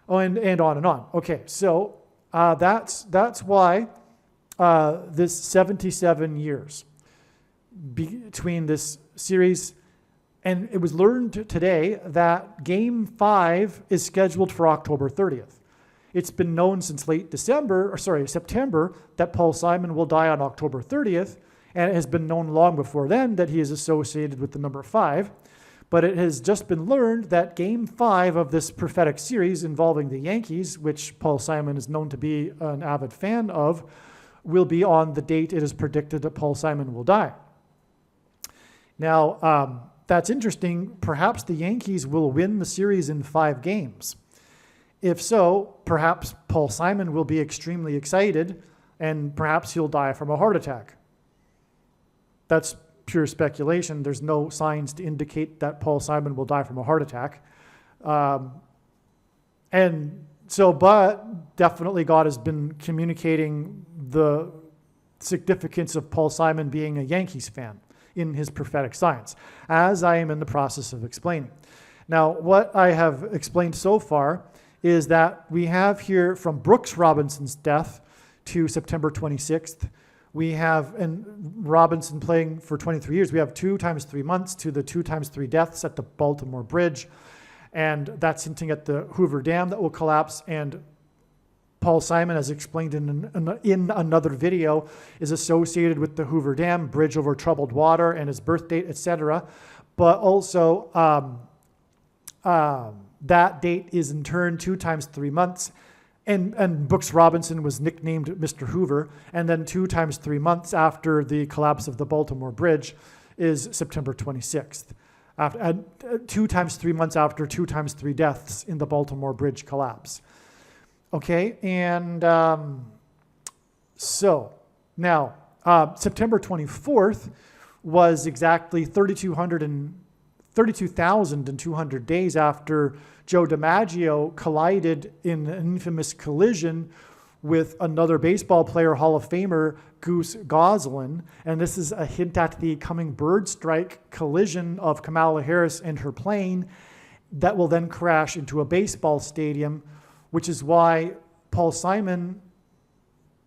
and on and on. Okay, so that's why this 77 years between this series, and it was learned today that Game 5 is scheduled for October 30th. It's been known since late September, that Paul Simon will die on October 30th, and it has been known long before then that he is associated with the number 5. But it has just been learned that Game 5 of this prophetic series involving the Yankees, which Paul Simon is known to be an avid fan of, will be on the date it is predicted that Paul Simon will die. Now, that's interesting. Perhaps the Yankees will win the series in 5 games. If so, perhaps Paul Simon will be extremely excited, and perhaps he'll die from a heart attack. That's pure speculation. There's no signs to indicate that Paul Simon will die from a heart attack. But definitely God has been communicating the significance of Paul Simon being a Yankees fan in his prophetic signs, as I am in the process of explaining. Now, what I have explained so far is that we have here from Brooks Robinson's death to September 26th, we have, and Robinson playing for 23 years, we have 2 times 3 months to the 2 times 3 deaths at the Baltimore Bridge. And that's hinting at the Hoover Dam that will collapse. And Paul Simon, as explained in another video, is associated with the Hoover Dam, bridge over troubled water, and his birth date, etc. But also, that date is in turn 2 times 3 months. And Brooks Robinson was nicknamed Mr. Hoover. And then 2 times 3 months after the collapse of the Baltimore Bridge is September 26th. 2 times 3 months after 2 times 3 deaths in the Baltimore Bridge collapse. Okay, and so now September 24th was exactly 32,200 days after Joe DiMaggio collided in an infamous collision with another baseball player, Hall of Famer Goose Goslin. And this is a hint at the coming bird strike collision of Kamala Harris and her plane that will then crash into a baseball stadium, which is why Paul Simon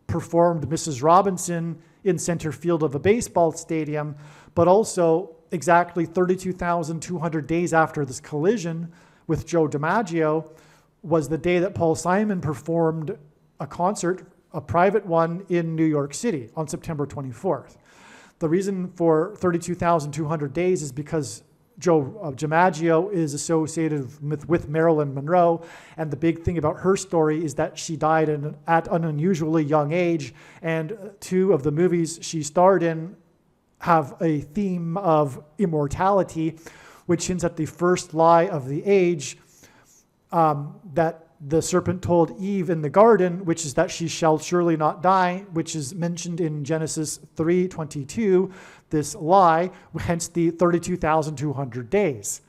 performed Mrs. Robinson in center field of a baseball stadium, but also exactly 32,200 days after this collision with Joe DiMaggio was the day that Paul Simon performed a concert, a private one in New York City on September 24th. The reason for 32,200 days is because Joe DiMaggio is associated with Marilyn Monroe, and the big thing about her story is that she died at an unusually young age, and two of the movies she starred in have a theme of immortality, which hints at the first lie of the age that the serpent told Eve in the garden, which is that she shall surely not die, which is mentioned in Genesis 3:22, this lie, hence the 32,200 days.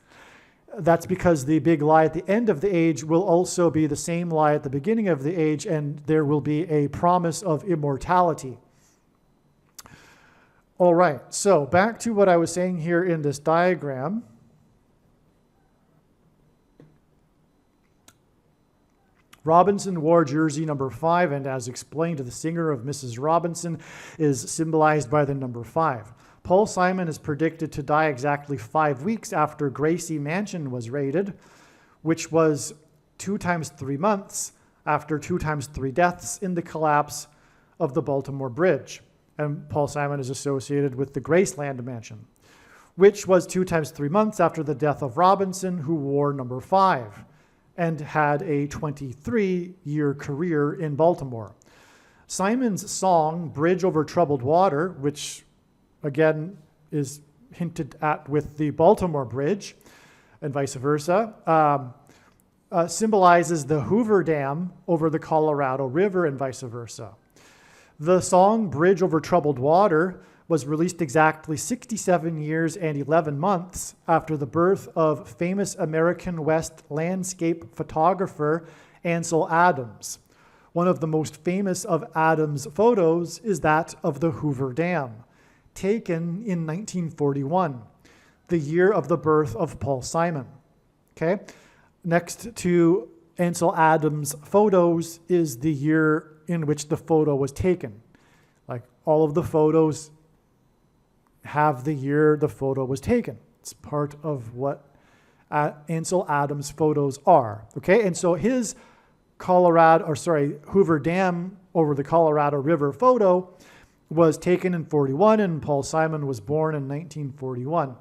That's because the big lie at the end of the age will also be the same lie at the beginning of the age, and there will be a promise of immortality. All right, so back to what I was saying here in this diagram. Robinson wore jersey number 5, and as explained, the singer of Mrs. Robinson is symbolized by the number 5. Paul Simon is predicted to die exactly 5 weeks after Gracie Mansion was raided, which was 2 times 3 months after 2 times 3 deaths in the collapse of the Baltimore Bridge. And Paul Simon is associated with the Graceland Mansion, which was 2 times 3 months after the death of Robinson, who wore number 5 and had a 23-year career in Baltimore. Simon's song, Bridge Over Troubled Water, which again is hinted at with the Baltimore Bridge and vice versa, symbolizes the Hoover Dam over the Colorado River and vice versa. The song Bridge Over Troubled Water was released exactly 67 years and 11 months after the birth of famous American West landscape photographer Ansel Adams. One of the most famous of Adams' photos is that of the Hoover Dam, taken in 1941, the year of the birth of Paul Simon. Okay? Next to Ansel Adams' photos is the year in which the photo was taken. Like all of the photos have the year the photo was taken. It's part of what Ansel Adams' photos are. Okay, and so his Hoover Dam over the Colorado River photo was taken in 41, and Paul Simon was born in 1941.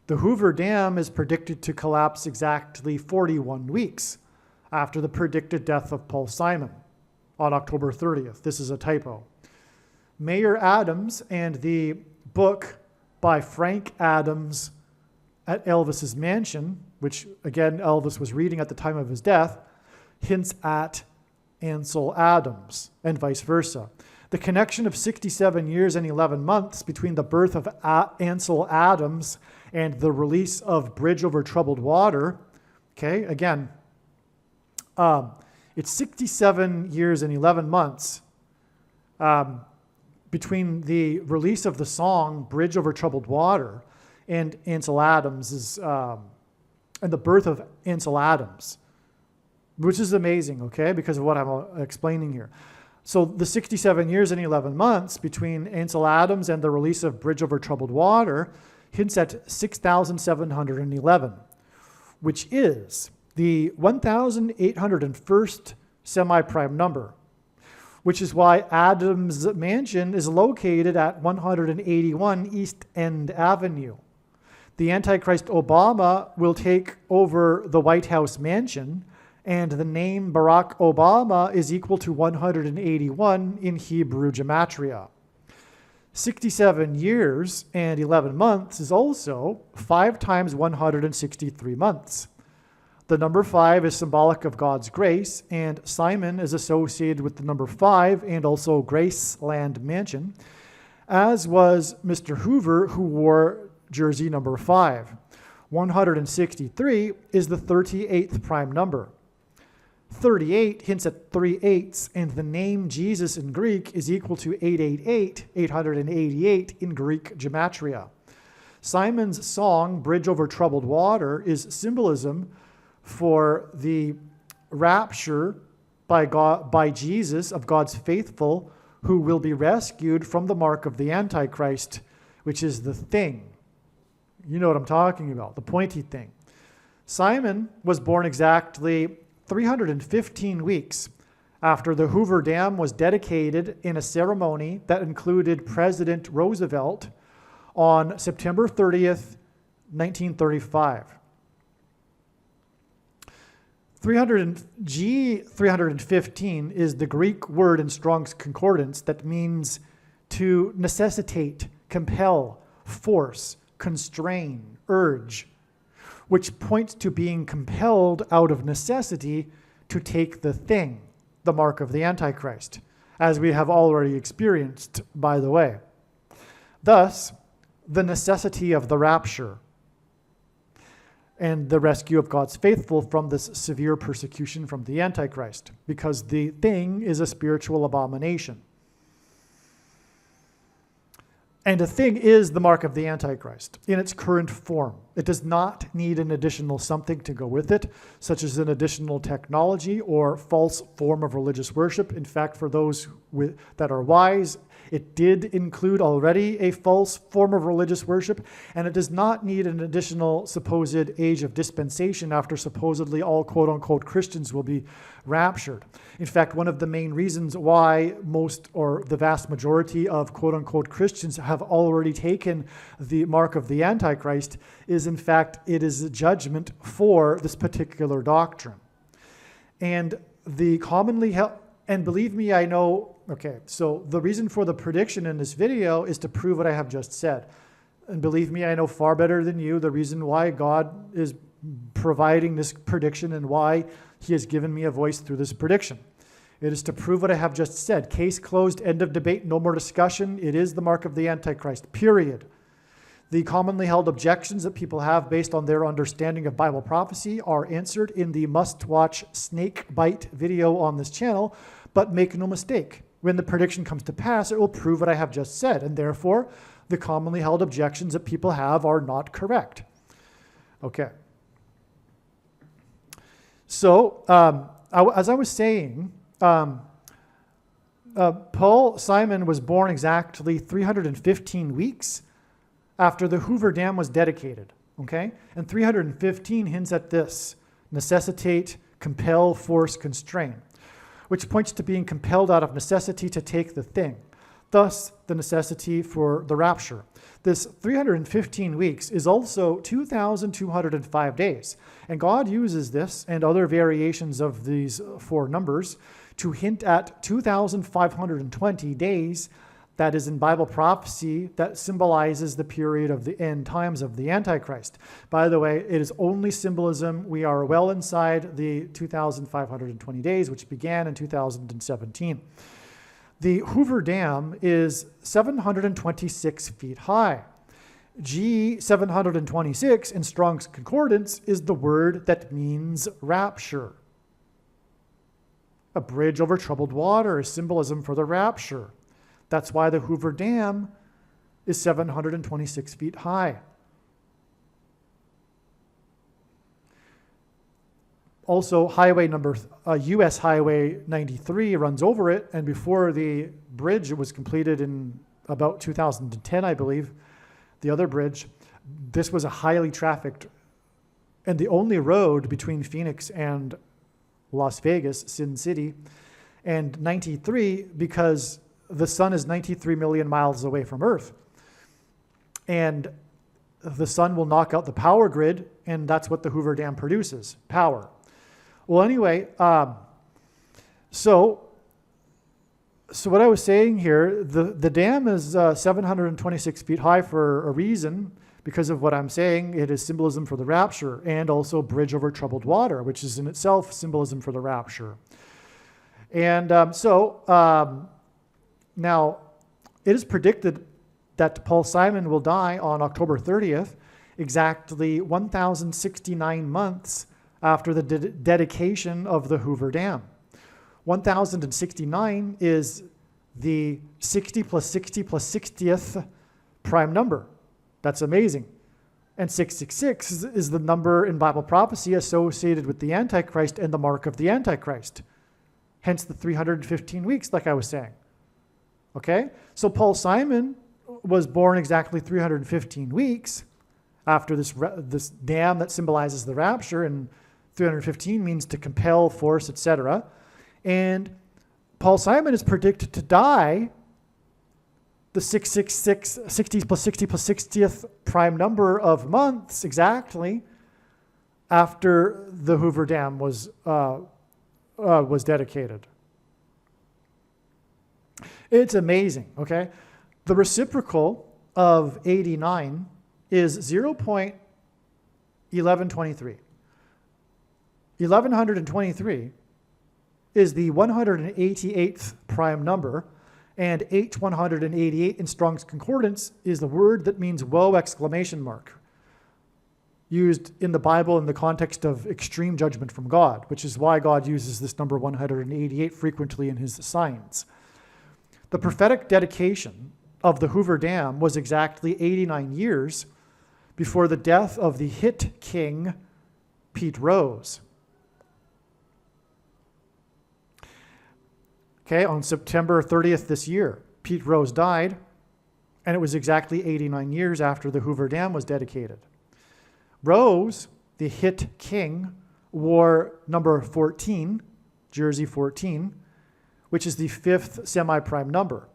The Hoover Dam is predicted to collapse exactly 41 weeks after the predicted death of Paul Simon on October 30th. This is a typo. Mayor Adams and the book by Frank Adams at Elvis's mansion, which again Elvis was reading at the time of his death, hints at Ansel Adams and vice versa. The connection of 67 years and 11 months between the birth of Ansel Adams and the release of Bridge Over Troubled Water, okay, again, it's 67 years and 11 months between the release of the song Bridge Over Troubled Water and Ansel Adams and the birth of Ansel Adams, which is amazing, okay, because of what I'm explaining here. So the 67 years and 11 months between Ansel Adams and the release of Bridge Over Troubled Water hints at 6,711, which is the 1,801st semi-prime number, which is why Adams' mansion is located at 181 East End Avenue. The Antichrist Obama will take over the White House mansion, and the name Barack Obama is equal to 181 in Hebrew gematria. 67 years and 11 months is also 5 times 163 months. The number 5 is symbolic of God's grace, and Simon is associated with the number 5 and also Graceland Mansion. as was Mr. Hoover, who wore jersey number 5. 163 is the 38th prime number. 38 hints at 3 eighths, and the name Jesus in Greek is equal to 888, 888 in Greek gematria. Simon's song, Bridge Over Troubled Water, is symbolism for the rapture by Jesus of God's faithful who will be rescued from the mark of the Antichrist, which is the thing. You know what I'm talking about, the pointy thing. Simon was born exactly 315 weeks after the Hoover Dam was dedicated in a ceremony that included President Roosevelt on September 30th, 1935. 315 is the Greek word in Strong's Concordance that means to necessitate, compel, force, constrain, urge, which points to being compelled out of necessity to take the thing, the mark of the Antichrist, as we have already experienced, by the way. Thus, the necessity of the rapture and the rescue of God's faithful from this severe persecution from the Antichrist, because the thing is a spiritual abomination. And a thing is the mark of the Antichrist in its current form. It does not need an additional something to go with it, such as an additional technology or false form of religious worship. In fact, for those that are wise, it did include already a false form of religious worship, and it does not need an additional supposed age of dispensation after supposedly all quote-unquote Christians will be raptured. In fact, one of the main reasons why most or the vast majority of quote-unquote Christians have already taken the mark of the Antichrist is, in fact, it is a judgment for this particular doctrine. And the commonly held, and believe me, I know. Okay, so the reason for the prediction in this video is to prove what I have just said. And believe me, I know far better than you the reason why God is providing this prediction and why he has given me a voice through this prediction. It is to prove what I have just said. Case closed, end of debate, no more discussion. It is the mark of the Antichrist, period. The commonly held objections that people have based on their understanding of Bible prophecy are answered in the must-watch snake bite video on this channel, but make no mistake. When the prediction comes to pass, it will prove what I have just said, and therefore, the commonly held objections that people have are not correct. Okay. So, as I was saying, Paul Simon was born exactly 315 weeks after the Hoover Dam was dedicated, okay? And 315 hints at this: necessitate, compel, force, constrain, which points to being compelled out of necessity to take the thing. Thus, the necessity for the rapture. This 315 weeks is also 2,205 days. And God uses this and other variations of these 4 numbers to hint at 2,520 days that is in Bible prophecy that symbolizes the period of the end times of the Antichrist. By the way, it is only symbolism. We are well inside the 2,520 days, which began in 2017. The Hoover Dam is 726 feet high. G 726 in Strong's Concordance is the word that means rapture. A bridge over troubled water is symbolism for the rapture. That's why the Hoover Dam is 726 feet high. Also, U.S. Highway 93 runs over it, and before the bridge was completed in about 2010, I believe, the other bridge, this was a highly trafficked and the only road between Phoenix and Las Vegas, Sin City, and 93 because the sun is 93 million miles away from Earth. And the sun will knock out the power grid, and that's what the Hoover Dam produces, power. Well, anyway, so what I was saying here, the dam is 726 feet high for a reason, because of what I'm saying. It is symbolism for the rapture, and also bridge over troubled water, which is in itself symbolism for the rapture. And now, it is predicted that Paul Simon will die on October 30th, exactly 1,069 months after the dedication of the Hoover Dam. 1,069 is the 60 plus 60 plus 60th prime number. That's amazing. And 666 is the number in Bible prophecy associated with the Antichrist and the mark of the Antichrist. Hence the 315 weeks, like I was saying. Okay? So Paul Simon was born exactly 315 weeks after this dam that symbolizes the rapture, and 315 means to compel, force, etc. And Paul Simon is predicted to die the 666, 60 plus 60 plus 60th prime number of months exactly after the Hoover Dam was dedicated. It's amazing, okay? The reciprocal of 89 is 0.1123. 1123 is the 188th prime number, and H188 in Strong's Concordance is the word that means woe exclamation mark, used in the Bible in the context of extreme judgment from God, which is why God uses this number 188 frequently in his signs. The prophetic dedication of the Hoover Dam was exactly 89 years before the death of the hit king, Pete Rose. Okay, on September 30th this year, Pete Rose died, and it was exactly 89 years after the Hoover Dam was dedicated. Rose, the hit king, wore number 14, jersey 14, which is the 5th semi-prime number.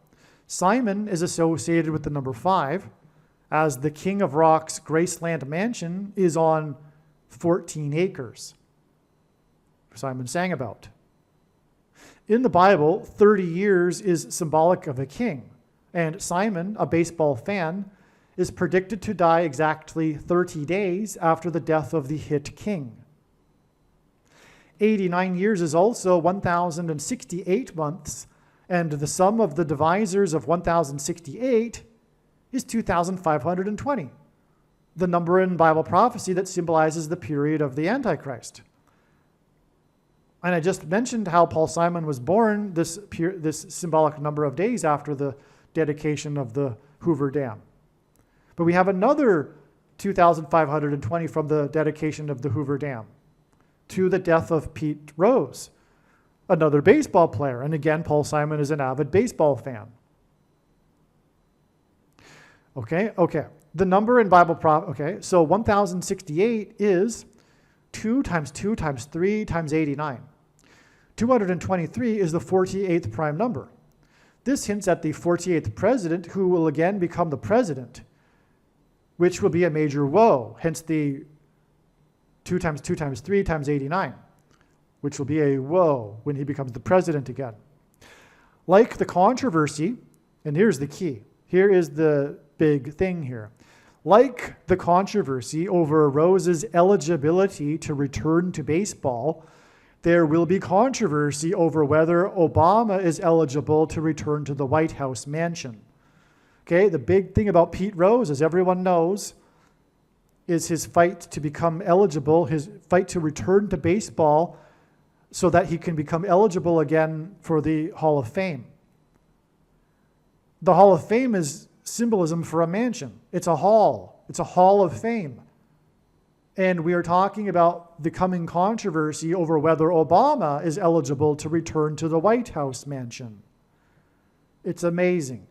Simon is associated with the number 5, as the King of Rock's Graceland mansion is on 14 acres. Simon sang about. In the Bible, 30 years is symbolic of a king, and Simon, a baseball fan, is predicted to die exactly 30 days after the death of the hit king. 89 years is also 1,068 months, and the sum of the divisors of 1,068 is 2,520, the number in Bible prophecy that symbolizes the period of the Antichrist. And I just mentioned how Paul Simon was born this symbolic number of days after the dedication of the Hoover Dam. But we have another 2,520 from the dedication of the Hoover Dam to the death of Pete Rose, another baseball player. And again, Paul Simon is an avid baseball fan. Okay. The number in Bible so 1,068 is 2 times 2 times 3 times 89. 223 is the 48th prime number. This hints at the 48th president, who will again become the president, which will be a major woe, hence the 2 times 2 times 3 times 89, which will be a woe when he becomes the president again. Like the controversy, and here's the key, here is the big thing here. Like the controversy over Rose's eligibility to return to baseball, there will be controversy over whether Obama is eligible to return to the White House mansion. Okay, the big thing about Pete Rose, as everyone knows, is his fight to become eligible, his fight to return to baseball so that he can become eligible again for the Hall of Fame. The Hall of Fame is symbolism for a mansion. It's a hall. It's a Hall of Fame. And we are talking about the coming controversy over whether Obama is eligible to return to the White House mansion. It's amazing.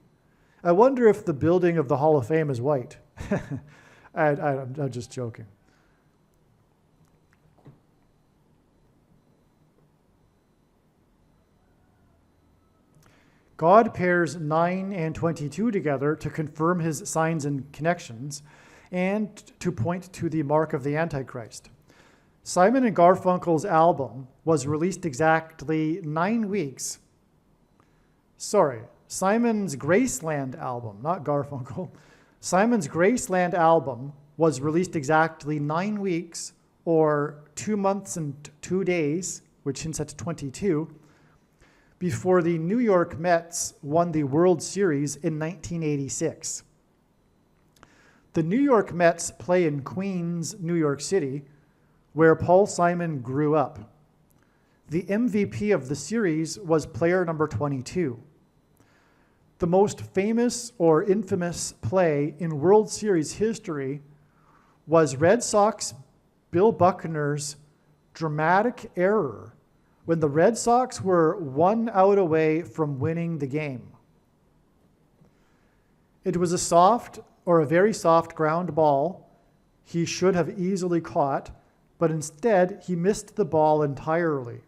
I wonder if the building of the Hall of Fame is white. I'm just joking. God pairs 9 and 22 together to confirm his signs and connections and to point to the mark of the Antichrist. Simon and Garfunkel's album was released exactly 9 weeks. Simon's Graceland album, not Garfunkel. Simon's Graceland album was released exactly 9 weeks, or 2 months and 2 days, which hints at 22, before the New York Mets won the World Series in 1986. The New York Mets play in Queens, New York City, where Paul Simon grew up. The MVP of the series was player number 22. The most famous or infamous play in World Series history was Red Sox Bill Buckner's dramatic error when the Red Sox were 1 out away from winning the game. It was a very soft ground ball he should have easily caught, but instead he missed the ball entirely.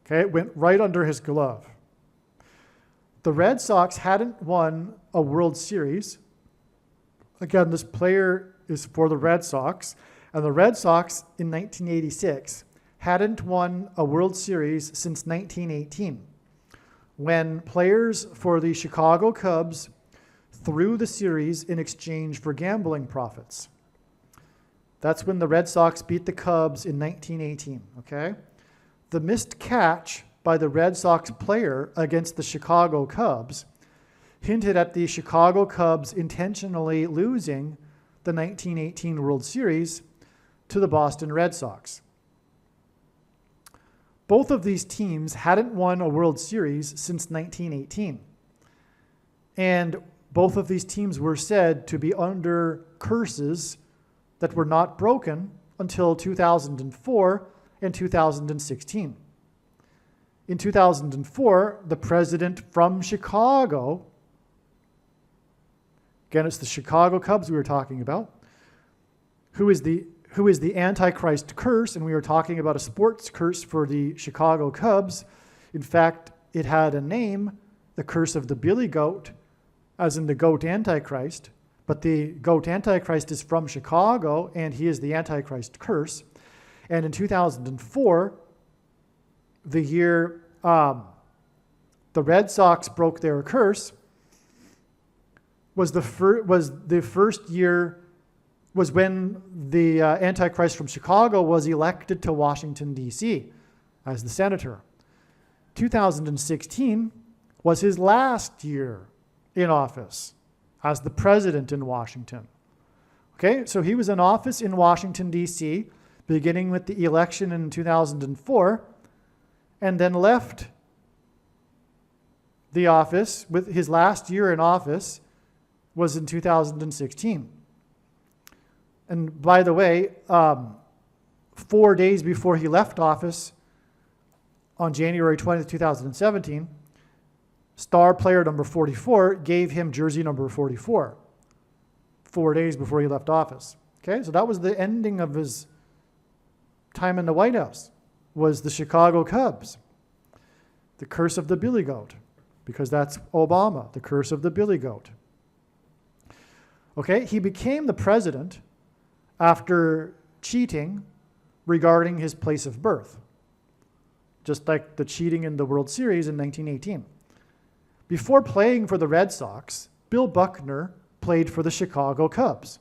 Okay, it went right under his glove. The Red Sox hadn't won a World Series. Again, this player is for the Red Sox, and the Red Sox in 1986 hadn't won a World Series since 1918, when players for the Chicago Cubs threw the series in exchange for gambling profits. That's when the Red Sox beat the Cubs in 1918, okay? The missed catch by the Red Sox player against the Chicago Cubs hinted at the Chicago Cubs intentionally losing the 1918 World Series to the Boston Red Sox. Both of these teams hadn't won a World Series since 1918. And both of these teams were said to be under curses that were not broken until 2004 and 2016. In 2004, the president from Chicago, again, it's the Chicago Cubs we were talking about, who is the Antichrist curse, and we were talking about a sports curse for the Chicago Cubs. In fact, it had a name, the curse of the Billy Goat, as in the goat Antichrist, but the goat Antichrist is from Chicago, and he is the Antichrist curse. And in 2004, the year the Red Sox broke their curse, was when the Antichrist from Chicago was elected to Washington, D.C. as the senator. 2016 was his last year in office as the president in Washington. Okay, so he was in office in Washington, D.C., beginning with the election in 2004, and then left the office with his last year in office was in 2016. And by the way, 4 days before he left office, on January 20th, 2017, star player number 44 gave him jersey number 44, 4 days before he left office. Okay, so that was the ending of his time in the White House, was the Chicago Cubs. The curse of the Billy Goat, because that's Obama, the curse of the Billy Goat. Okay, he became the president after cheating regarding his place of birth, just like the cheating in the World Series in 1918. Before playing for the Red Sox, Bill Buckner played for the Chicago Cubs.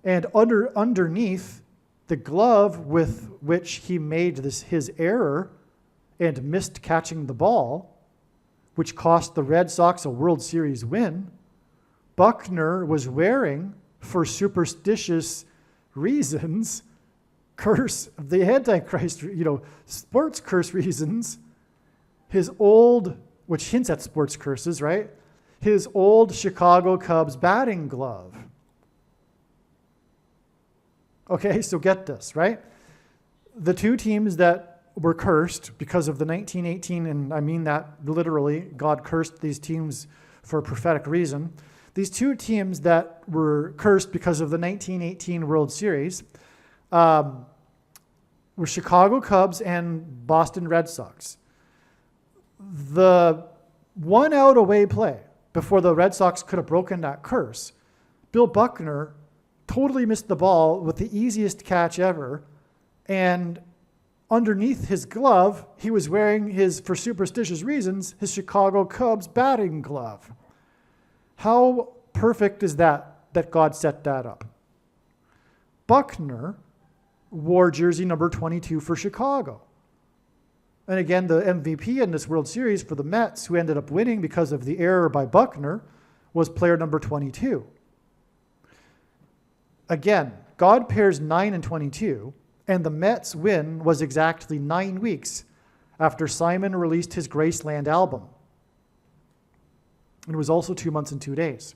And underneath the glove with which he made his error and missed catching the ball, which cost the Red Sox a World Series win, Buckner was wearing, for superstitious reasons, curse of the Antichrist, sports curse reasons, his old, which hints at sports curses, right? His old Chicago Cubs batting glove. Okay, so get this, right? The two teams that were cursed because of the 1918, and I mean that literally, God cursed these teams for a prophetic reason. These two teams that were cursed because of the 1918 World Series were Chicago Cubs and Boston Red Sox. The 1 out away play before the Red Sox could have broken that curse, Bill Buckner totally missed the ball with the easiest catch ever, and underneath his glove, he was wearing his, for superstitious reasons, his Chicago Cubs batting glove. How perfect is that God set that up? Buckner wore jersey number 22 for Chicago. And again, the MVP in this World Series for the Mets, who ended up winning because of the error by Buckner, was player number 22. Again, God pairs 9 and 22, and the Mets win was exactly 9 weeks after Simon released his Graceland album. It was also 2 months and 2 days.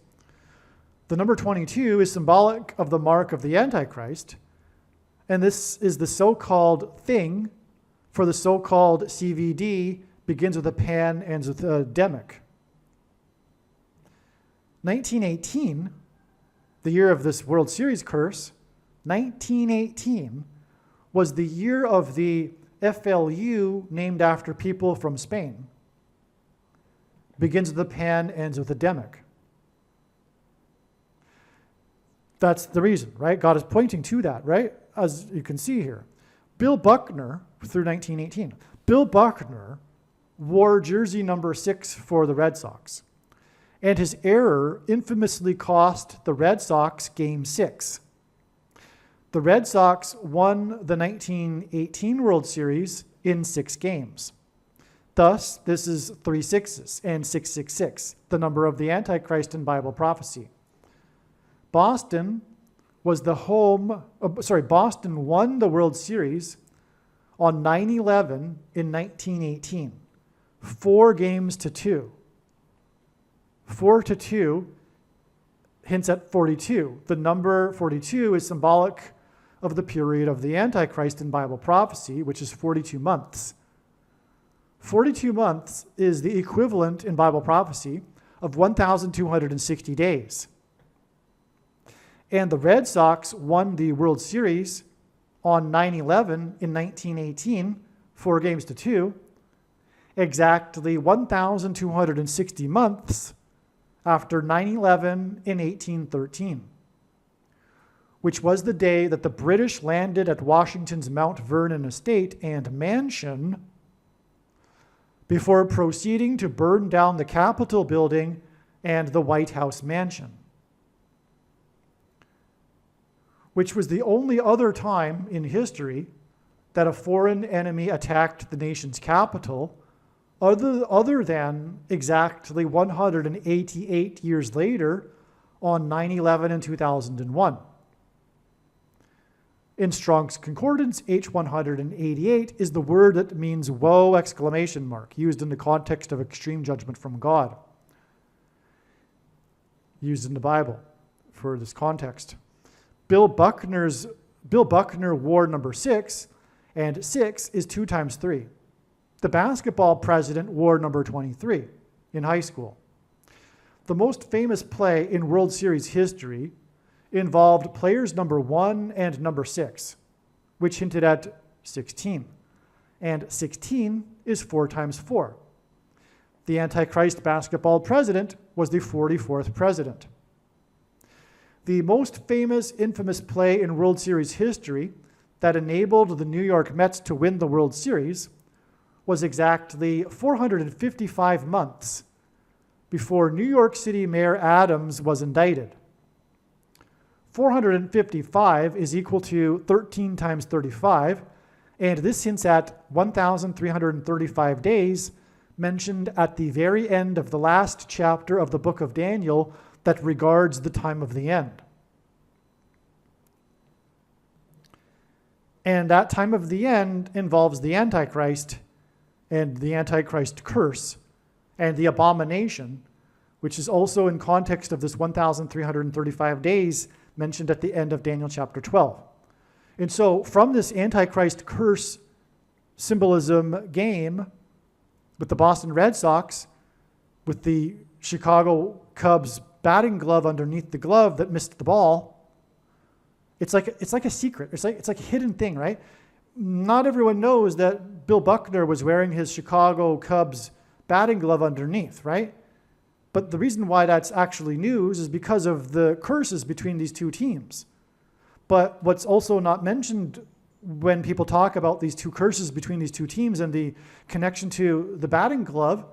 The number 22 is symbolic of the mark of the Antichrist, and this is the so-called thing for the so-called CVD, begins with a pan, ends with a demic. 1918, the year of this World Series curse, 1918 was the year of the FLU named after people from Spain. Begins with a pan, ends with a demic. That's the reason, right? God is pointing to that, right? As you can see here. Bill Buckner, through 1918, Bill Buckner wore jersey number 6 for the Red Sox. And his error infamously cost the Red Sox Game 6. The Red Sox won the 1918 World Series in 6 games. Thus, this is 3 sixes and 666, the number of the Antichrist in Bible prophecy. Boston won the World Series on 9/11 in 1918, 4 games to 2. 4-2 hints at 42. The number 42 is symbolic of the period of the Antichrist in Bible prophecy, which is 42 months. 42 months is the equivalent in Bible prophecy of 1,260 days. And the Red Sox won the World Series on 9/11 in 1918, 4 games to 2, exactly 1,260 months after 9/11 in 1813, which was the day that the British landed at Washington's Mount Vernon estate and mansion before proceeding to burn down the Capitol building and the White House mansion, which was the only other time in history that a foreign enemy attacked the nation's capital, other than exactly 188 years later on 9/11 in 2001. In Strong's Concordance, H188 is the word that means woe, ! Used in the context of extreme judgment from God. Used in the Bible for this context. Bill Buckner wore number 6, and 6 is 2 times 3. The basketball president wore number 23 in high school. The most famous play in World Series history involved players number 1 and number 6, which hinted at 16. And 16 is 4 times 4. The Antichrist basketball president was the 44th president. The most famous, infamous play in World Series history that enabled the New York Mets to win the World Series was exactly 455 months before New York City Mayor Adams was indicted. 455 is equal to 13 times 35, and this hints at 1,335 days mentioned at the very end of the last chapter of the book of Daniel that regards the time of the end. And that time of the end involves the Antichrist and the Antichrist curse and the abomination, which is also in context of this 1,335 days mentioned at the end of Daniel chapter 12. And so from this Antichrist curse symbolism game with the Boston Red Sox, with the Chicago Cubs batting glove underneath the glove that missed the ball, it's like a secret. It's like a hidden thing, right? Not everyone knows that Bill Buckner was wearing his Chicago Cubs batting glove underneath, right? But the reason why that's actually news is because of the curses between these two teams. But what's also not mentioned when people talk about these two curses between these two teams and the connection to the batting glove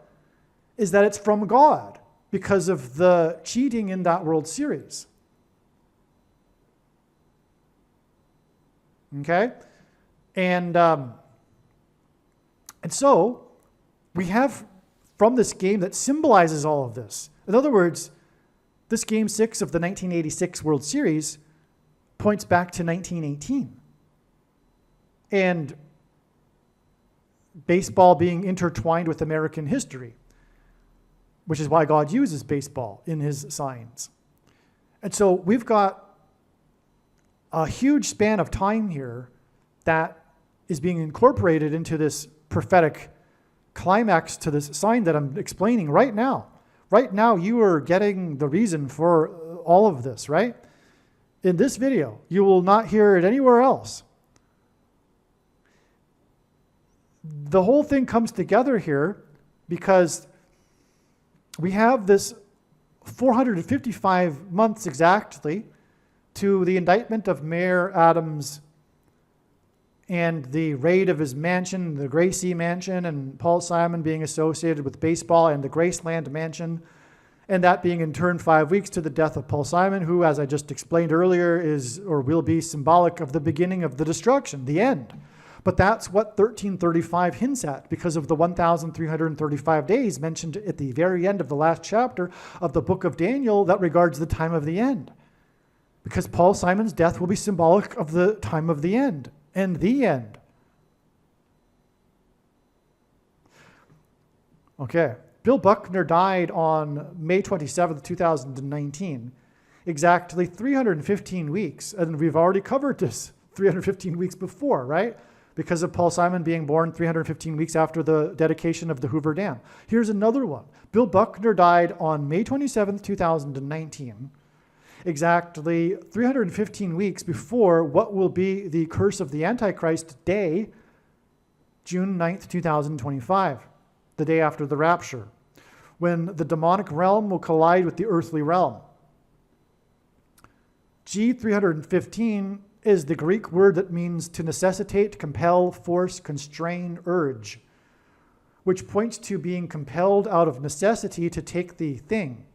is that it's from God because of the cheating in that World Series. Okay? And so we have from this game that symbolizes all of this. In other words, this Game 6 of the 1986 World Series points back to 1918. And baseball being intertwined with American history, which is why God uses baseball in his signs. And so we've got a huge span of time here that is being incorporated into this prophetic climax to this sign that I'm explaining right now. Right now, you are getting the reason for all of this, right? In this video, you will not hear it anywhere else. The whole thing comes together here because we have this 455 months exactly to the indictment of Mayor Adams and the raid of his mansion, the Gracie mansion, and Paul Simon being associated with baseball and the Graceland mansion, and that being in turn 5 weeks to the death of Paul Simon, who, as I just explained earlier, is or will be symbolic of the beginning of the destruction, the end. But that's what 1335 hints at because of the 1,335 days mentioned at the very end of the last chapter of the book of Daniel that regards the time of the end. Because Paul Simon's death will be symbolic of the time of the end and the end. Okay. Bill Buckner died on May 27th, 2019, exactly 315 weeks. And we've already covered this 315 weeks before, right? Because of Paul Simon being born 315 weeks after the dedication of the Hoover Dam. Here's another one. Bill Buckner died on May 27th, 2019, exactly 315 weeks before what will be the curse of the Antichrist day, June 9th, 2025, the day after the rapture, when the demonic realm will collide with the earthly realm. G315 is the Greek word that means to necessitate, compel, force, constrain, urge, which points to being compelled out of necessity to take the thing,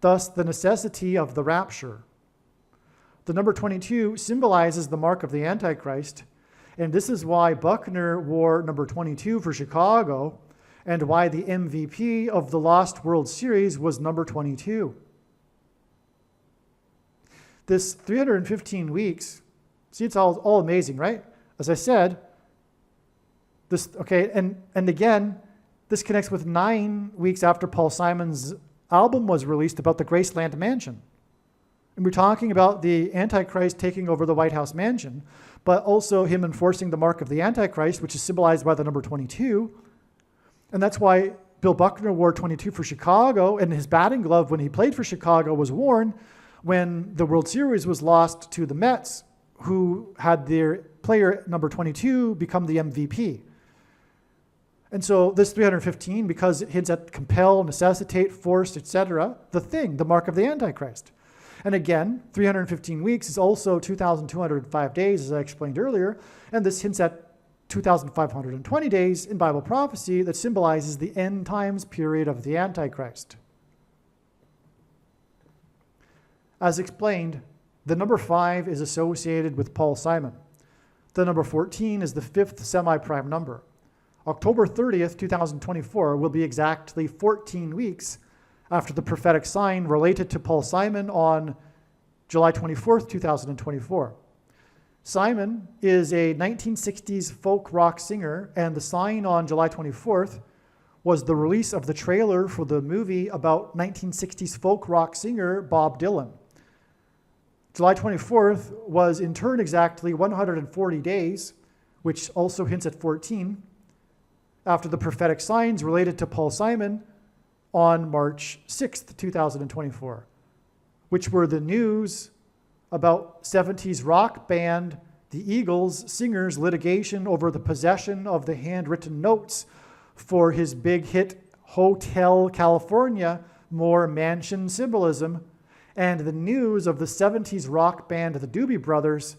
thus the necessity of the rapture. The number 22 symbolizes the mark of the Antichrist, and this is why Buckner wore number 22 for Chicago, and why the MVP of the Lost World Series was number 22. This 315 weeks, see, it's all amazing, right? As I said, and again, this connects with 9 weeks after Paul Simon's album was released about the Graceland mansion. And we're talking about the Antichrist taking over the White House mansion, but also him enforcing the mark of the Antichrist, which is symbolized by the number 22. And that's why Bill Buckner wore 22 for Chicago, and his batting glove when he played for Chicago was worn when the World Series was lost to the Mets, who had their player number 22 become the MVP. And so this 315, because it hints at compel, necessitate, force, etc., the thing, the mark of the Antichrist. And again, 315 weeks is also 2,205 days, as I explained earlier, and this hints at 2,520 days in Bible prophecy that symbolizes the end times period of the Antichrist. As explained, the number 5 is associated with Paul Simon. The number 14 is the 5th semi-prime number. October 30th, 2024 will be exactly 14 weeks after the prophetic sign related to Paul Simon on July 24th, 2024. Simon is a 1960s folk rock singer, and the sign on July 24th was the release of the trailer for the movie about 1960s folk rock singer Bob Dylan. July 24th was in turn exactly 140 days, which also hints at 14, after the prophetic signs related to Paul Simon on March 6th, 2024, which were the news about 70s rock band The Eagles' singer's litigation over the possession of the handwritten notes for his big hit Hotel California, more mansion symbolism, and the news of the 70s rock band the Doobie Brothers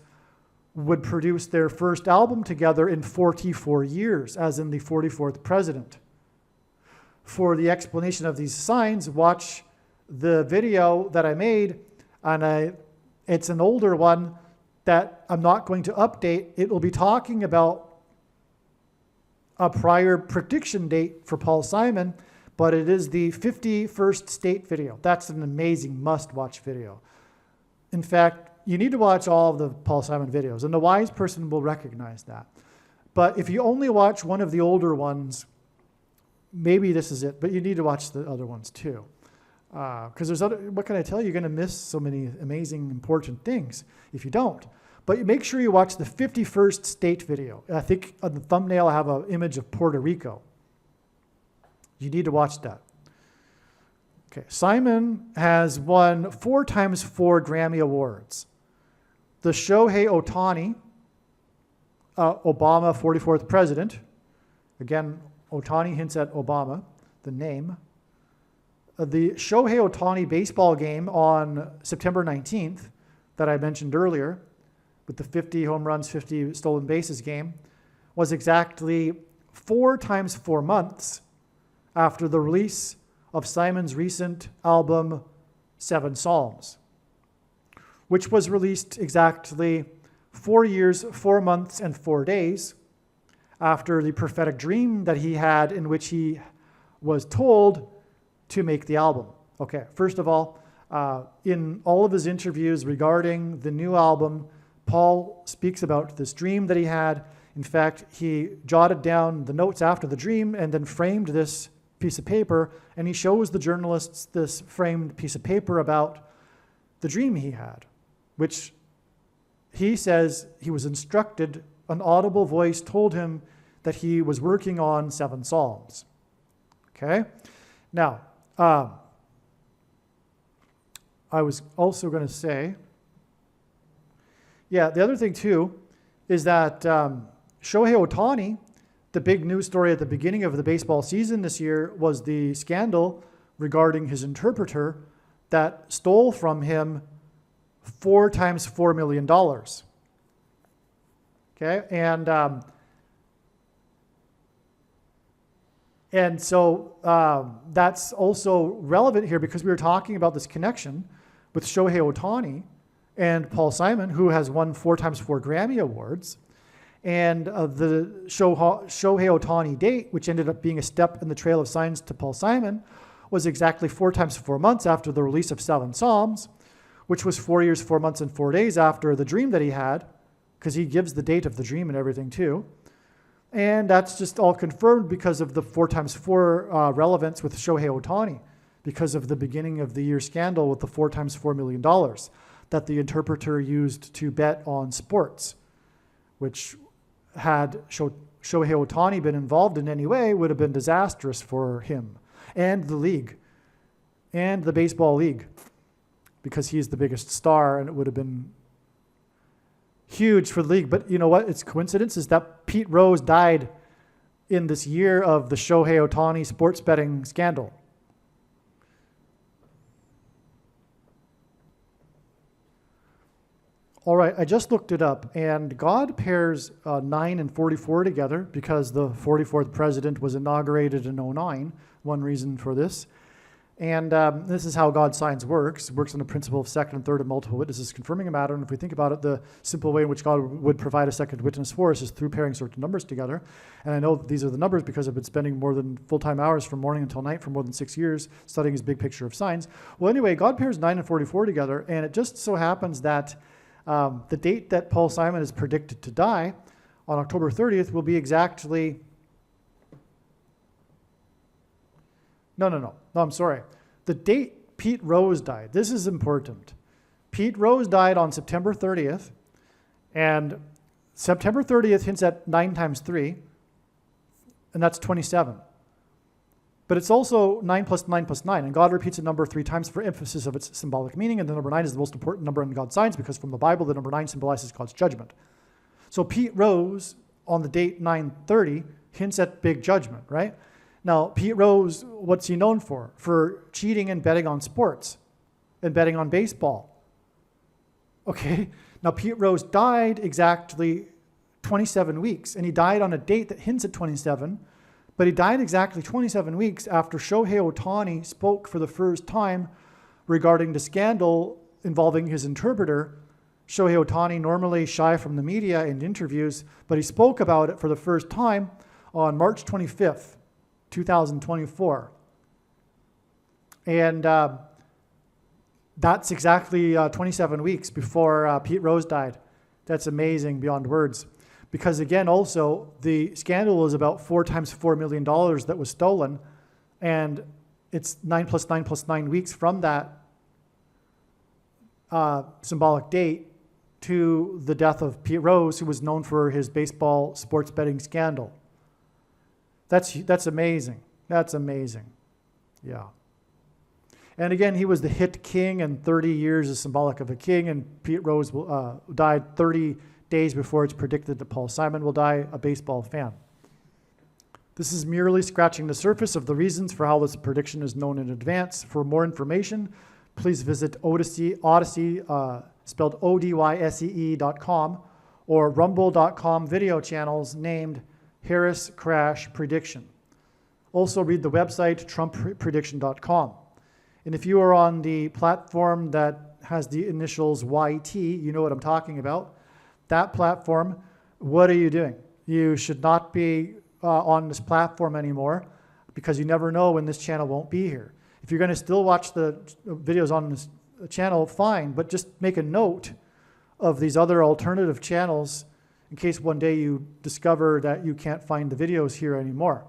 would produce their first album together in 44 years, as in the 44th president. For the explanation of these signs, watch the video that I made, and it's an older one that I'm not going to update. It will be talking about a prior prediction date for Paul Simon, but it is the 51st state video. That's an amazing must-watch video. In fact, you need to watch all of the Paul Simon videos, and the wise person will recognize that. But if you only watch one of the older ones, maybe this is it, but you need to watch the other ones too. Because there's other, what can I tell you? You're going to miss so many amazing, important things if you don't. But make sure you watch the 51st state video. I think on the thumbnail I have an image of Puerto Rico. You need to watch that. Okay, Simon has won 4 times 4 Grammy Awards. The Shohei Ohtani, Obama 44th president. Again, Ohtani hints at Obama, the name. The Shohei Ohtani baseball game on September 19th that I mentioned earlier, with the 50 home runs, 50 stolen bases game, was exactly 4 times 4 months after the release of Simon's recent album, 7 Psalms, which was released exactly 4 years, 4 months, and 4 days after the prophetic dream that he had in which he was told to make the album. Okay, first of all, in all of his interviews regarding the new album, Paul speaks about this dream that he had. In fact, he jotted down the notes after the dream and then framed this piece of paper, and he shows the journalists this framed piece of paper about the dream he had, which he says he was instructed, an audible voice told him that he was working on 7 Psalms. Okay? Now, I was also going to say, the other thing too is that Shohei Ohtani, the big news story at the beginning of the baseball season this year was the scandal regarding his interpreter that stole from him 4 times $4 million. Okay, and so that's also relevant here because we were talking about this connection with Shohei Ohtani and Paul Simon, who has won 4 times 4 Grammy Awards. And the Shohei Ohtani date, which ended up being a step in the trail of signs to Paul Simon, was exactly 4 times 4 months after the release of 7 Psalms, which was 4 years, 4 months, and 4 days after the dream that he had, because he gives the date of the dream and everything too. And that's just all confirmed because of the 4 times 4 relevance with Shohei Ohtani, because of the beginning of the year scandal with the 4 times $4 million that the interpreter used to bet on sports, which had Shohei Ohtani been involved in any way would have been disastrous for him and the league and the baseball league, because he's the biggest star and it would have been huge for the league. But you know what? It's coincidence is that Pete Rose died in this year of the Shohei Ohtani sports betting scandal. All right, I just looked it up, and God pairs 9 and 44 together because the 44th president was inaugurated in 2009, one reason for this. And this is how God's science works. It works on the principle of second and third and multiple witnesses confirming a matter. And if we think about it, the simple way in which God would provide a second witness for us is through pairing certain numbers together. And I know that these are the numbers because I've been spending more than full-time hours from morning until night for more than 6 years studying his big picture of signs. Well, anyway, God pairs 9 and 44 together, and it just so happens that the date that Paul Simon is predicted to die on October 30th will be exactly... No, I'm sorry. The date Pete Rose died, this is important. Pete Rose died on September 30th, and September 30th hints at 9 times 3, and that's 27. But it's also 9 plus 9 plus 9, and God repeats a number 3 times for emphasis of its symbolic meaning, and the number 9 is the most important number in God's signs because from the Bible, the number 9 symbolizes God's judgment. So Pete Rose, on the date 9/30, hints at big judgment, right? Now, Pete Rose, what's he known for? For cheating and betting on sports and betting on baseball. Okay, now Pete Rose died exactly 27 weeks, and he died on a date that hints at 27, but he died exactly 27 weeks after Shohei Ohtani spoke for the first time regarding the scandal involving his interpreter. Shohei Ohtani, normally shy from the media and interviews, but he spoke about it for the first time on March 25th. 2024. And That's exactly 27 weeks before Pete Rose died. That's amazing beyond words. Because again, also, the scandal is about 4 times $4 million that was stolen, and it's 9 plus 9 plus 9 weeks from that symbolic date to the death of Pete Rose, who was known for his baseball sports betting scandal. That's amazing. That's amazing. Yeah. And again, he was the hit king, and 30 years is symbolic of a king, and Pete Rose died 30 days before it's predicted that Paul Simon will die, a baseball fan. This is merely scratching the surface of the reasons for how this prediction is known in advance. For more information, please visit Odyssey spelled ODYSEE.com, or rumble.com video channels named Harris Crash Prediction. Also read the website trumpprediction.com. And if you are on the platform that has the initials YT, you know what I'm talking about. That platform, what are you doing? You should not be on this platform anymore, because you never know when this channel won't be here. If you're going to still watch the videos on this channel, fine, but just make a note of these other alternative channels in case one day you discover that you can't find the videos here anymore.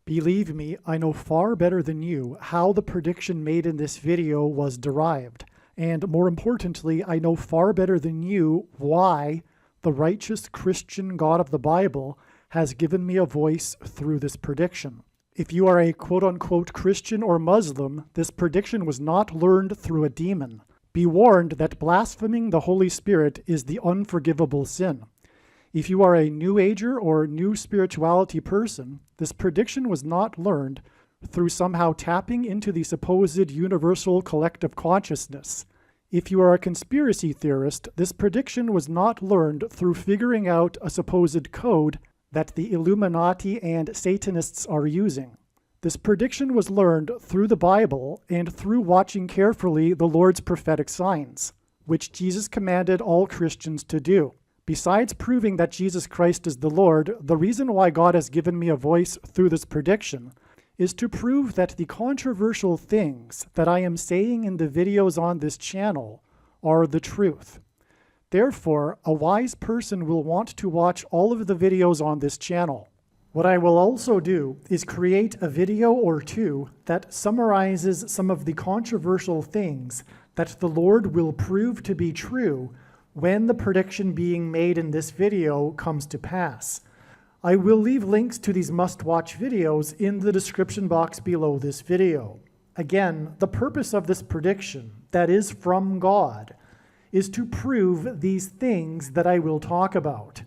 Believe me, I know far better than you how the prediction made in this video was derived. And more importantly, I know far better than you why the righteous Christian God of the Bible has given me a voice through this prediction. If you are a quote-unquote Christian or Muslim, this prediction was not learned through a demon. Be warned that blaspheming the Holy Spirit is the unforgivable sin. If you are a New Ager or New Spirituality person, this prediction was not learned through somehow tapping into the supposed universal collective consciousness. If you are a conspiracy theorist, this prediction was not learned through figuring out a supposed code that the Illuminati and Satanists are using. This prediction was learned through the Bible and through watching carefully the Lord's prophetic signs, which Jesus commanded all Christians to do. Besides proving that Jesus Christ is the Lord, the reason why God has given me a voice through this prediction is to prove that the controversial things that I am saying in the videos on this channel are the truth. Therefore, a wise person will want to watch all of the videos on this channel. What I will also do is create a video or two that summarizes some of the controversial things that the Lord will prove to be true when the prediction being made in this video comes to pass. I will leave links to these must-watch videos in the description box below this video. Again, the purpose of this prediction, that is from God, is to prove these things that I will talk about.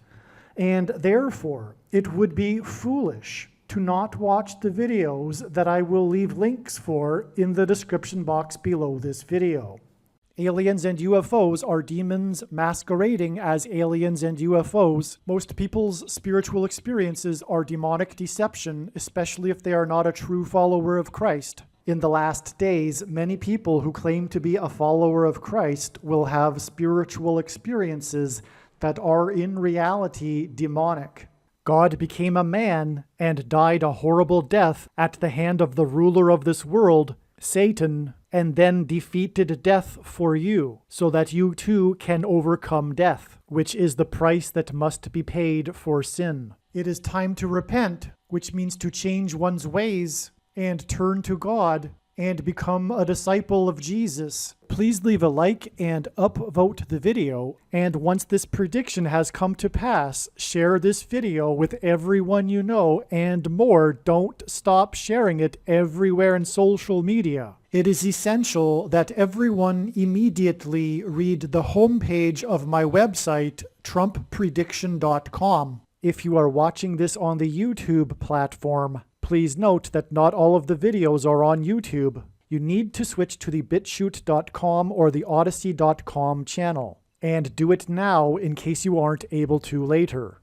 And therefore, it would be foolish to not watch the videos that I will leave links for in the description box below this video. Aliens and UFOs are demons masquerading as aliens and UFOs. Most people's spiritual experiences are demonic deception, especially if they are not a true follower of Christ. In the last days, many people who claim to be a follower of Christ will have spiritual experiences that are in reality demonic. God became a man and died a horrible death at the hand of the ruler of this world, Satan, and then defeated death for you, so that you too can overcome death, which is the price that must be paid for sin. It is time to repent, which means to change one's ways and turn to God and become a disciple of Jesus. Please leave a like and upvote the video, and once this prediction has come to pass, share this video with everyone you know, and more, don't stop sharing it everywhere in social media. It is essential that everyone immediately read the homepage of my website, trumpprediction.com. If you are watching this on the YouTube platform, please note that not all of the videos are on YouTube. You need to switch to the bitchute.com or the odyssey.com channel. And do it now in case you aren't able to later.